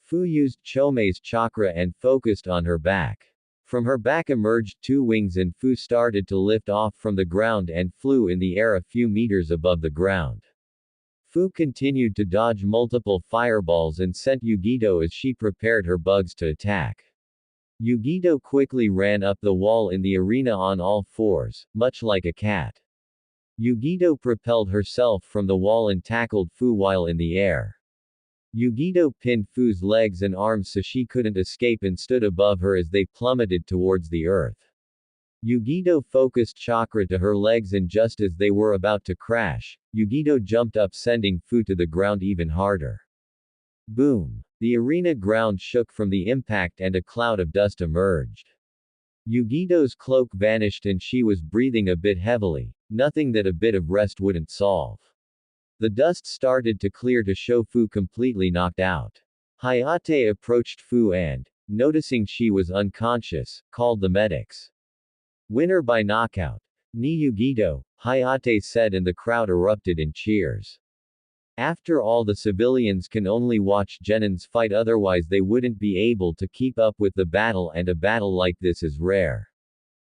Fu used Chomei's chakra and focused on her back. From her back emerged 2 wings and Fu started to lift off from the ground and flew in the air a few meters above the ground. Fu continued to dodge multiple fireballs and sent Yugito as she prepared her bugs to attack. Yugito quickly ran up the wall in the arena on all fours, much like a cat. Yugito propelled herself from the wall and tackled Fu while in the air. Yugito pinned Fu's legs and arms so she couldn't escape and stood above her as they plummeted towards the earth. Yugito focused chakra to her legs, and just as they were about to crash, Yugito jumped up, sending Fu to the ground even harder. Boom! The arena ground shook from the impact and a cloud of dust emerged. Yugito's cloak vanished and she was breathing a bit heavily, nothing that a bit of rest wouldn't solve. The dust started to clear to show Fu completely knocked out. Hayate approached Fu and, noticing she was unconscious, called the medics. Winner by knockout. Ni Yugito, Hayate said, and the crowd erupted in cheers. After all, the civilians can only watch genins fight, otherwise they wouldn't be able to keep up with the battle, and a battle like this is rare.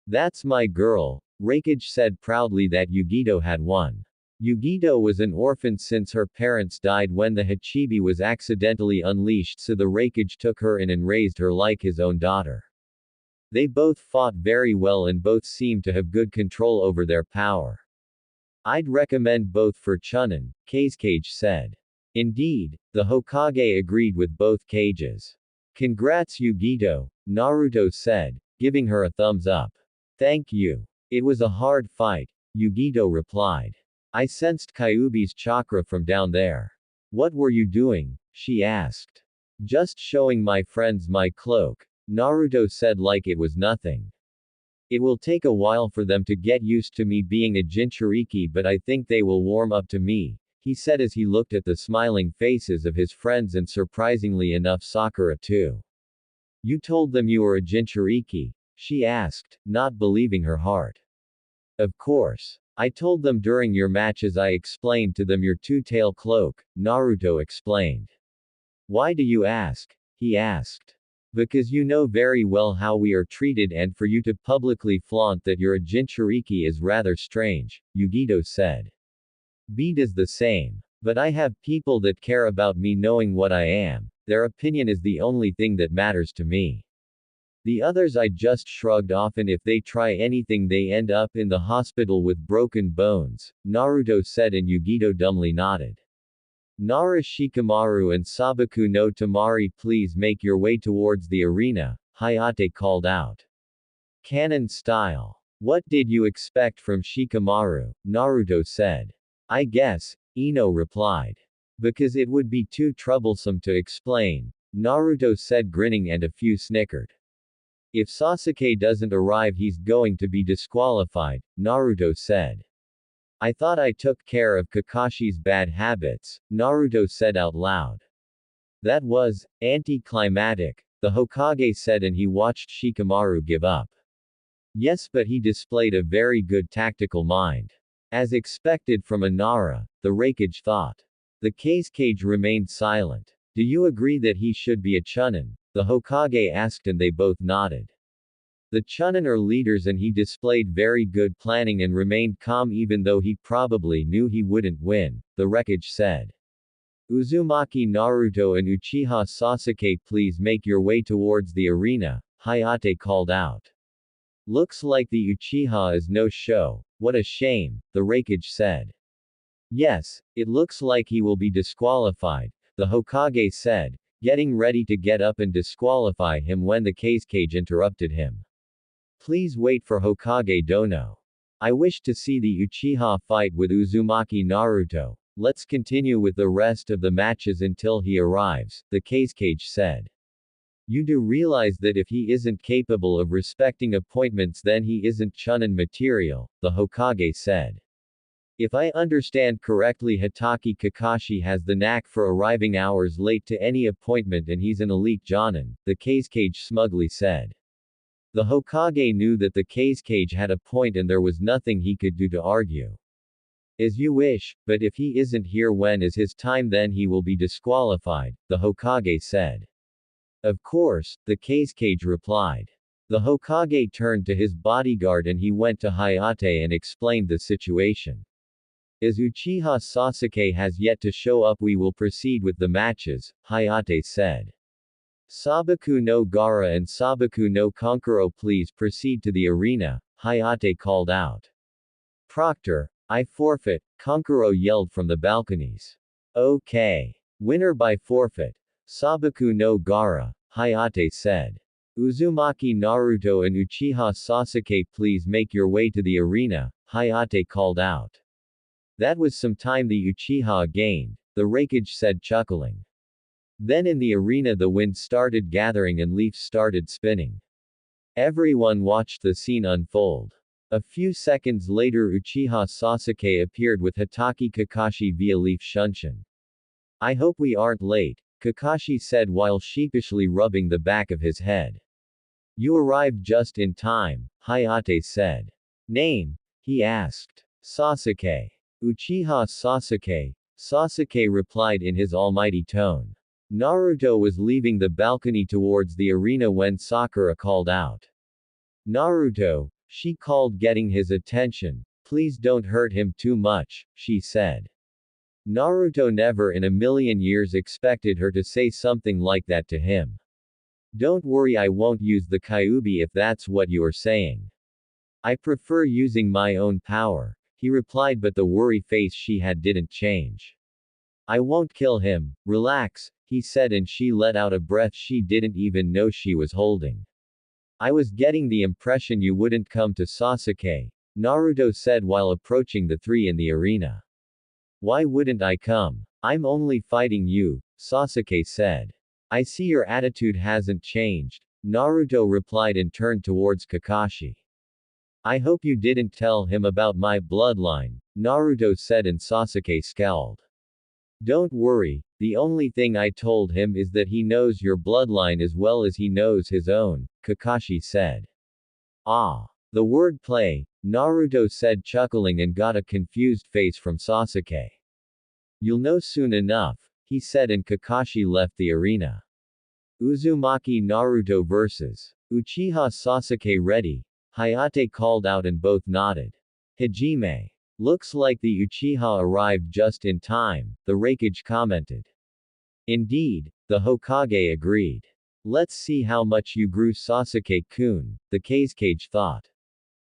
That's my girl, Raikage said proudly that Yugito had won. Yugito was an orphan since her parents died when the Hachibi was accidentally unleashed, so the Raikage took her in and raised her like his own daughter. They both fought very well and both seemed to have good control over their power. I'd recommend both for Chunin, Kazekage said. Indeed, the Hokage agreed with both cages. Congrats Yugito, Naruto said, giving her a thumbs up. Thank you. It was a hard fight, Yugito replied. I sensed Kyuubi's chakra from down there. What were you doing? She asked. Just showing my friends my cloak, Naruto said like it was nothing. It will take a while for them to get used to me being a Jinchuriki, but I think they will warm up to me, he said as he looked at the smiling faces of his friends and surprisingly enough Sakura too. You told them you were a Jinchuriki? She asked, not believing her heart. Of course. I told them during your matches. I explained to them your two-tail cloak, Naruto explained. Why do you ask? He asked. Because you know very well how we are treated, and for you to publicly flaunt that you're a Jinchuriki is rather strange, Yugito said. B does the same. But I have people that care about me knowing what I am. Their opinion is the only thing that matters to me. The others I just shrugged off, and if they try anything they end up in the hospital with broken bones, Naruto said, and Yugito dumbly nodded. Nara Shikamaru and Sabaku no Tamari, please make your way towards the arena, Hayate called out. Canon style. What did you expect from Shikamaru? Naruto said. I guess, Ino replied. Because it would be too troublesome to explain, Naruto said, grinning, and a few snickered. If Sasuke doesn't arrive, he's going to be disqualified, Naruto said. I thought I took care of Kakashi's bad habits, Naruto said out loud. That was anticlimactic, the Hokage said, and he watched Shikamaru give up. Yes, but he displayed a very good tactical mind. As expected from a Nara, the Raikage thought. The Kazekage remained silent. Do you agree that he should be a Chunin? The Hokage asked, and they both nodded. The Chunin are leaders, and he displayed very good planning and remained calm even though he probably knew he wouldn't win, the Raikage said. Uzumaki Naruto and Uchiha Sasuke, please make your way towards the arena, Hayate called out. Looks like the Uchiha is no show, what a shame, the Raikage said. Yes, it looks like he will be disqualified, the Hokage said, getting ready to get up and disqualify him when the Kazekage interrupted him. Please wait for Hokage Dono. I wish to see the Uchiha fight with Uzumaki Naruto. Let's continue with the rest of the matches until he arrives, the Kazekage said. You do realize that if he isn't capable of respecting appointments, then he isn't Chunin material, the Hokage said. If I understand correctly, Hitaki Kakashi has the knack for arriving hours late to any appointment, and he's an elite Jonin, the Kazekage smugly said. The Hokage knew that the Kazekage had a point and there was nothing he could do to argue. As you wish, but if he isn't here when is his time, then he will be disqualified, the Hokage said. Of course, the Kazekage replied. The Hokage turned to his bodyguard and he went to Hayate and explained the situation. As Uchiha Sasuke has yet to show up, we will proceed with the matches, Hayate said. Sabaku no Gara and Sabaku no Kankuro, please proceed to the arena, Hayate called out. Proctor, I forfeit, Kankuro yelled from the balconies. Okay. Winner by forfeit. Sabaku no Gara, Hayate said. Uzumaki Naruto and Uchiha Sasuke, please make your way to the arena, Hayate called out. That was some time the Uchiha gained, the Raikage said chuckling. Then in the arena the wind started gathering and leaves started spinning. Everyone watched the scene unfold. A few seconds later Uchiha Sasuke appeared with Hatake Kakashi via leaf shunshin. I hope we aren't late, Kakashi said while sheepishly rubbing the back of his head. You arrived just in time, Hayate said. Name? He asked. Sasuke. Uchiha Sasuke, Sasuke replied in his almighty tone. Naruto was leaving the balcony towards the arena when Sakura called out. Naruto, she called, getting his attention. Please don't hurt him too much, she said. Naruto never in a million years expected her to say something like that to him. Don't worry, I won't use the Kyuubi if that's what you're saying. I prefer using my own power, he replied, but the worry face she had didn't change. I won't kill him, relax, he said, and she let out a breath she didn't even know she was holding. I was getting the impression you wouldn't come to Sasuke, Naruto said while approaching the three in the arena. Why wouldn't I come? I'm only fighting you, Sasuke said. I see your attitude hasn't changed, Naruto replied and turned towards Kakashi. I hope you didn't tell him about my bloodline, Naruto said, and Sasuke scowled. Don't worry, the only thing I told him is that he knows your bloodline as well as he knows his own, Kakashi said. Ah. The word play, Naruto said, chuckling, and got a confused face from Sasuke. You'll know soon enough, he said, and Kakashi left the arena. Uzumaki Naruto vs. Uchiha Sasuke ready, Hayate called out and both nodded. Hajime. Looks like the Uchiha arrived just in time, the Raikage commented. Indeed, the Hokage agreed. Let's see how much you grew, Sasuke-kun, the Kazekage thought.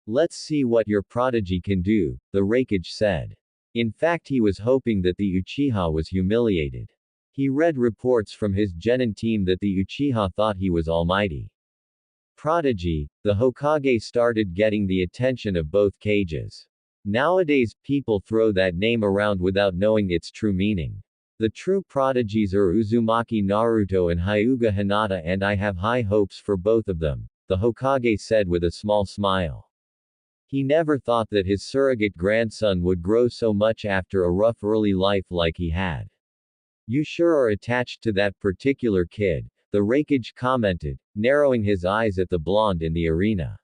Let's see what your prodigy can do, the Raikage said. In fact, he was hoping that the Uchiha was humiliated. He read reports from his Genin team that the Uchiha thought he was almighty. Prodigy, the Hokage started getting the attention of both Kages. Nowadays, people throw that name around without knowing its true meaning. The true prodigies are Uzumaki Naruto and Hyuga Hinata, and I have high hopes for both of them, the Hokage said with a small smile. He never thought that his surrogate grandson would grow so much after a rough early life like he had. You sure are attached to that particular kid, the Raikage commented, narrowing his eyes at the blonde in the arena.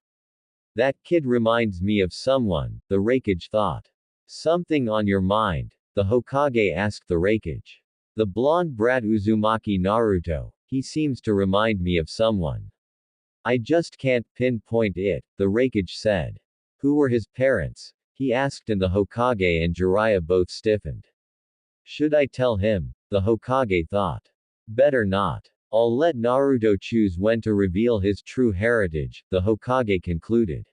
That kid reminds me of someone, the Raikage thought. Something on your mind? The Hokage asked the Raikage. The blonde brat Uzumaki Naruto, he seems to remind me of someone. I just can't pinpoint it, the Raikage said. Who were his parents? He asked, and the Hokage and Jiraiya both stiffened. Should I tell him? The Hokage thought. Better not. I'll let Naruto choose when to reveal his true heritage, the Hokage concluded.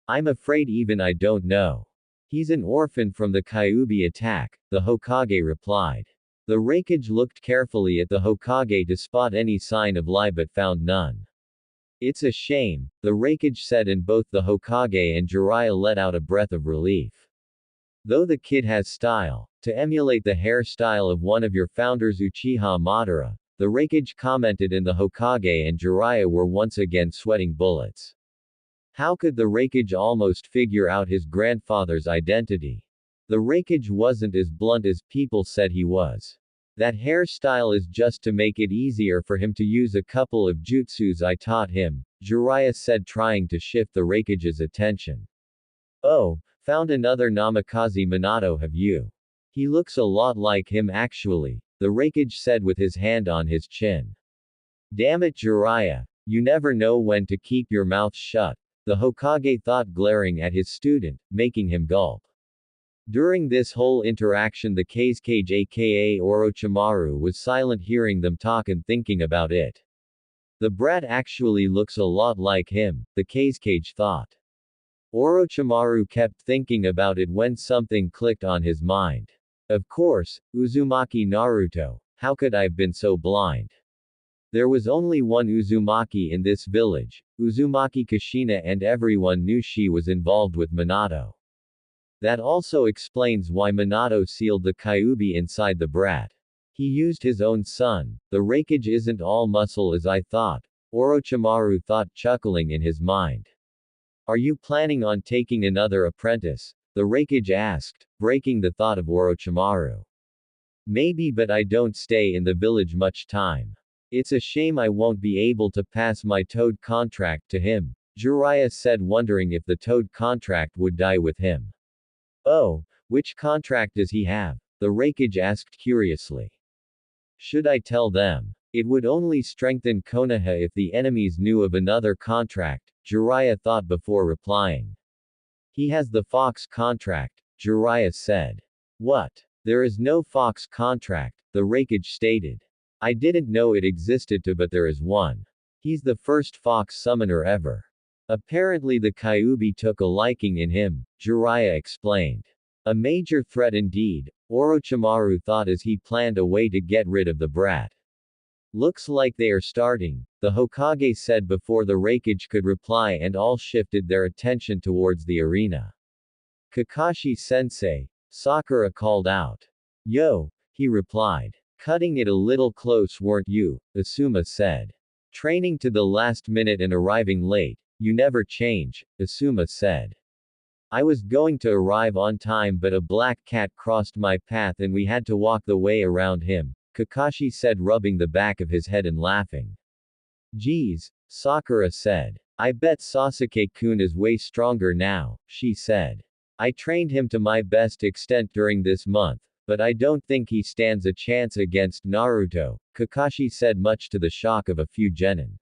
I'm afraid even I don't know. He's an orphan from the Kyuubi attack, the Hokage replied. The Raikage looked carefully at the Hokage to spot any sign of lie but found none. It's a shame, the Raikage said, and both the Hokage and Jiraiya let out a breath of relief. Though the kid has style, to emulate the hairstyle of one of your founders Uchiha Madara, the Raikage commented, and the Hokage and Jiraiya were once again sweating bullets. How could the Raikage almost figure out his grandfather's identity? The Raikage wasn't as blunt as people said he was. That hairstyle is just to make it easier for him to use a couple of jutsus I taught him, Jiraiya said, trying to shift the Raikage's attention. Oh, found another Namikaze Minato, have you? He looks a lot like him actually, the Raikage said with his hand on his chin. Damn it, Jiraiya, you never know when to keep your mouth shut, the Hokage thought, glaring at his student, making him gulp. During this whole interaction the Kazekage aka Orochimaru was silent, hearing them talk and thinking about it. The brat actually looks a lot like him, the Kazekage thought. Orochimaru kept thinking about it when something clicked on his mind. Of course, Uzumaki Naruto, how could I have been so blind? There was only one Uzumaki in this village, Uzumaki Kushina, and everyone knew she was involved with Minato. That also explains why Minato sealed the Kyuubi inside the brat. He used his own son. The Raikage isn't all muscle as I thought, Orochimaru thought, chuckling in his mind. Are you planning on taking another apprentice? The Raikage asked, breaking the thought of Orochimaru. Maybe, but I don't stay in the village much time. It's a shame I won't be able to pass my Toad contract to him, Jiraiya said, wondering if the Toad contract would die with him. Oh, which contract does he have? The Raikage asked curiously. Should I tell them? It would only strengthen Konoha if the enemies knew of another contract, Jiraiya thought before replying. He has the Fox contract, Jiraiya said. What? There is no Fox contract, the Raikage stated. I didn't know it existed too, but there is one. He's the first Fox summoner ever. Apparently the Kyuubi took a liking in him, Jiraiya explained. A major threat indeed, Orochimaru thought as he planned a way to get rid of the brat. Looks like they are starting, the Hokage said before the Raikage could reply, and all shifted their attention towards the arena. Kakashi-sensei, Sakura called out. Yo, he replied. Cutting it a little close, weren't you? Asuma said. Training to the last minute and arriving late, you never change, Asuma said. I was going to arrive on time, but a black cat crossed my path and we had to walk the way around him, Kakashi said, rubbing the back of his head and laughing. Geez, Sakura said. I bet Sasuke-kun is way stronger now, she said. I trained him to my best extent during this month, but I don't think he stands a chance against Naruto, Kakashi said, much to the shock of a few genin.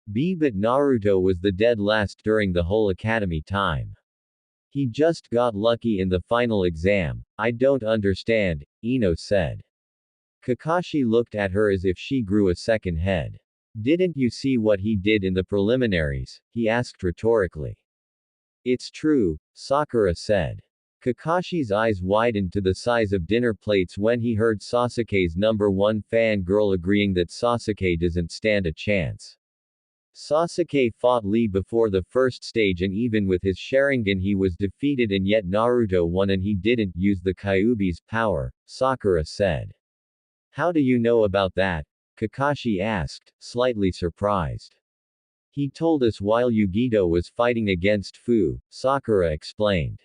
But Naruto was the dead last during the whole academy time. He just got lucky in the final exam. I don't understand, Ino said. Kakashi looked at her as if she grew a second head. Didn't you see what he did in the preliminaries? He asked rhetorically. It's true, Sakura said. Kakashi's eyes widened to the size of dinner plates when he heard Sasuke's #1 fan girl agreeing that Sasuke doesn't stand a chance. Sasuke fought Lee before the first stage and even with his Sharingan he was defeated, and yet Naruto won and he didn't use the Kyuubi's power, Sakura said. How do you know about that? Kakashi asked, slightly surprised. He told us while Yugito was fighting against Fu, Sakura explained.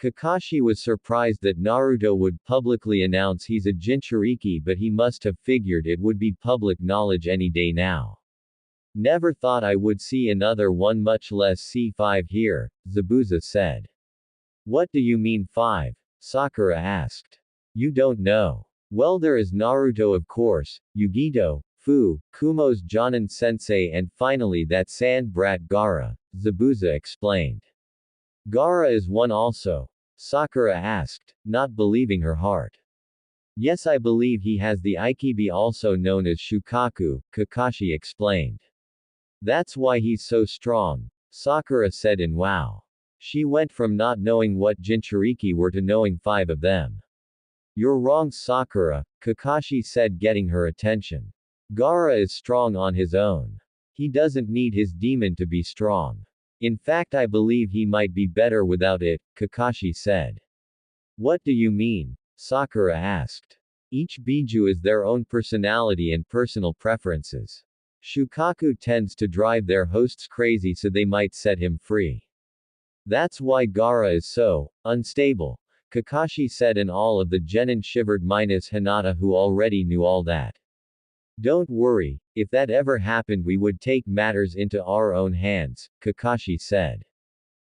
Kakashi was surprised that Naruto would publicly announce he's a Jinchuriki, but he must have figured it would be public knowledge any day now. Never thought I would see another one, much less C5 here, Zabuza said. What do you mean 5? Sakura asked. You don't know. Well, there is Naruto, of course, Yugito, Fu, Kumo's Jonin sensei, and finally that sand brat Gaara, Zabuza explained. Gaara is one also? Sakura asked, not believing her heart. Yes, I believe he has the Ikibi, also known as Shukaku, Kakashi explained. That's why he's so strong, Sakura said in wow. She went from not knowing what Jinchuriki were to knowing 5 of them. You're wrong, Sakura, Kakashi said, getting her attention. Gaara is strong on his own. He doesn't need his demon to be strong. In fact, I believe he might be better without it, Kakashi said. What do you mean? Sakura asked. Each Biju is their own personality and personal preferences. Shukaku tends to drive their hosts crazy, so they might set him free. That's why Gaara is so unstable, Kakashi said, and all of the genin shivered minus Hinata, who already knew all that. Don't worry, if that ever happened we would take matters into our own hands, Kakashi said.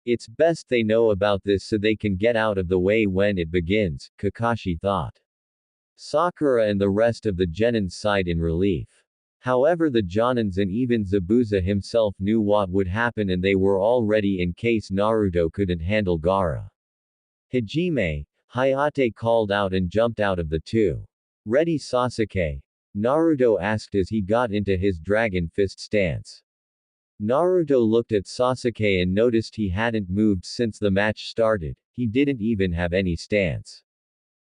It's best they know about this so they can get out of the way when it begins, Kakashi thought. Sakura and the rest of the genins sighed in relief. However, the Jonins and even Zabuza himself knew what would happen, and they were all ready in case Naruto couldn't handle Gaara. Hajime, Hayate called out and jumped out of the two. Ready, Sasuke? Naruto asked as he got into his dragon fist stance. Naruto looked at Sasuke and noticed he hadn't moved since the match started. He didn't even have any stance.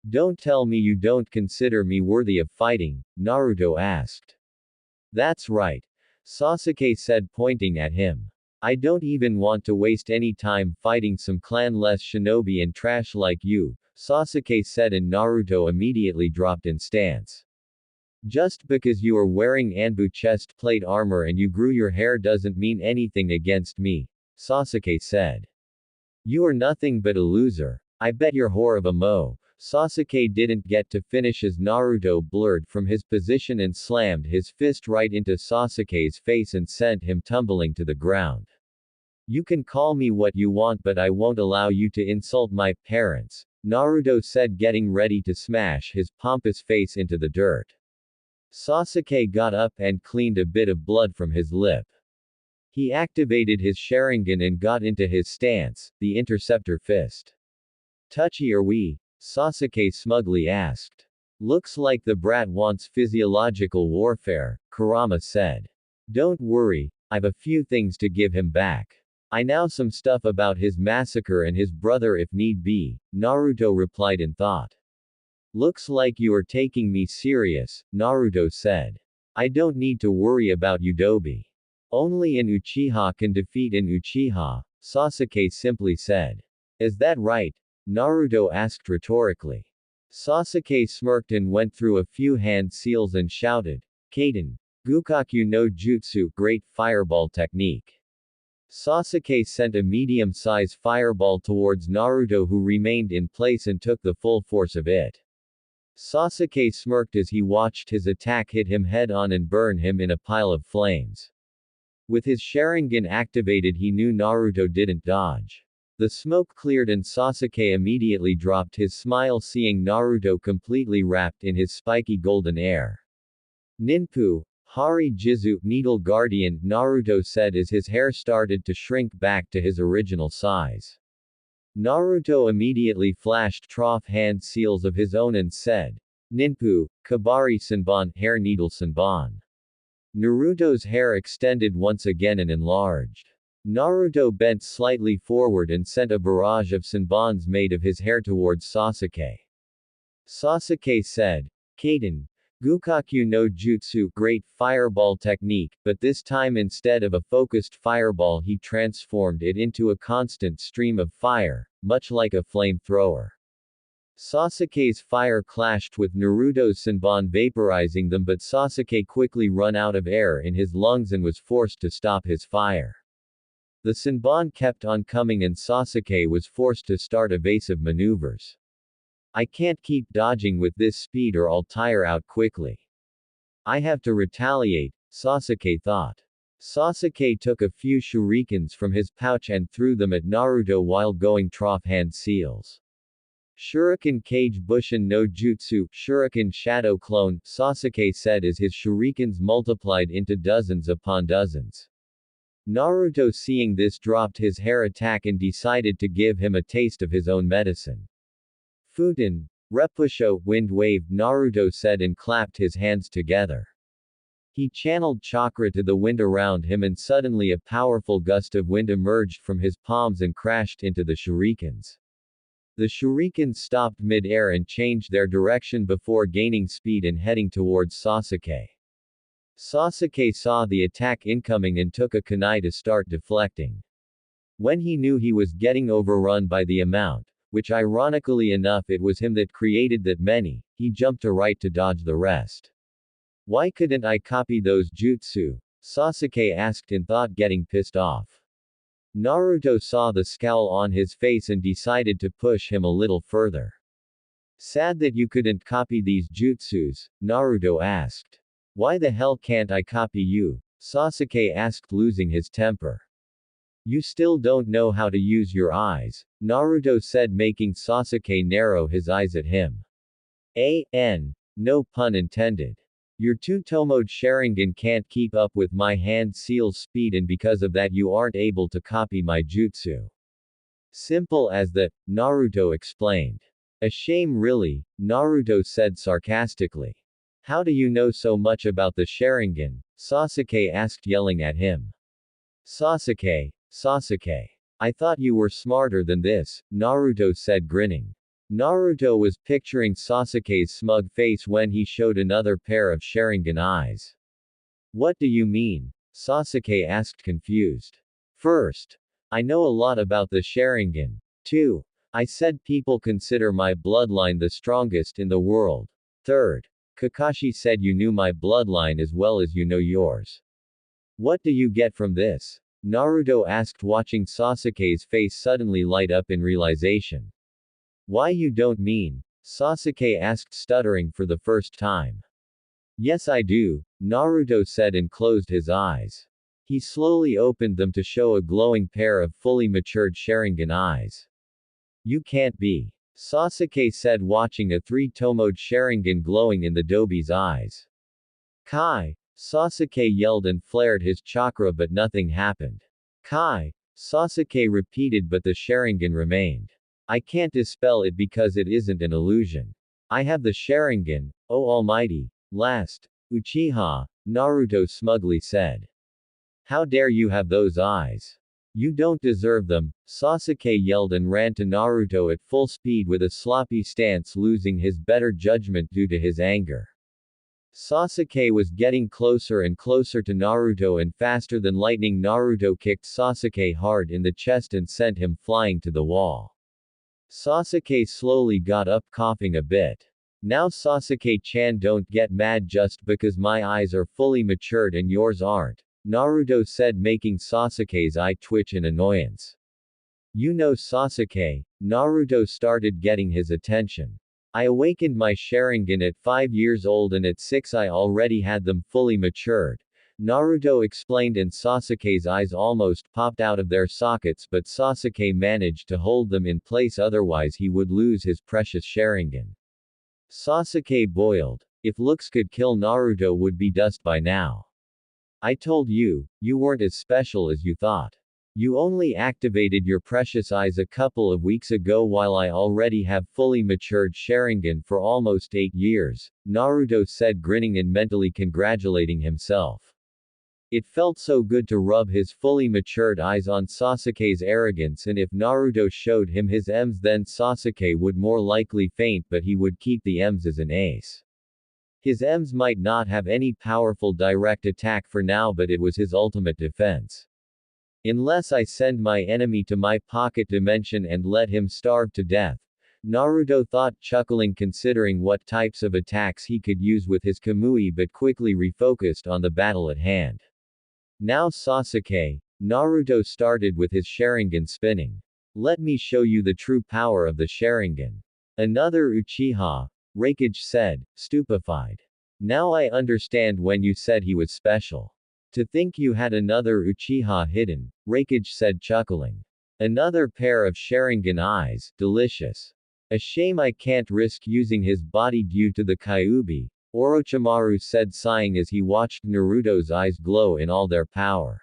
Don't tell me you don't consider me worthy of fighting, Naruto asked. That's right, Sasuke said, pointing at him. I don't even want to waste any time fighting some clan-less shinobi and trash like you, Sasuke said, and Naruto immediately dropped in stance. Just because you are wearing Anbu chest plate armor and you grew your hair doesn't mean anything against me, Sasuke said. You are nothing but a loser. I bet you're whore of a mo. Sasuke didn't get to finish as Naruto blurred from his position and slammed his fist right into Sasuke's face and sent him tumbling to the ground. You can call me what you want, but I won't allow you to insult my parents, Naruto said, getting ready to smash his pompous face into the dirt. Sasuke got up and cleaned a bit of blood from his lip. He activated his Sharingan and got into his stance, the interceptor fist. Touchy are we? Sasuke smugly asked. Looks like the brat wants physiological warfare, Kurama said. Don't worry, I've a few things to give him back. I know some stuff about his massacre and his brother if need be, Naruto replied in thought. Looks like you are taking me serious, Naruto said. I don't need to worry about Udobi. Only an Uchiha can defeat an Uchiha, Sasuke simply said. Is that right? Naruto asked rhetorically. Sasuke smirked and went through a few hand seals and shouted, Kaden, Gukaku no Jutsu, great fireball technique. Sasuke sent a medium-sized fireball towards Naruto, who remained in place and took the full force of it. Sasuke smirked as he watched his attack hit him head-on and burn him in a pile of flames. With his Sharingan activated, he knew Naruto didn't dodge. The smoke cleared and Sasuke immediately dropped his smile, seeing Naruto completely wrapped in his spiky golden air. Ninpu, Hari Jizu, Needle Guardian, Naruto said as his hair started to shrink back to his original size. Naruto immediately flashed trough hand seals of his own and said, Ninpu, Kabari Senbon, Hair Needle Senbon. Naruto's hair extended once again and enlarged. Naruto bent slightly forward and sent a barrage of Senbons made of his hair towards Sasuke. Sasuke said, Kaden, Gukaku no Jutsu, great fireball technique, but this time instead of a focused fireball he transformed it into a constant stream of fire, much like a flamethrower. Sasuke's fire clashed with Naruto's Senbon, vaporizing them, but Sasuke quickly ran out of air in his lungs and was forced to stop his fire. The Senbon kept on coming and Sasuke was forced to start evasive maneuvers. I can't keep dodging with this speed or I'll tire out quickly. I have to retaliate, Sasuke thought. Sasuke took a few shurikens from his pouch and threw them at Naruto while going trough hand seals. Shuriken Kage Bushin no Jutsu, Shuriken Shadow Clone, Sasuke said as his shurikens multiplied into dozens upon dozens. Naruto, seeing this, dropped his hair attack and decided to give him a taste of his own medicine. Futon, Repusho, Wind Wave, Naruto said and clapped his hands together. He channeled chakra to the wind around him and suddenly a powerful gust of wind emerged from his palms and crashed into the shurikens. The shurikens stopped mid-air and changed their direction before gaining speed and heading towards Sasuke. Sasuke saw the attack incoming and took a kunai to start deflecting. When he knew he was getting overrun by the amount, which ironically enough it was him that created that many, he jumped to right to dodge the rest. Why couldn't I copy those jutsu? Sasuke asked in thought, getting pissed off. Naruto saw the scowl on his face and decided to push him a little further. Sad that you couldn't copy these jutsus, Naruto asked. Why the hell can't I copy you? Sasuke asked, losing his temper. You still don't know how to use your eyes, Naruto said, making Sasuke narrow his eyes at him. No pun intended. Your two-tomoed Sharingan can't keep up with my hand seal's speed and because of that you aren't able to copy my jutsu. Simple as that, Naruto explained. A shame really, Naruto said sarcastically. How do you know so much about the Sharingan? Sasuke asked, yelling at him. Sasuke, I thought you were smarter than this, Naruto said, grinning. Naruto was picturing Sasuke's smug face when he showed another pair of Sharingan eyes. What do you mean? Sasuke asked, confused. First, I know a lot about the Sharingan. 2. I said people consider my bloodline the strongest in the world. Third. Kakashi said you knew my bloodline as well as you know yours. What do you get from this? Naruto asked, watching Sasuke's face suddenly light up in realization. Why you don't mean? Sasuke asked, stuttering for the first time. Yes I do, Naruto said and closed his eyes. He slowly opened them to show a glowing pair of fully matured Sharingan eyes. You can't be. Sasuke said, watching a three-tomoed Sharingan glowing in the Dobi's eyes. Kai! Sasuke yelled and flared his chakra, but nothing happened. Kai! Sasuke repeated, but the Sharingan remained. I can't dispel it because it isn't an illusion. I have the Sharingan, oh almighty. Last. Uchiha, Naruto smugly said. How dare you have those eyes? You don't deserve them, Sasuke yelled and ran to Naruto at full speed with a sloppy stance, losing his better judgment due to his anger. Sasuke was getting closer and closer to Naruto, and faster than lightning Naruto kicked Sasuke hard in the chest and sent him flying to the wall. Sasuke slowly got up, coughing a bit. Now Sasuke-chan, don't get mad just because my eyes are fully matured and yours aren't, Naruto said, making Sasuke's eye twitch in annoyance. You know Sasuke, Naruto started getting his attention. I awakened my Sharingan at 5 years old and at 6 I already had them fully matured, Naruto explained, and Sasuke's eyes almost popped out of their sockets, but Sasuke managed to hold them in place, otherwise he would lose his precious Sharingan. Sasuke boiled. If looks could kill, Naruto would be dust by now. I told you, you weren't as special as you thought. You only activated your precious eyes a couple of weeks ago while I already have fully matured Sharingan for almost 8 years, Naruto said, grinning and mentally congratulating himself. It felt so good to rub his fully matured eyes on Sasuke's arrogance, and if Naruto showed him his M's, then Sasuke would more likely faint, but he would keep the M's as an ace. His M's might not have any powerful direct attack for now, but it was his ultimate defense. Unless I send my enemy to my pocket dimension and let him starve to death, Naruto thought, chuckling, considering what types of attacks he could use with his Kamui, but quickly refocused on the battle at hand. Now Sasuke, Naruto started with his Sharingan spinning. Let me show you the true power of the Sharingan. Another Uchiha, Raikage said, stupefied. Now I understand when you said he was special. To think you had another Uchiha hidden, Raikage said, chuckling. Another pair of Sharingan eyes, delicious. A shame I can't risk using his body due to the Kyuubi, Orochimaru said, sighing as he watched Naruto's eyes glow in all their power.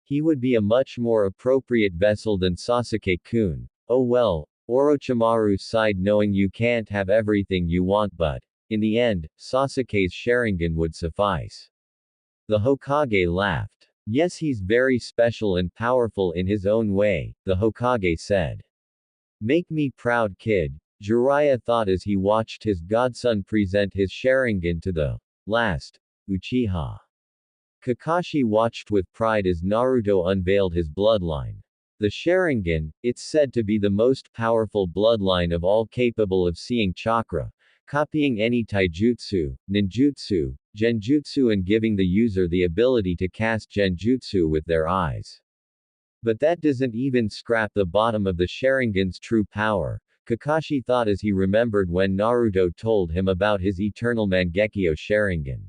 He would be a much more appropriate vessel than Sasuke-kun. Oh well, Orochimaru sighed, knowing you can't have everything you want, but, in the end, Sasuke's Sharingan would suffice. The Hokage laughed. Yes, he's very special and powerful in his own way, the Hokage said. Make me proud, kid, Jiraiya thought as he watched his godson present his Sharingan to the last Uchiha. Kakashi watched with pride as Naruto unveiled his bloodline. The Sharingan, it's said to be the most powerful bloodline of all, capable of seeing chakra, copying any taijutsu, ninjutsu, genjutsu, and giving the user the ability to cast genjutsu with their eyes. But that doesn't even scratch the bottom of the Sharingan's true power, Kakashi thought as he remembered when Naruto told him about his eternal Mangekyo Sharingan.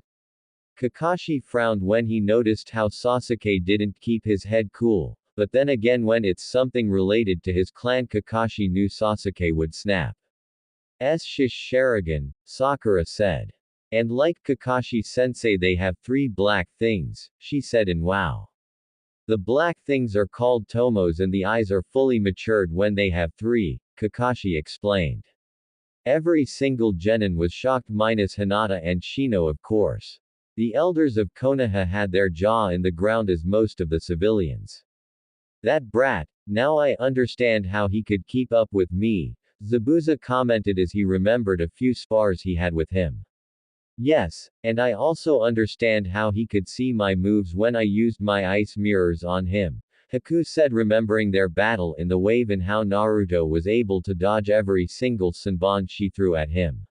Kakashi frowned when he noticed how Sasuke didn't keep his head cool, but then again when it's something related to his clan, Kakashi knew Sasuke would snap. Shish Sharingan, Sakura said. And like Kakashi-sensei, they have 3 black things, she said in wow. The black things are called tomos and the eyes are fully matured when they have 3, Kakashi explained. Every single genin was shocked minus Hinata and Shino, of course. The elders of Konoha had their jaw in the ground as most of the civilians. That brat, now I understand how he could keep up with me, Zabuza commented as he remembered a few spars he had with him. Yes, and I also understand how he could see my moves when I used my ice mirrors on him, Haku said, remembering their battle in the wave and how Naruto was able to dodge every single Senbon she threw at him.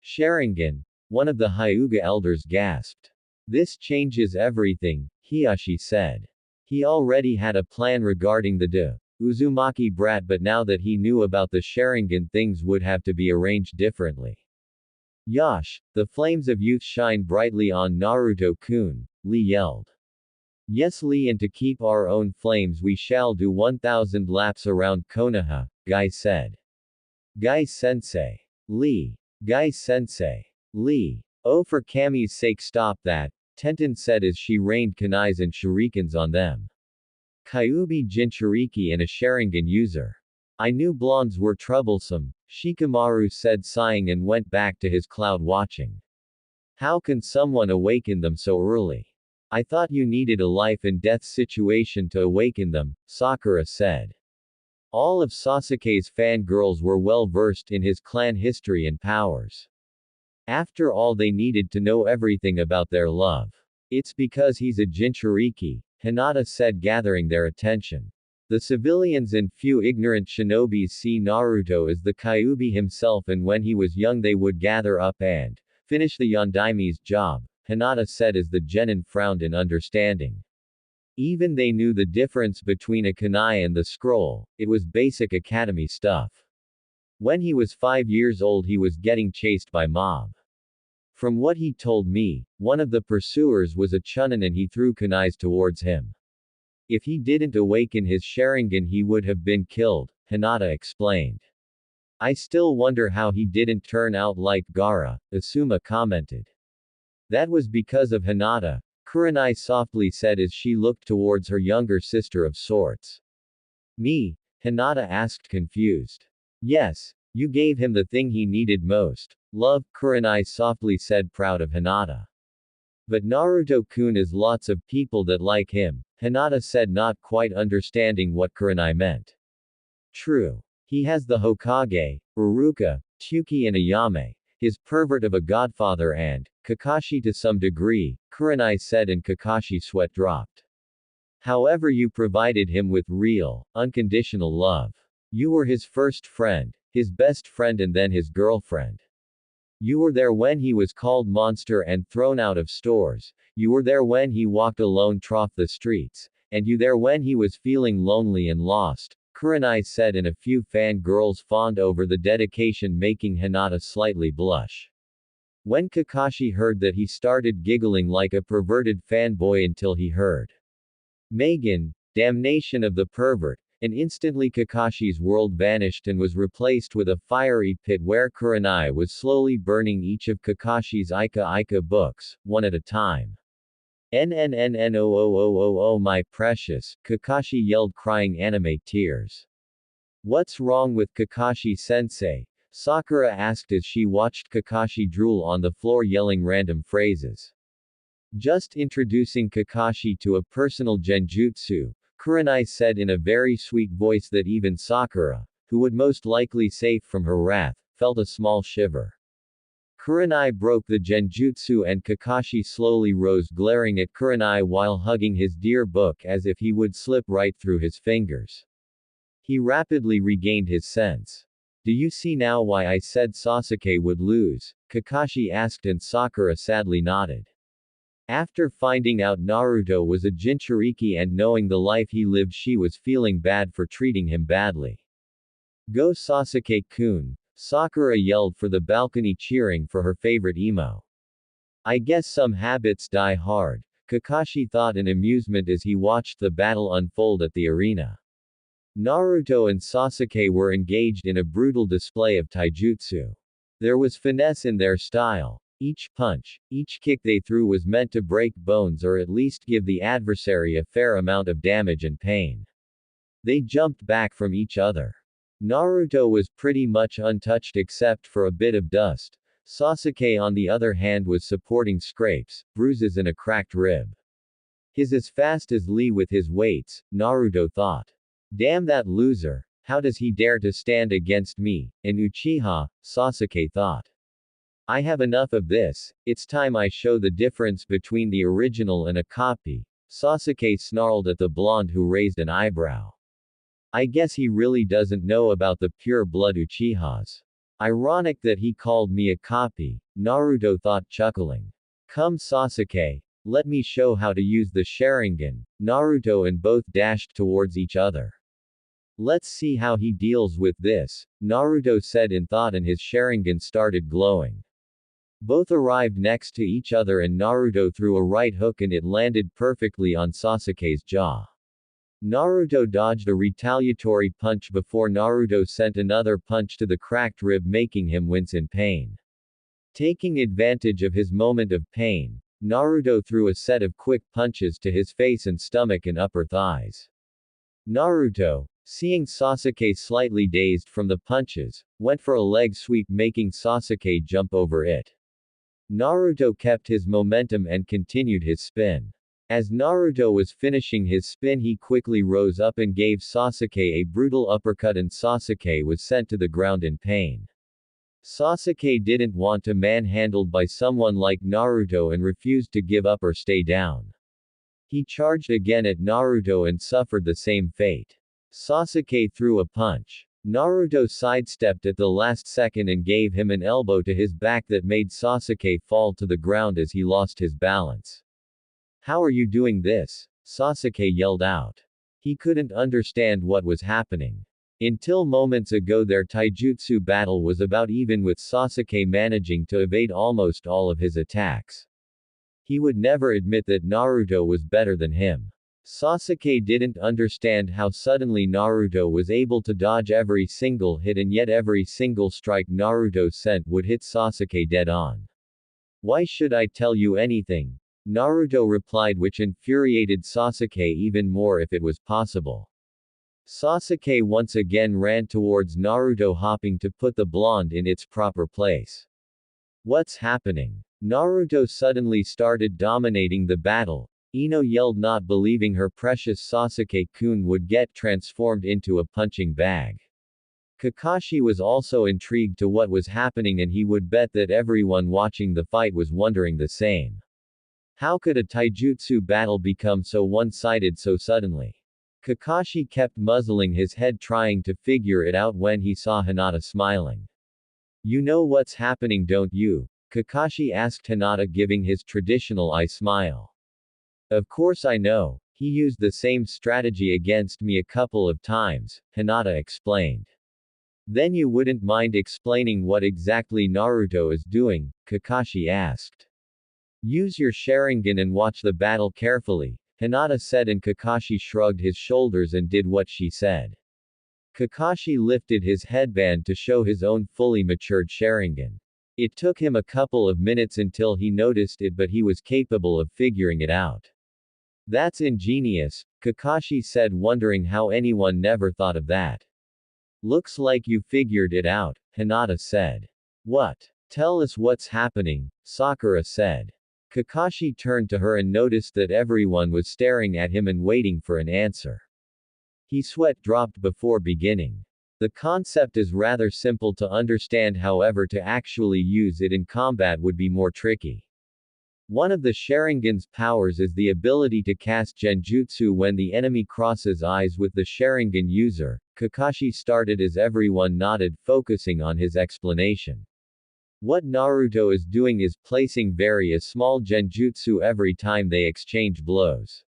Sharingan, one of the Hyuga elders gasped. This changes everything, Hiashi said. He already had a plan regarding the Uzumaki brat, but now that he knew about the Sharingan, things would have to be arranged differently. Yash, the flames of youth shine brightly on Naruto-kun, Lee yelled. Yes Lee, and to keep our own flames we shall do 1,000 laps around Konoha, Guy said. Guy sensei. Lee. Guy sensei. Lee. Oh, for Kami's sake stop that, Tenten said as she rained kunais and shurikens on them. Kyuubi Jinchuriki and a Sharingan user. I knew blondes were troublesome, Shikamaru said sighing and went back to his cloud watching. How can someone awaken them so early? I thought you needed a life and death situation to awaken them, Sakura said. All of Sasuke's fangirls were well versed in his clan history and powers. After all, they needed to know everything about their love. It's because he's a Jinchuriki, Hinata said, gathering their attention. The civilians and few ignorant shinobis see Naruto as the Kyuubi himself, and when he was young they would gather up and finish the Yondaime's job, Hinata said as the genin frowned in understanding. Even they knew the difference between a kunai and the scroll, it was basic academy stuff. When he was 5 years old he was getting chased by mob. From what he told me, one of the pursuers was a chunin and he threw kunais towards him. If he didn't awaken his Sharingan he would have been killed, Hinata explained. I still wonder how he didn't turn out like Gaara, Asuma commented. That was because of Hinata, Kurenai softly said as she looked towards her younger sister of sorts. Me? Hinata asked, confused. Yes, you gave him the thing he needed most. Love, Kurenai softly said, proud of Hinata. But Naruto-kun is lots of people that like him, Hinata said, not quite understanding what Kurenai meant. True. He has the Hokage, Iruka, Tsuki and Ayame, his pervert of a godfather and Kakashi to some degree, Kurenai said, and Kakashi's sweat dropped. However, you provided him with real, unconditional love. You were his first friend, his best friend and then his girlfriend. You were there when he was called monster and thrown out of stores, you were there when he walked alone trough the streets, and you there when he was feeling lonely and lost, Kurenai said, and a few fangirls fawned over the dedication, making Hinata slightly blush. When Kakashi heard that he started giggling like a perverted fanboy until he heard Megan, damnation of the pervert, and instantly Kakashi's world vanished and was replaced with a fiery pit where Kurenai was slowly burning each of Kakashi's Ika books, one at a time. Oh my precious, Kakashi yelled, crying anime tears. What's wrong with Kakashi-sensei? Sakura asked as she watched Kakashi drool on the floor yelling random phrases. Just introducing Kakashi to a personal genjutsu, Kurenai said in a very sweet voice that even Sakura, who would most likely safe from her wrath, felt a small shiver. Kurenai broke the genjutsu and Kakashi slowly rose, glaring at Kurenai while hugging his dear book as if he would slip right through his fingers. He rapidly regained his sense. Do you see now why I said Sasuke would lose? Kakashi asked and Sakura sadly nodded. After finding out Naruto was a Jinchuriki and knowing the life he lived, she was feeling bad for treating him badly. Go Sasuke-kun, Sakura yelled for the balcony, cheering for her favorite emo. I guess some habits die hard, Kakashi thought in amusement as he watched the battle unfold at the arena. Naruto and Sasuke were engaged in a brutal display of taijutsu. There was finesse in their style. Each punch, each kick they threw was meant to break bones or at least give the adversary a fair amount of damage and pain. They jumped back from each other. Naruto was pretty much untouched except for a bit of dust. Sasuke on the other hand was supporting scrapes, bruises and a cracked rib. He's as fast as Lee with his weights, Naruto thought. Damn that loser, how does he dare to stand against me, and Uchiha, Sasuke thought. I have enough of this, it's time I show the difference between the original and a copy, Sasuke snarled at the blonde who raised an eyebrow. I guess he really doesn't know about the pure blood Uchihas. Ironic that he called me a copy, Naruto thought, chuckling. Come Sasuke, let me show how to use the Sharingan. Naruto and both dashed towards each other. Let's see how he deals with this, Naruto said in thought, and his Sharingan started glowing. Both arrived next to each other and Naruto threw a right hook and it landed perfectly on Sasuke's jaw. Naruto dodged a retaliatory punch before Naruto sent another punch to the cracked rib, making him wince in pain. Taking advantage of his moment of pain, Naruto threw a set of quick punches to his face and stomach and upper thighs. Naruto, seeing Sasuke slightly dazed from the punches, went for a leg sweep, making Sasuke jump over it. Naruto kept his momentum and continued his spin. As Naruto was finishing his spin, he quickly rose up and gave Sasuke a brutal uppercut and Sasuke was sent to the ground in pain. Sasuke didn't want to manhandled by someone like Naruto and refused to give up or stay down. He charged again at Naruto and suffered the same fate. Sasuke threw a punch. Naruto sidestepped at the last second and gave him an elbow to his back that made Sasuke fall to the ground as he lost his balance. How are you doing this? Sasuke yelled out. He couldn't understand what was happening. Until moments ago their taijutsu battle was about even, with Sasuke managing to evade almost all of his attacks. He would never admit that Naruto was better than him. Sasuke didn't understand how suddenly Naruto was able to dodge every single hit, and yet every single strike Naruto sent would hit Sasuke dead on. Why should I tell you anything? Naruto replied, which infuriated Sasuke even more if it was possible. Sasuke once again ran towards Naruto, hopping to put the blonde in its proper place. What's happening? Naruto suddenly started dominating the battle. Ino yelled, not believing her precious Sasuke-kun would get transformed into a punching bag. Kakashi was also intrigued to what was happening, and he would bet that everyone watching the fight was wondering the same. How could a taijutsu battle become so one-sided so suddenly? Kakashi kept muzzling his head, trying to figure it out when he saw Hinata smiling. You know what's happening, don't you? Kakashi asked Hinata, giving his traditional eye smile. Of course I know. He used the same strategy against me a couple of times, Hinata explained. Then you wouldn't mind explaining what exactly Naruto is doing? Kakashi asked. Use your Sharingan and watch the battle carefully, Hinata said, and Kakashi shrugged his shoulders and did what she said. Kakashi lifted his headband to show his own fully matured Sharingan. It took him a couple of minutes until he noticed it, but he was capable of figuring it out. That's ingenious, Kakashi said, wondering how anyone never thought of that. Looks like you figured it out, Hinata said. What? Tell us what's happening, Sakura said. Kakashi turned to her and noticed that everyone was staring at him and waiting for an answer. He sweat dropped before beginning. The concept is rather simple to understand, however, to actually use it in combat would be more tricky. One of the Sharingan's powers is the ability to cast genjutsu when the enemy crosses eyes with the Sharingan user. Kakashi started as everyone nodded, focusing on his explanation. What Naruto is doing is placing various small genjutsu every time they exchange blows.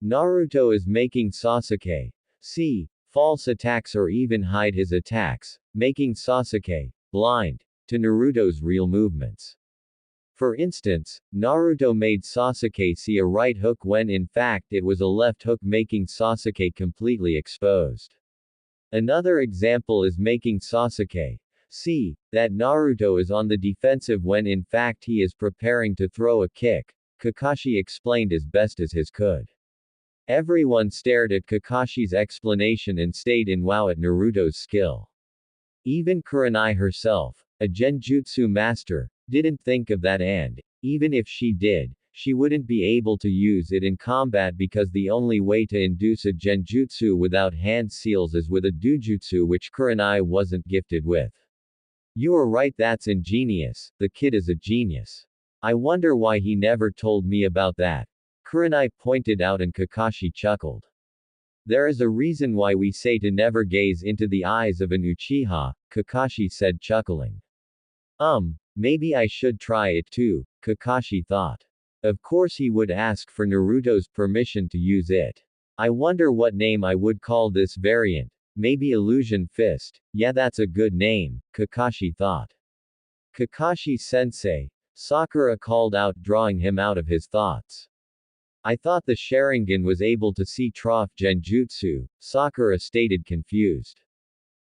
Naruto is making Sasuke see false attacks or even hide his attacks, making Sasuke blind to Naruto's real movements. For instance, Naruto made Sasuke see a right hook when in fact it was a left hook, making Sasuke completely exposed. Another example is making Sasuke see that Naruto is on the defensive when in fact he is preparing to throw a kick, Kakashi explained as best as he could. Everyone stared at Kakashi's explanation and stayed in wow at Naruto's skill. Even Kurenai herself, a genjutsu master, didn't think of that, and, even if she did, she wouldn't be able to use it in combat because the only way to induce a genjutsu without hand seals is with a dojutsu, which Kurenai wasn't gifted with. You are right, that's ingenious, the kid is a genius. I wonder why he never told me about that. Kurenai pointed out and Kakashi chuckled. There is a reason why we say to never gaze into the eyes of an Uchiha, Kakashi said chuckling. Maybe I should try it too, Kakashi thought. Of course he would ask for Naruto's permission to use it. I wonder what name I would call this variant. Maybe Illusion Fist. Yeah, that's a good name, Kakashi thought. Kakashi-sensei, Sakura called out, drawing him out of his thoughts. I thought the Sharingan was able to see Trough Genjutsu, Sakura stated confused.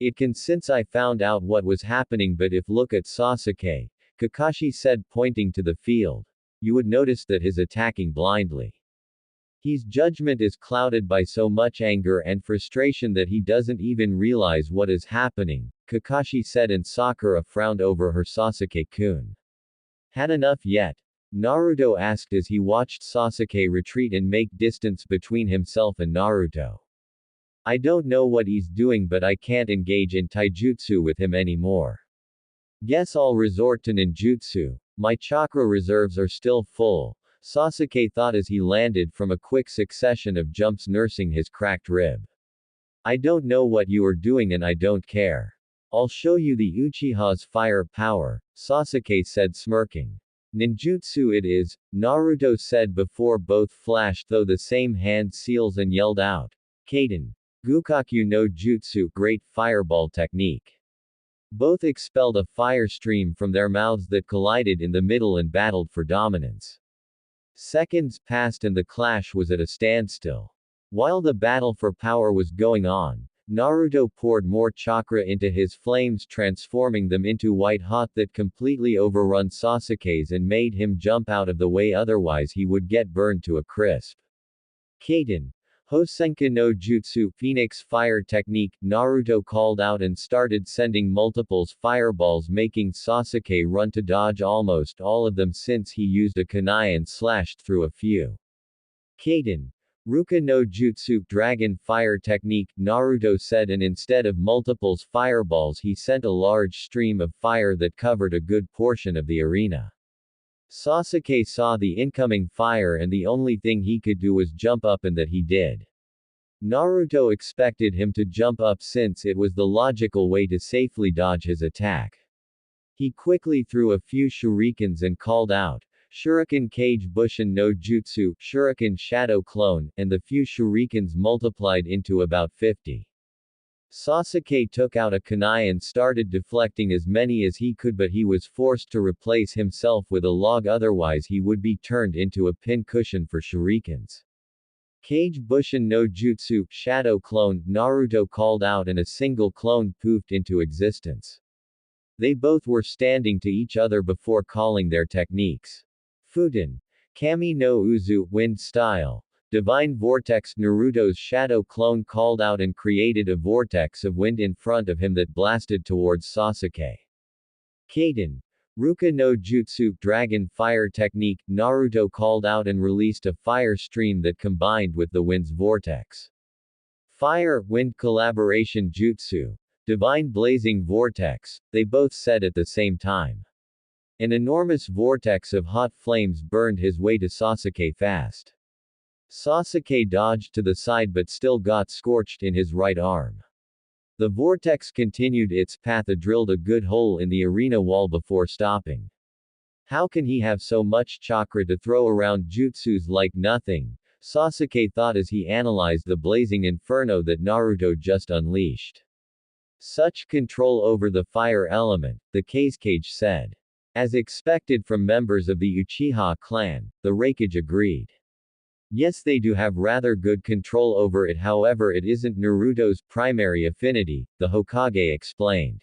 It can since I found out what was happening, but if look at Sasuke, Kakashi said pointing to the field, you would notice that his attacking blindly. His judgment is clouded by so much anger and frustration that he doesn't even realize what is happening, Kakashi said, and Sakura frowned over her. Sasuke-kun. Had enough yet? Naruto asked as he watched Sasuke retreat and make distance between himself and Naruto. I don't know what he's doing, but I can't engage in taijutsu with him anymore. Guess I'll resort to ninjutsu. My chakra reserves are still full, Sasuke thought as he landed from a quick succession of jumps nursing his cracked rib. I don't know what you are doing and I don't care. I'll show you the Uchiha's fire power, Sasuke said smirking. Ninjutsu it is, Naruto said before both flashed though the same hand seals and yelled out. Kaden. Gukakyu no Jutsu, great fireball technique. Both expelled a fire stream from their mouths that collided in the middle and battled for dominance. Seconds passed and the clash was at a standstill. While the battle for power was going on, Naruto poured more chakra into his flames, transforming them into white hot that completely overrun Sasuke's and made him jump out of the way, otherwise he would get burned to a crisp. Kaden. Hosenka no Jutsu, Phoenix Fire Technique, Naruto called out and started sending multiples fireballs, making Sasuke run to dodge almost all of them since he used a kunai and slashed through a few. Kaden. Ruka no Jutsu, Dragon Fire Technique, Naruto said, and instead of multiples fireballs he sent a large stream of fire that covered a good portion of the arena. Sasuke saw the incoming fire and the only thing he could do was jump up, and that he did. Naruto expected him to jump up since it was the logical way to safely dodge his attack. He quickly threw a few shurikens and called out, Shuriken Kage Bushin no Jutsu, Shuriken Shadow Clone, and the few shurikens multiplied into about 50. Sasuke took out a kunai and started deflecting as many as he could, but he was forced to replace himself with a log, otherwise he would be turned into a pin cushion for shurikens. Kage Bushin no Jutsu, Shadow Clone, Naruto called out and a single clone poofed into existence. They both were standing to each other before calling their techniques. Futen. Kami no Uzu, Wind Style. Divine Vortex. Naruto's shadow clone called out and created a vortex of wind in front of him that blasted towards Sasuke. Kaden. Ruka no Jutsu, Dragon Fire Technique, Naruto called out and released a fire stream that combined with the wind's vortex. Fire-Wind Collaboration Jutsu. Divine Blazing Vortex, they both said at the same time. An enormous vortex of hot flames burned his way to Sasuke fast. Sasuke dodged to the side but still got scorched in his right arm. The vortex continued its path and drilled a good hole in the arena wall before stopping. How can he have so much chakra to throw around jutsus like nothing? Sasuke thought as he analyzed the blazing inferno that Naruto just unleashed. Such control over the fire element, the Kazekage said. As expected from members of the Uchiha clan, the Raikage agreed. Yes, they do have rather good control over it, however it isn't Naruto's primary affinity, the Hokage explained.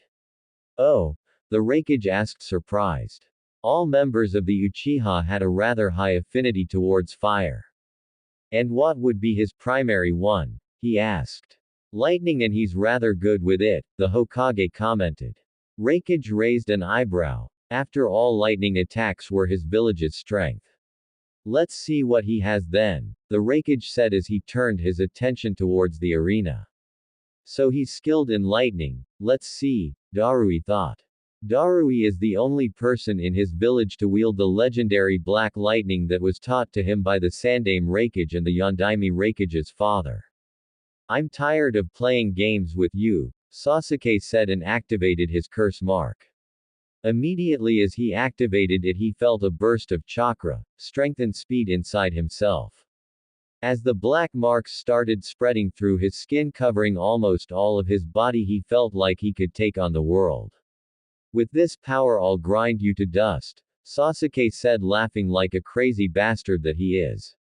Oh? The Raikage asked surprised. All members of the Uchiha had a rather high affinity towards fire. And what would be his primary one? He asked. Lightning, and he's rather good with it, the Hokage commented. Raikage raised an eyebrow. After all, lightning attacks were his village's strength. Let's see what he has then, the Raikage said as he turned his attention towards the arena. So he's skilled in lightning, let's see, Darui thought. Darui is the only person in his village to wield the legendary Black Lightning that was taught to him by the Sandaime Raikage and the Yondaime Raikage's father. I'm tired of playing games with you, Sasuke said and activated his curse mark. Immediately as he activated it, he felt a burst of chakra, strength and speed inside himself. As the black marks started spreading through his skin covering almost all of his body, he felt like he could take on the world. With this power I'll grind you to dust, Sasuke said, laughing like a crazy bastard that he is.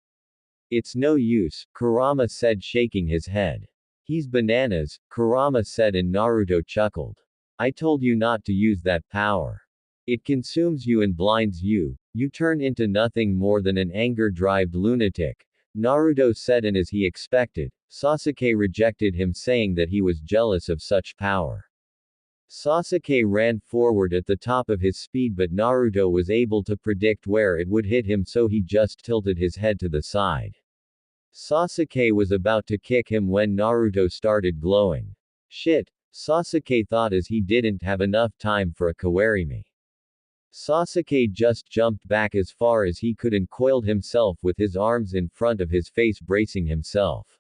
It's no use, Kurama said, shaking his head. He's bananas, Kurama said, and Naruto chuckled. I told you not to use that power. It consumes you and blinds you. You turn into nothing more than an anger-driven lunatic, Naruto said, and as he expected, Sasuke rejected him, saying that he was jealous of such power. Sasuke ran forward at the top of his speed, but Naruto was able to predict where it would hit him, so he just tilted his head to the side. Sasuke was about to kick him when Naruto started glowing. Shit, Sasuke thought as he didn't have enough time for a kawarimi. Sasuke just jumped back as far as he could and coiled himself with his arms in front of his face, bracing himself.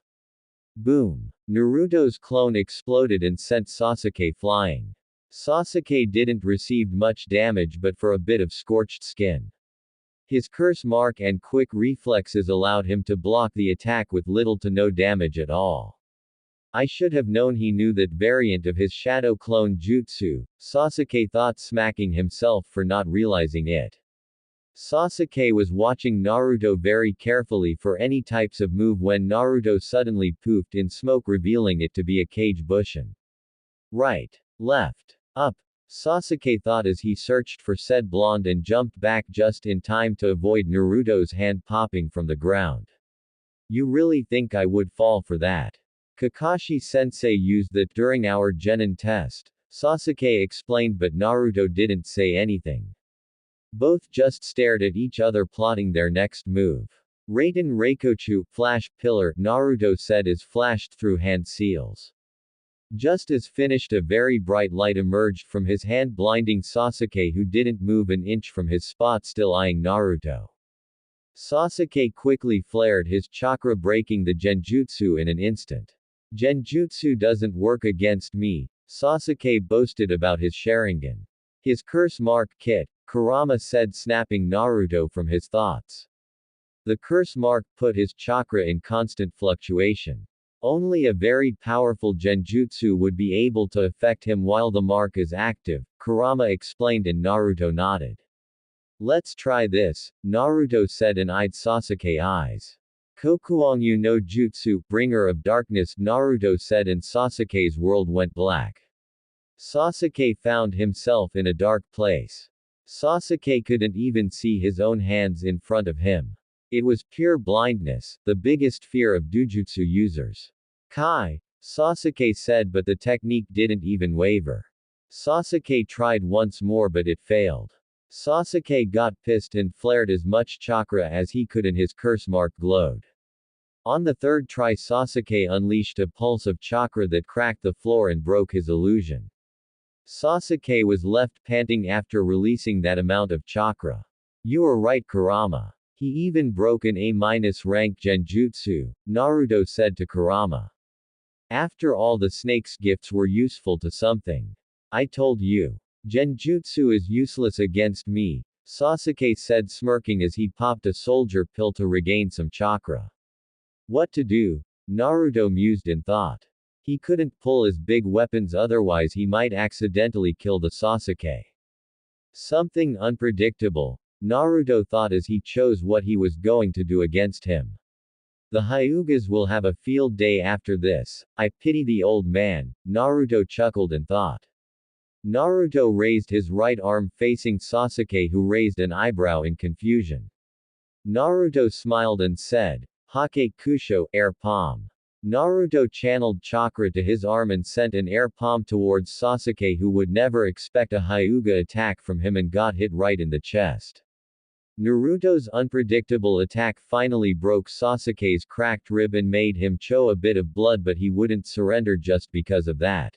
Boom! Naruto's clone exploded and sent Sasuke flying. Sasuke didn't receive much damage but for a bit of scorched skin. His curse mark and quick reflexes allowed him to block the attack with little to no damage at all. I should have known he knew that variant of his shadow clone jutsu, Sasuke thought, smacking himself for not realizing it. Sasuke was watching Naruto very carefully for any types of move when Naruto suddenly poofed in smoke, revealing it to be a Kage Bushin. Right. Left. Up. Sasuke thought as he searched for said blonde and jumped back just in time to avoid Naruto's hand popping from the ground. You really think I would fall for that? Kakashi-sensei used that during our Genin test, Sasuke explained, but Naruto didn't say anything. Both just stared at each other, plotting their next move. Raiden Reikochu, Flash Pillar, Naruto said as flashed through hand seals. Just as finished, a very bright light emerged from his hand, blinding Sasuke, who didn't move an inch from his spot, still eyeing Naruto. Sasuke quickly flared his chakra, breaking the genjutsu in an instant. Genjutsu doesn't work against me, Sasuke boasted about his Sharingan. His curse mark kit, Kurama said, snapping Naruto from his thoughts. The curse mark put his chakra in constant fluctuation. Only a very powerful genjutsu would be able to affect him while the mark is active, Kurama explained, and Naruto nodded. Let's try this, Naruto said and eyed Sasuke eyes. Kokuangyu no Jutsu, Bringer of Darkness, Naruto said, and Sasuke's world went black. Sasuke found himself in a dark place. Sasuke couldn't even see his own hands in front of him. It was pure blindness, the biggest fear of Dujutsu users. Kai, Sasuke said, but the technique didn't even waver. Sasuke tried once more, but it failed. Sasuke got pissed and flared as much chakra as he could, and his curse mark glowed. On the third try, Sasuke unleashed a pulse of chakra that cracked the floor and broke his illusion. Sasuke was left panting after releasing that amount of chakra. You are right, Kurama. He even broke an A-rank genjutsu, Naruto said to Kurama. After all, the snake's gifts were useful to something. I told you. Genjutsu is useless against me, Sasuke said, smirking as he popped a soldier pill to regain some chakra. What to do? Naruto mused in thought. He couldn't pull his big weapons, otherwise he might accidentally kill the Sasuke. Something unpredictable, Naruto thought as he chose what he was going to do against him. The Hyugas will have a field day after this. I pity the old man, Naruto chuckled and thought. Naruto raised his right arm facing Sasuke, who raised an eyebrow in confusion. Naruto smiled and said, Hake Kusho, air palm. Naruto channeled chakra to his arm and sent an air palm towards Sasuke, who would never expect a Hyuga attack from him, and got hit right in the chest. Naruto's unpredictable attack finally broke Sasuke's cracked rib and made him choke a bit of blood, but he wouldn't surrender just because of that.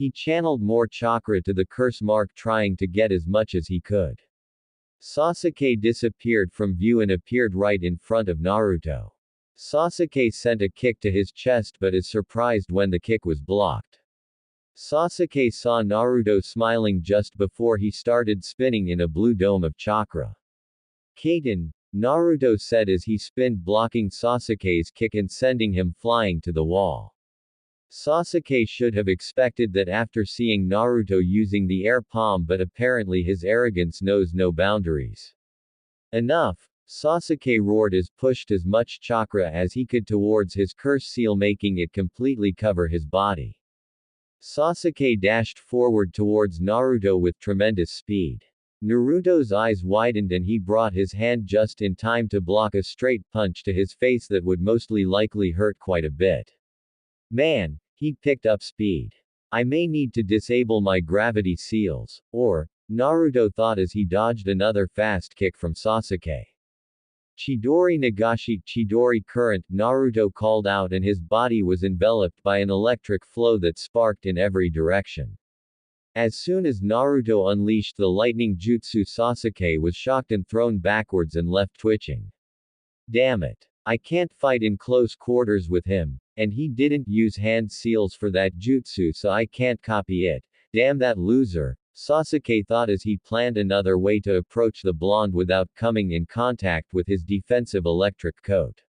He channeled more chakra to the curse mark, trying to get as much as he could. Sasuke disappeared from view and appeared right in front of Naruto. Sasuke sent a kick to his chest but is surprised when the kick was blocked. Sasuke saw Naruto smiling just before he started spinning in a blue dome of chakra. Kaiten, Naruto said as he spinned, blocking Sasuke's kick and sending him flying to the wall. Sasuke should have expected that after seeing Naruto using the air palm, but apparently his arrogance knows no boundaries. Enough! Sasuke roared as pushed as much chakra as he could towards his curse seal, making it completely cover his body. Sasuke dashed forward towards Naruto with tremendous speed. Naruto's eyes widened and he brought his hand just in time to block a straight punch to his face that would mostly likely hurt quite a bit. Man, he picked up speed. I may need to disable my gravity seals, or, Naruto thought as he dodged another fast kick from Sasuke. Chidori Nagashi, Chidori current, Naruto called out, and his body was enveloped by an electric flow that sparked in every direction. As soon as Naruto unleashed the lightning jutsu, Sasuke was shocked and thrown backwards and left twitching. Damn it. I can't fight in close quarters with him, and he didn't use hand seals for that jutsu, so I can't copy it. Damn that loser, Sasuke thought as he planned another way to approach the blonde without coming in contact with his defensive electric coat.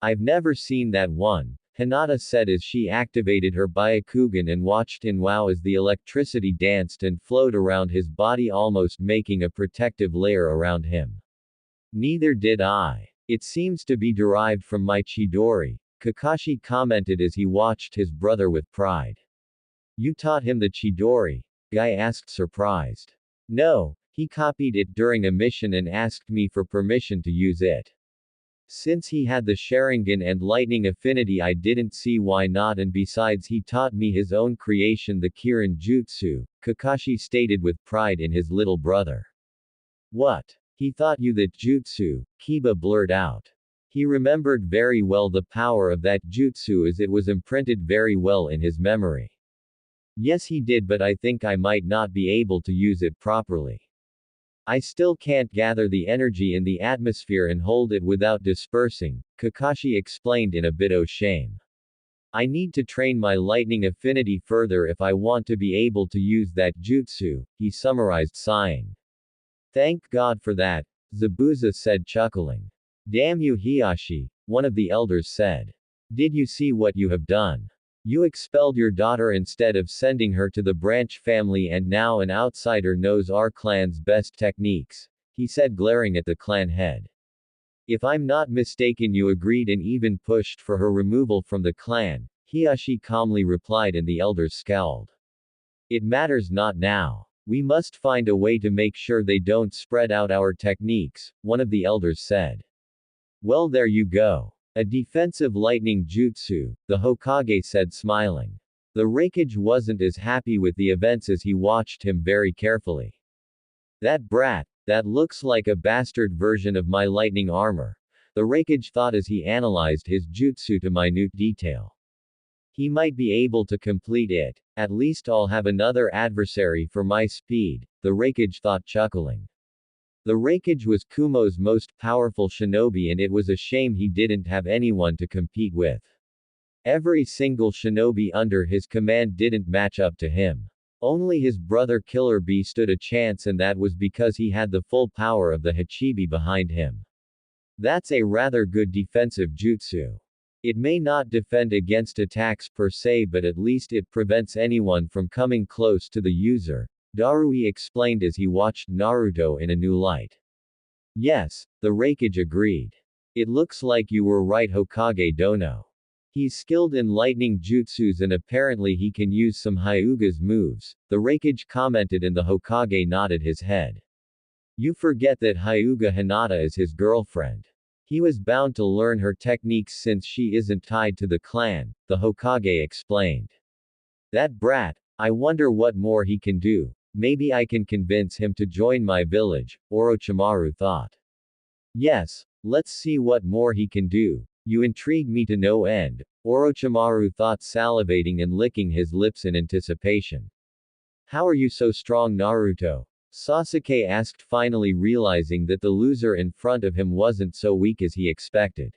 I've never seen that one, Hinata said as she activated her Byakugan and watched in wow as the electricity danced and flowed around his body, almost making a protective layer around him. Neither did I. It seems to be derived from my Chidori, Kakashi commented as he watched his brother with pride. You taught him the Chidori? Guy asked, surprised. No, he copied it during a mission and asked me for permission to use it. Since he had the Sharingan and lightning affinity, I didn't see why not, and besides he taught me his own creation, the Kirin Jutsu, Kakashi stated with pride in his little brother. What? He taught you that jutsu? Kiba blurted out. He remembered very well the power of that jutsu as it was imprinted very well in his memory. Yes, he did, but I think I might not be able to use it properly. I still can't gather the energy in the atmosphere and hold it without dispersing, Kakashi explained in a bit of shame. I need to train my lightning affinity further if I want to be able to use that jutsu, he summarized, sighing. Thank God for that, Zabuza said, chuckling. Damn you, Hiyashi, one of the elders said. Did you see what you have done? You expelled your daughter instead of sending her to the branch family, and now an outsider knows our clan's best techniques, he said, glaring at the clan head. If I'm not mistaken, you agreed and even pushed for her removal from the clan, Hiyashi calmly replied, and the elders scowled. It matters not now. We must find a way to make sure they don't spread out our techniques, one of the elders said. Well, there you go. A defensive lightning jutsu, the Hokage said, smiling. The Raikage wasn't as happy with the events as he watched him very carefully. That brat, that looks like a bastard version of my lightning armor, the Raikage thought as he analyzed his jutsu to minute detail. He might be able to complete it, at least I'll have another adversary for my speed, the Raikage thought, chuckling. The Raikage was Kumo's most powerful shinobi, and it was a shame he didn't have anyone to compete with. Every single shinobi under his command didn't match up to him. Only his brother Killer Bee stood a chance, and that was because he had the full power of the Hachibi behind him. That's a rather good defensive jutsu. It may not defend against attacks per se, but at least it prevents anyone from coming close to the user, Darui explained as he watched Naruto in a new light. Yes, the Raikage agreed. It looks like you were right, Hokage Dono. He's skilled in lightning jutsus and apparently he can use some Hyuga's moves, the Raikage commented, and the Hokage nodded his head. You forget that Hyuga Hinata is his girlfriend. He was bound to learn her techniques since she isn't tied to the clan, the Hokage explained. That brat, I wonder what more he can do. Maybe I can convince him to join my village, Orochimaru thought. Yes, let's see what more he can do. You intrigue me to no end, Orochimaru thought, salivating and licking his lips in anticipation. How are you so strong, Naruto? Sasuke asked, finally realizing that the loser in front of him wasn't so weak as he expected.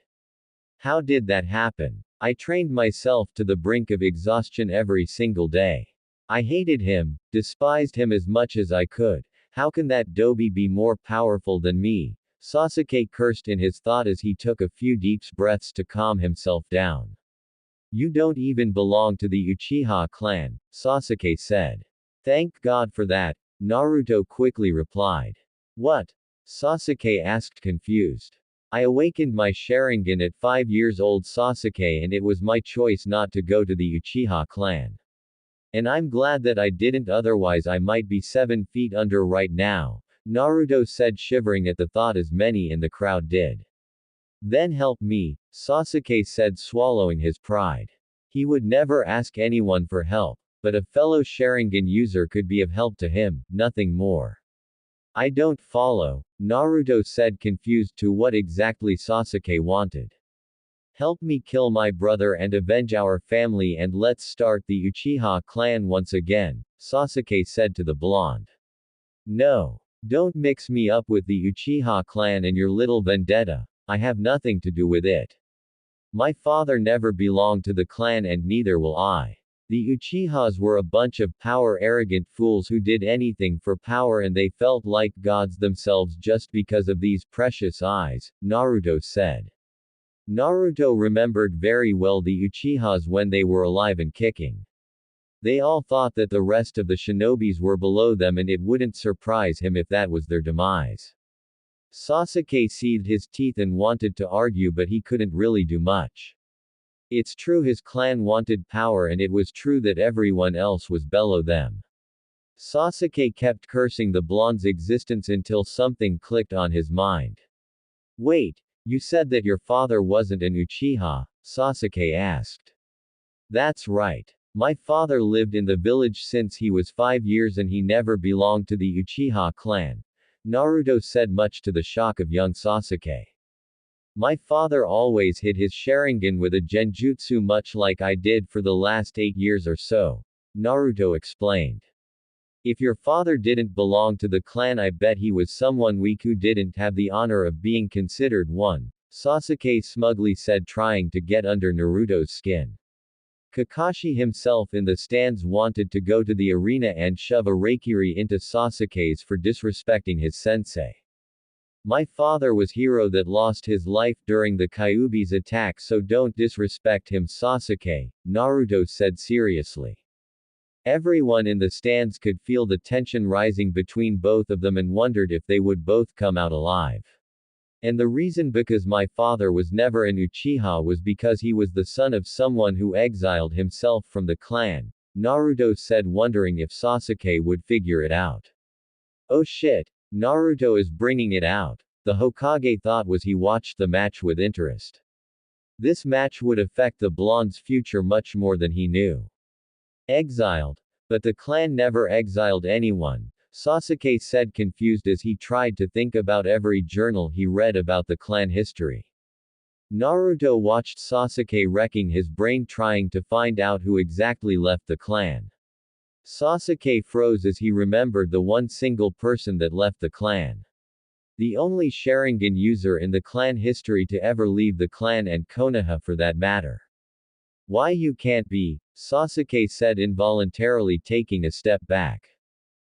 How did that happen? I trained myself to the brink of exhaustion every single day. I hated him, despised him as much as I could. How can that doby be more powerful than me? Sasuke cursed in his thought as he took a few deep breaths to calm himself down. You don't even belong to the Uchiha clan, Sasuke said. Thank God for that, Naruto quickly replied. What? Sasuke asked, confused. I awakened my Sharingan at 5 years old, Sasuke, and it was my choice not to go to the Uchiha clan. And I'm glad that I didn't, otherwise I might be 7 feet under right now, Naruto said, shivering at the thought as many in the crowd did. Then help me, Sasuke said, swallowing his pride. He would never ask anyone for help, but a fellow Sharingan user could be of help to him, nothing more. I don't follow, Naruto said, confused to what exactly Sasuke wanted. Help me kill my brother and avenge our family, and let's start the Uchiha clan once again, Sasuke said to the blonde. No. Don't mix me up with the Uchiha clan and your little vendetta, I have nothing to do with it. My father never belonged to the clan and neither will I. The Uchihas were a bunch of power-arrogant fools who did anything for power, and they felt like gods themselves just because of these precious eyes, Naruto said. Naruto remembered very well the Uchihas when they were alive and kicking. They all thought that the rest of the shinobis were below them, and it wouldn't surprise him if that was their demise. Sasuke seethed his teeth and wanted to argue, but he couldn't really do much. It's true his clan wanted power, and it was true that everyone else was below them. Sasuke kept cursing the blonde's existence until something clicked on his mind. Wait, you said that your father wasn't an Uchiha? Sasuke asked. That's right. My father lived in the village since he was 5 years and he never belonged to the Uchiha clan, Naruto said, much to the shock of young Sasuke. My father always hid his Sharingan with a genjutsu, much like I did for the last 8 years or so, Naruto explained. If your father didn't belong to the clan, I bet he was someone weak who didn't have the honor of being considered one, Sasuke smugly said, trying to get under Naruto's skin. Kakashi himself in the stands wanted to go to the arena and shove a raikiri into Sasuke's for disrespecting his sensei. My father was hero that lost his life during the Kyuubi's attack, so don't disrespect him, Sasuke, Naruto said seriously. Everyone in the stands could feel the tension rising between both of them and wondered if they would both come out alive. And the reason because my father was never an Uchiha was because he was the son of someone who exiled himself from the clan, Naruto said, wondering if Sasuke would figure it out. Oh shit, Naruto is bringing it out, the Hokage thought as he watched the match with interest. This match would affect the blonde's future much more than he knew. Exiled? But the clan never exiled anyone, Sasuke said, confused as he tried to think about every journal he read about the clan history. Naruto watched Sasuke wrecking his brain trying to find out who exactly left the clan. Sasuke froze as he remembered the one single person that left the clan. The only Sharingan user in the clan history to ever leave the clan, and Konoha for that matter. Why you can't be, Sasuke said, involuntarily taking a step back.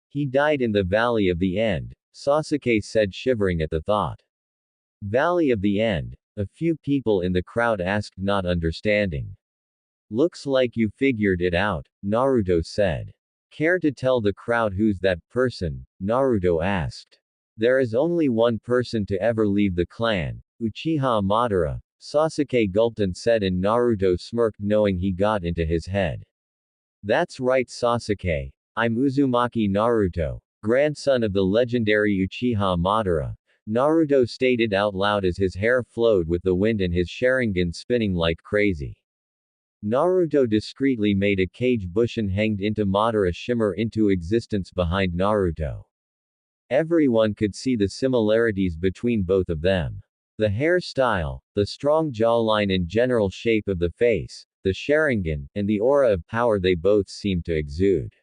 He died in the Valley of the End, Sasuke said, shivering at the thought. Valley of the End? A few people in the crowd asked, not understanding. Looks like you figured it out, Naruto said. Care to tell the crowd who's that person? Naruto asked. There is only one person to ever leave the clan, Uchiha Madara, Sasuke gulped and said, and Naruto smirked, knowing he got into his head. That's right, Sasuke. I'm Uzumaki Naruto, grandson of the legendary Uchiha Madara, Naruto stated out loud as his hair flowed with the wind and his Sharingan spinning like crazy. Naruto discreetly made a cage bushin hanged into Madara shimmer into existence behind Naruto. Everyone could see the similarities between both of them. The hairstyle, the strong jawline and general shape of the face, the Sharingan, and the aura of power they both seemed to exude.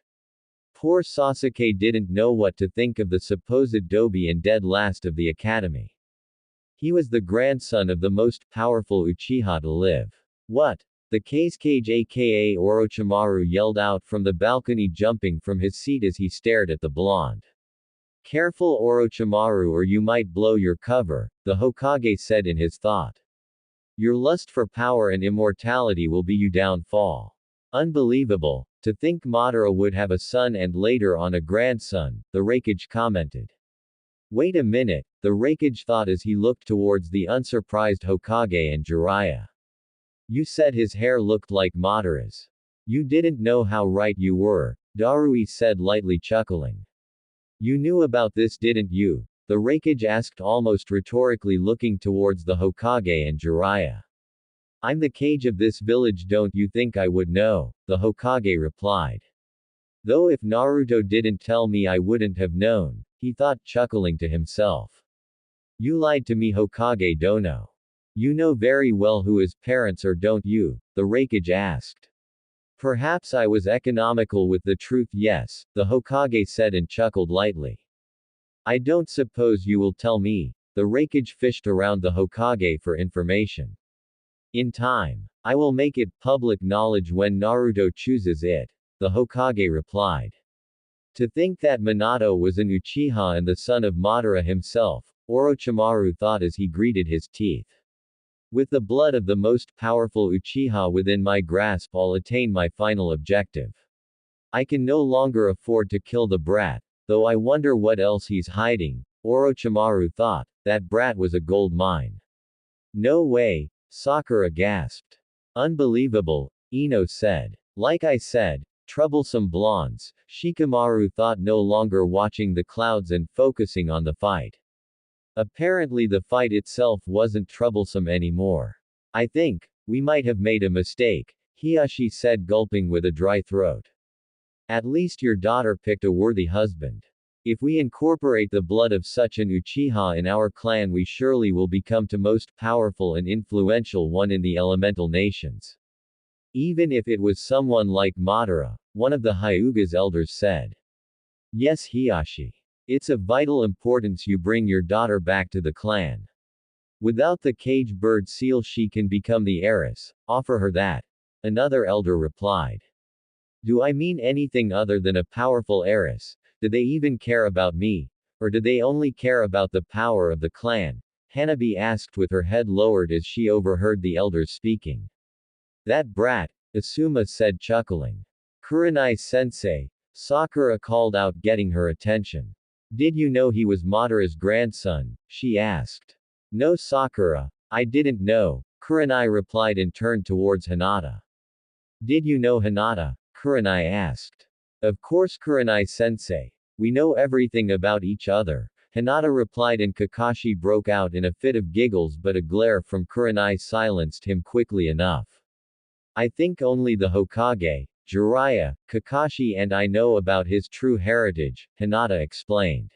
Poor Sasuke didn't know what to think of the supposed dobe and dead last of the academy. He was the grandson of the most powerful Uchiha to live. What? The Kazekage aka Orochimaru yelled out from the balcony, jumping from his seat as he stared at the blonde. Careful Orochimaru, or you might blow your cover, the Hokage said in his thought. Your lust for power and immortality will be your downfall. Unbelievable. To think Madara would have a son and later on a grandson, the Raikage commented. Wait a minute, the Raikage thought as he looked towards the unsurprised Hokage and Jiraiya. You said his hair looked like Madara's. You didn't know how right you were, Darui said, lightly chuckling. You knew about this, didn't you? The Raikage asked, almost rhetorically, looking towards the Hokage and Jiraiya. I'm the Kage of this village, don't you think I would know? The Hokage replied. Though if Naruto didn't tell me I wouldn't have known, he thought, chuckling to himself. You lied to me, Hokage Dono. You know very well who his parents are, don't you? The Raikage asked. Perhaps I was economical with the truth, yes, the Hokage said and chuckled lightly. I don't suppose you will tell me. The Raikage fished around the Hokage for information. In time. I will make it public knowledge when Naruto chooses it. The Hokage replied. To think that Minato was an Uchiha and the son of Madara himself, Orochimaru thought as he gritted his teeth. With the blood of the most powerful Uchiha within my grasp, I'll attain my final objective. I can no longer afford to kill the brat, though I wonder what else he's hiding, Orochimaru thought. That brat was a gold mine. No way, Sakura gasped. Unbelievable, Ino said. Like I said, troublesome blondes, Shikamaru thought, no longer watching the clouds and focusing on the fight. Apparently the fight itself wasn't troublesome anymore. I think, we might have made a mistake, Hiashi said, gulping with a dry throat. At least your daughter picked a worthy husband. If we incorporate the blood of such an Uchiha in our clan, we surely will become the most powerful and influential one in the elemental nations. Even if it was someone like Madara, one of the Hyuga's elders said. Yes, Hiashi. It's of vital importance you bring your daughter back to the clan. Without the cage bird seal, she can become the heiress. Offer her that. Another elder replied. Do I mean anything other than a powerful heiress? Do they even care about me? Or do they only care about the power of the clan? Hanabi asked with her head lowered as she overheard the elders speaking. That brat, Asuma said, chuckling. Kurenai-sensei, Sakura called out, getting her attention. Did you know he was Madara's grandson? She asked. No, Sakura, I didn't know, Kurenai replied and turned towards Hinata. Did you know Hinata? Kurenai asked. Of course, Kurenai-sensei. We know everything about each other, Hinata replied, and Kakashi broke out in a fit of giggles, but a glare from Kurenai silenced him quickly enough. I think only the Hokage, Jiraiya, Kakashi and I know about his true heritage, Hinata explained.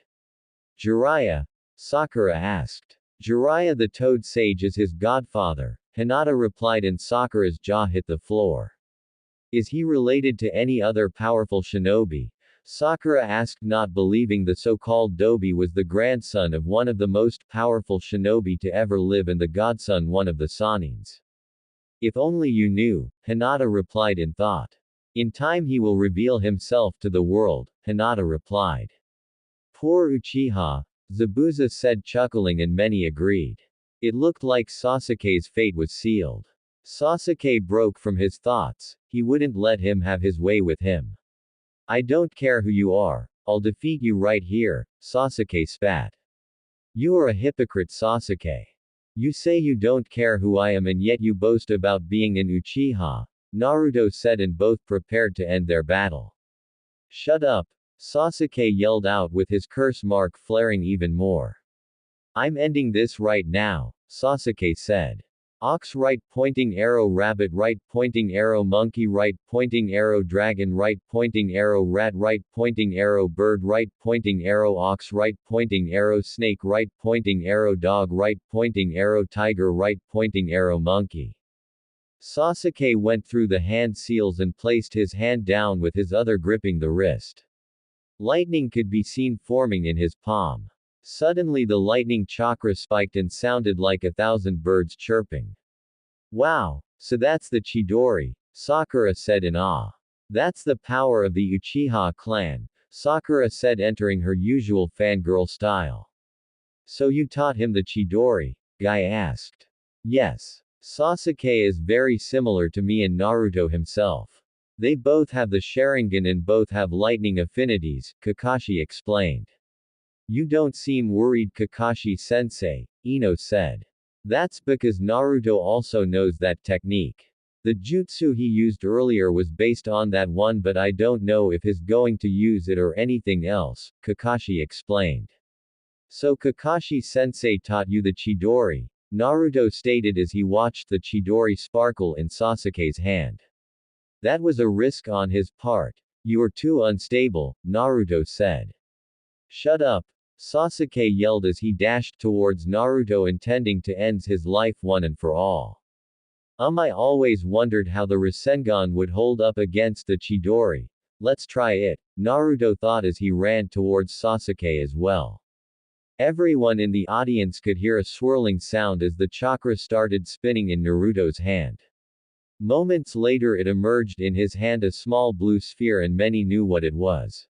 Jiraiya? Sakura asked. Jiraiya the Toad Sage is his godfather, Hinata replied, and Sakura's jaw hit the floor. Is he related to any other powerful shinobi? Sakura asked, not believing the so-called Dobe was the grandson of one of the most powerful shinobi to ever live and the godson one of the Sanins. If only you knew, Hinata replied in thought. In time he will reveal himself to the world, Hinata replied. Poor Uchiha, Zabuza said, chuckling, and many agreed. It looked like Sasuke's fate was sealed. Sasuke broke from his thoughts. He wouldn't let him have his way with him. I don't care who you are, I'll defeat you right here, Sasuke spat. You are a hypocrite, Sasuke. You say you don't care who I am and yet you boast about being an Uchiha, Naruto said, and both prepared to end their battle. Shut up, Sasuke yelled out with his curse mark flaring even more. I'm ending this right now, Sasuke said. Ox right pointing arrow rabbit right pointing arrow monkey right pointing arrow dragon right pointing arrow rat right pointing arrow bird right pointing arrow ox right pointing arrow snake right pointing arrow dog right pointing arrow tiger right pointing arrow monkey. Sasuke went through the hand seals and placed his hand down with his other gripping the wrist. Lightning could be seen forming in his palm. Suddenly the lightning chakra spiked and sounded like 1,000 birds chirping. Wow, so that's the Chidori, Sakura said in awe. That's the power of the Uchiha clan, Sakura said entering her usual fangirl style. So you taught him the Chidori? Guy asked. Yes. Sasuke is very similar to me and Naruto himself. They both have the Sharingan and both have lightning affinities, Kakashi explained. You don't seem worried Kakashi-sensei, Ino said. That's because Naruto also knows that technique. The jutsu he used earlier was based on that one but I don't know if he's going to use it or anything else, Kakashi explained. So Kakashi-sensei taught you the Chidori, Naruto stated as he watched the Chidori sparkle in Sasuke's hand. That was a risk on his part. You are too unstable, Naruto said. Shut up, Sasuke yelled as he dashed towards Naruto intending to end his life one and for all. I always wondered how the Rasengan would hold up against the Chidori. Let's try it, Naruto thought as he ran towards Sasuke as well. Everyone in the audience could hear a swirling sound as the chakra started spinning in Naruto's hand. Moments later it emerged in his hand a small blue sphere and many knew what it was.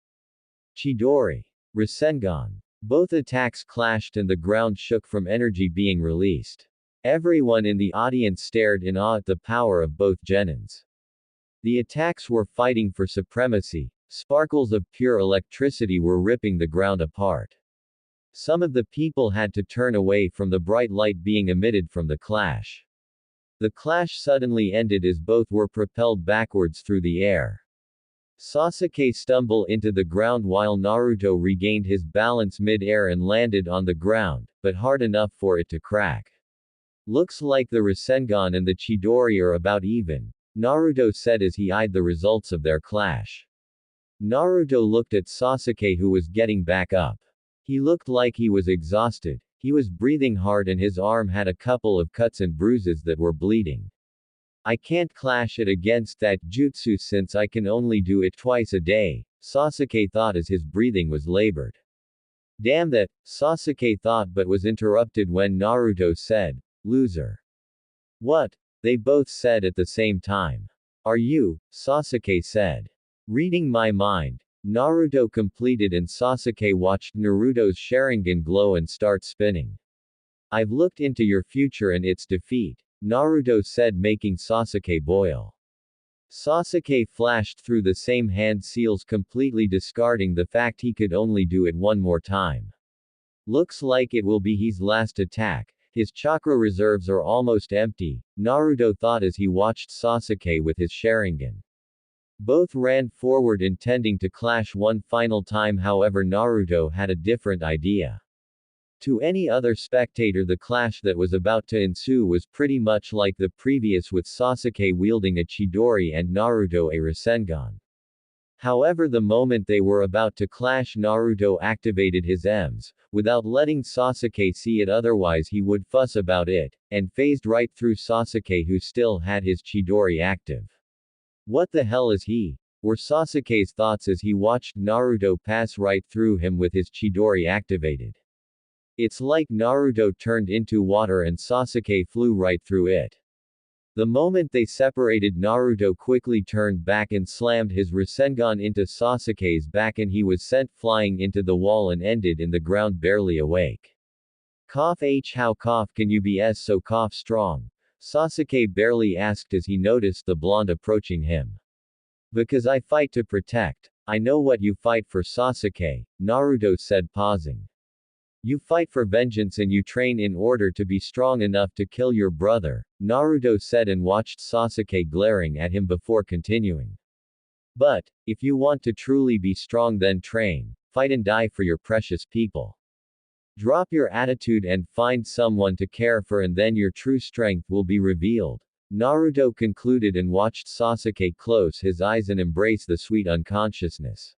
Chidori. Rasengan. Both attacks clashed and the ground shook from energy being released. Everyone in the audience stared in awe at the power of both genins. The attacks were fighting for supremacy, sparkles of pure electricity were ripping the ground apart. Some of the people had to turn away from the bright light being emitted from the clash. The clash suddenly ended as both were propelled backwards through the air. Sasuke stumbled into the ground while Naruto regained his balance mid-air and landed on the ground, but hard enough for it to crack. Looks like the Rasengan and the Chidori are about even, Naruto said as he eyed the results of their clash. Naruto looked at Sasuke who was getting back up. He looked like he was exhausted, he was breathing hard and his arm had a couple of cuts and bruises that were bleeding. I can't clash it against that jutsu since I can only do it twice a day, Sasuke thought as his breathing was labored. Damn that, Sasuke thought but was interrupted when Naruto said, loser. What? They both said at the same time. Are you? Sasuke said. Reading my mind. Naruto completed and Sasuke watched Naruto's Sharingan glow and start spinning. I've looked into your future and its defeat, Naruto said making Sasuke boil. Sasuke flashed through the same hand seals completely discarding the fact he could only do it one more time. Looks like it will be his last attack, his chakra reserves are almost empty, Naruto thought as he watched Sasuke with his Sharingan. Both ran forward intending to clash one final time however Naruto had a different idea. To any other spectator the clash that was about to ensue was pretty much like the previous with Sasuke wielding a Chidori and Naruto a Rasengan. However the moment they were about to clash Naruto activated his EMS, without letting Sasuke see it otherwise he would fuss about it, and phased right through Sasuke who still had his Chidori active. What the hell is he? Were Sasuke's thoughts as he watched Naruto pass right through him with his Chidori activated. It's like Naruto turned into water and Sasuke flew right through it. The moment they separated Naruto quickly turned back and slammed his Rasengan into Sasuke's back and he was sent flying into the wall and ended in the ground barely awake. Cough how cough can you be so cough strong? Sasuke barely asked as he noticed the blonde approaching him. Because I fight to protect. I know what you fight for Sasuke, Naruto said pausing. You fight for vengeance and you train in order to be strong enough to kill your brother, Naruto said and watched Sasuke glaring at him before continuing. But, if you want to truly be strong then train, fight and die for your precious people. Drop your attitude and find someone to care for, and then your true strength will be revealed. Naruto concluded and watched Sasuke close his eyes and embrace the sweet unconsciousness.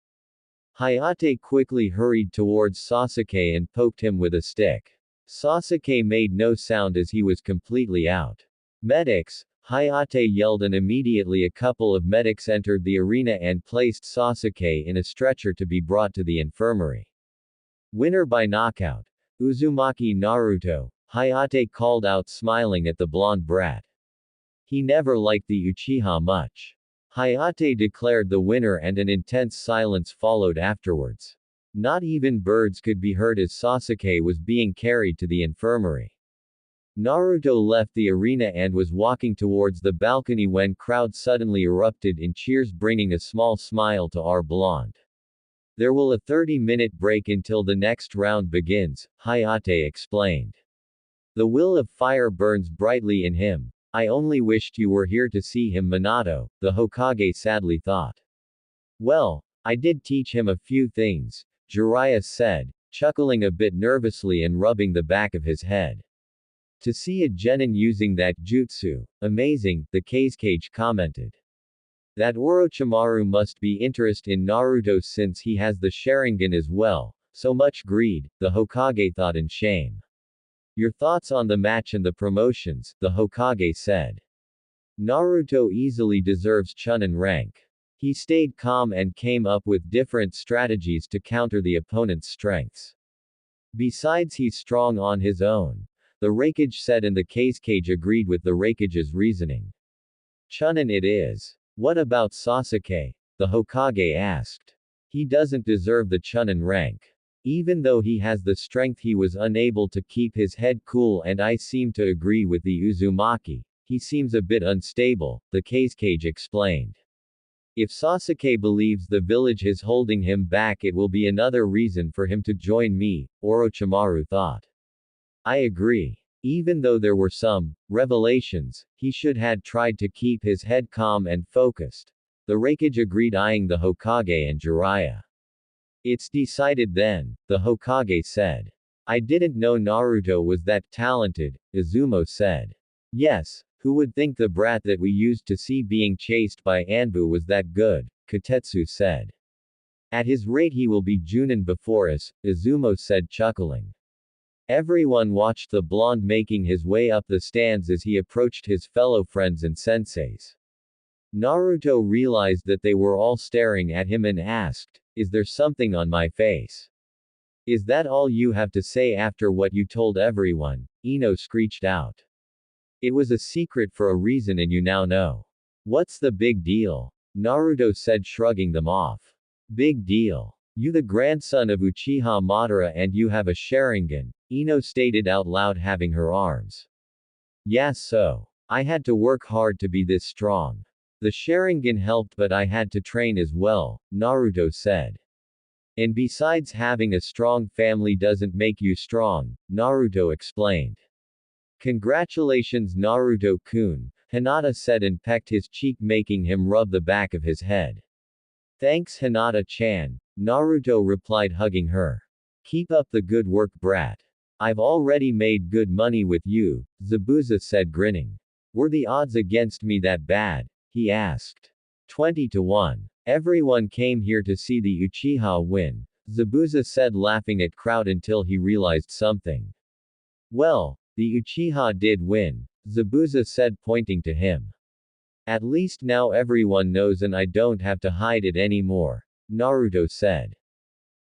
Hayate quickly hurried towards Sasuke and poked him with a stick. Sasuke made no sound as he was completely out. Medics! Hayate yelled, and immediately a couple of medics entered the arena and placed Sasuke in a stretcher to be brought to the infirmary. Winner by knockout. Uzumaki Naruto, Hayate called out, smiling at the blonde brat. He never liked the Uchiha much. Hayate declared the winner and an intense silence followed afterwards. Not even birds could be heard as Sasuke was being carried to the infirmary. Naruto left the arena and was walking towards the balcony when crowd suddenly erupted in cheers, bringing a small smile to our blonde. There will a 30-minute break until the next round begins, Hayate explained. The will of fire burns brightly in him. I only wished you were here to see him. Minato, the Hokage, sadly thought. Well, I did teach him a few things, Jiraiya said, chuckling a bit nervously and rubbing the back of his head. To see a genin using that jutsu, amazing, the Kazekage commented. That Orochimaru must be interested in Naruto since he has the Sharingan as well, so much greed, the Hokage thought in shame. Your thoughts on the match and the promotions, the Hokage said. Naruto easily deserves Chunin rank. He stayed calm and came up with different strategies to counter the opponent's strengths. Besides, he's strong on his own, the Raikage said, and the Kazekage agreed with the Raikage's reasoning. Chunin it is. What about Sasuke? The Hokage asked. He doesn't deserve the Chunin rank. Even though he has the strength, he was unable to keep his head cool, and I seem to agree with the Uzumaki. He seems a bit unstable, the Kazekage explained. If Sasuke believes the village is holding him back, it will be another reason for him to join me, Orochimaru thought. I agree. Even though there were some revelations, he should had tried to keep his head calm and focused. The Raikage agreed, eyeing the Hokage and Jiraiya. It's decided then, the Hokage said. I didn't know Naruto was that talented, Izumo said. Yes, who would think the brat that we used to see being chased by Anbu was that good, Kotetsu said. At his rate he will be Junin before us, Izumo said, chuckling. Everyone watched the blonde making his way up the stands as he approached his fellow friends and senseis. Naruto realized that they were all staring at him and asked, Is there something on my face? Is that all you have to say after what you told everyone? Ino screeched out. It was a secret for a reason and you now know. What's the big deal? Naruto said, shrugging them off. Big deal. You the grandson of Uchiha Madara and you have a Sharingan, Ino stated out loud, having her arms. Yeah, so. I had to work hard to be this strong. The Sharingan helped, but I had to train as well, Naruto said. And besides, having a strong family doesn't make you strong, Naruto explained. Congratulations Naruto-kun, Hinata said and pecked his cheek, making him rub the back of his head. Thanks Hinata-chan, Naruto replied, hugging her. Keep up the good work, brat. I've already made good money with you, Zabuza said, grinning. Were the odds against me that bad? He asked. 20-1. Everyone came here to see the Uchiha win, Zabuza said, laughing at crowd until he realized something. Well, the Uchiha did win, Zabuza said, pointing to him. At least now everyone knows and I don't have to hide it anymore, Naruto said.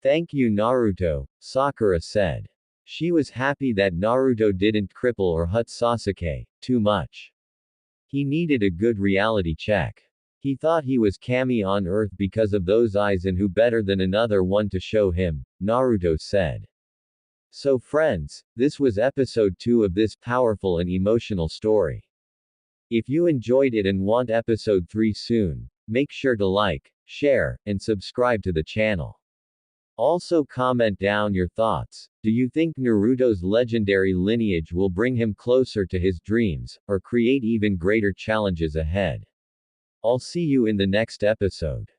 Thank you Naruto, Sakura said. She was happy that Naruto didn't cripple or hurt Sasuke too much. He needed a good reality check. He thought he was Kami on Earth because of those eyes, and who better than another one to show him, Naruto said. So friends, this was episode 2 of this powerful and emotional story. If you enjoyed it and want episode 3 soon, make sure to like, share, and subscribe to the channel. Also comment down your thoughts. Do you think Naruto's legendary lineage will bring him closer to his dreams, or create even greater challenges ahead? I'll see you in the next episode.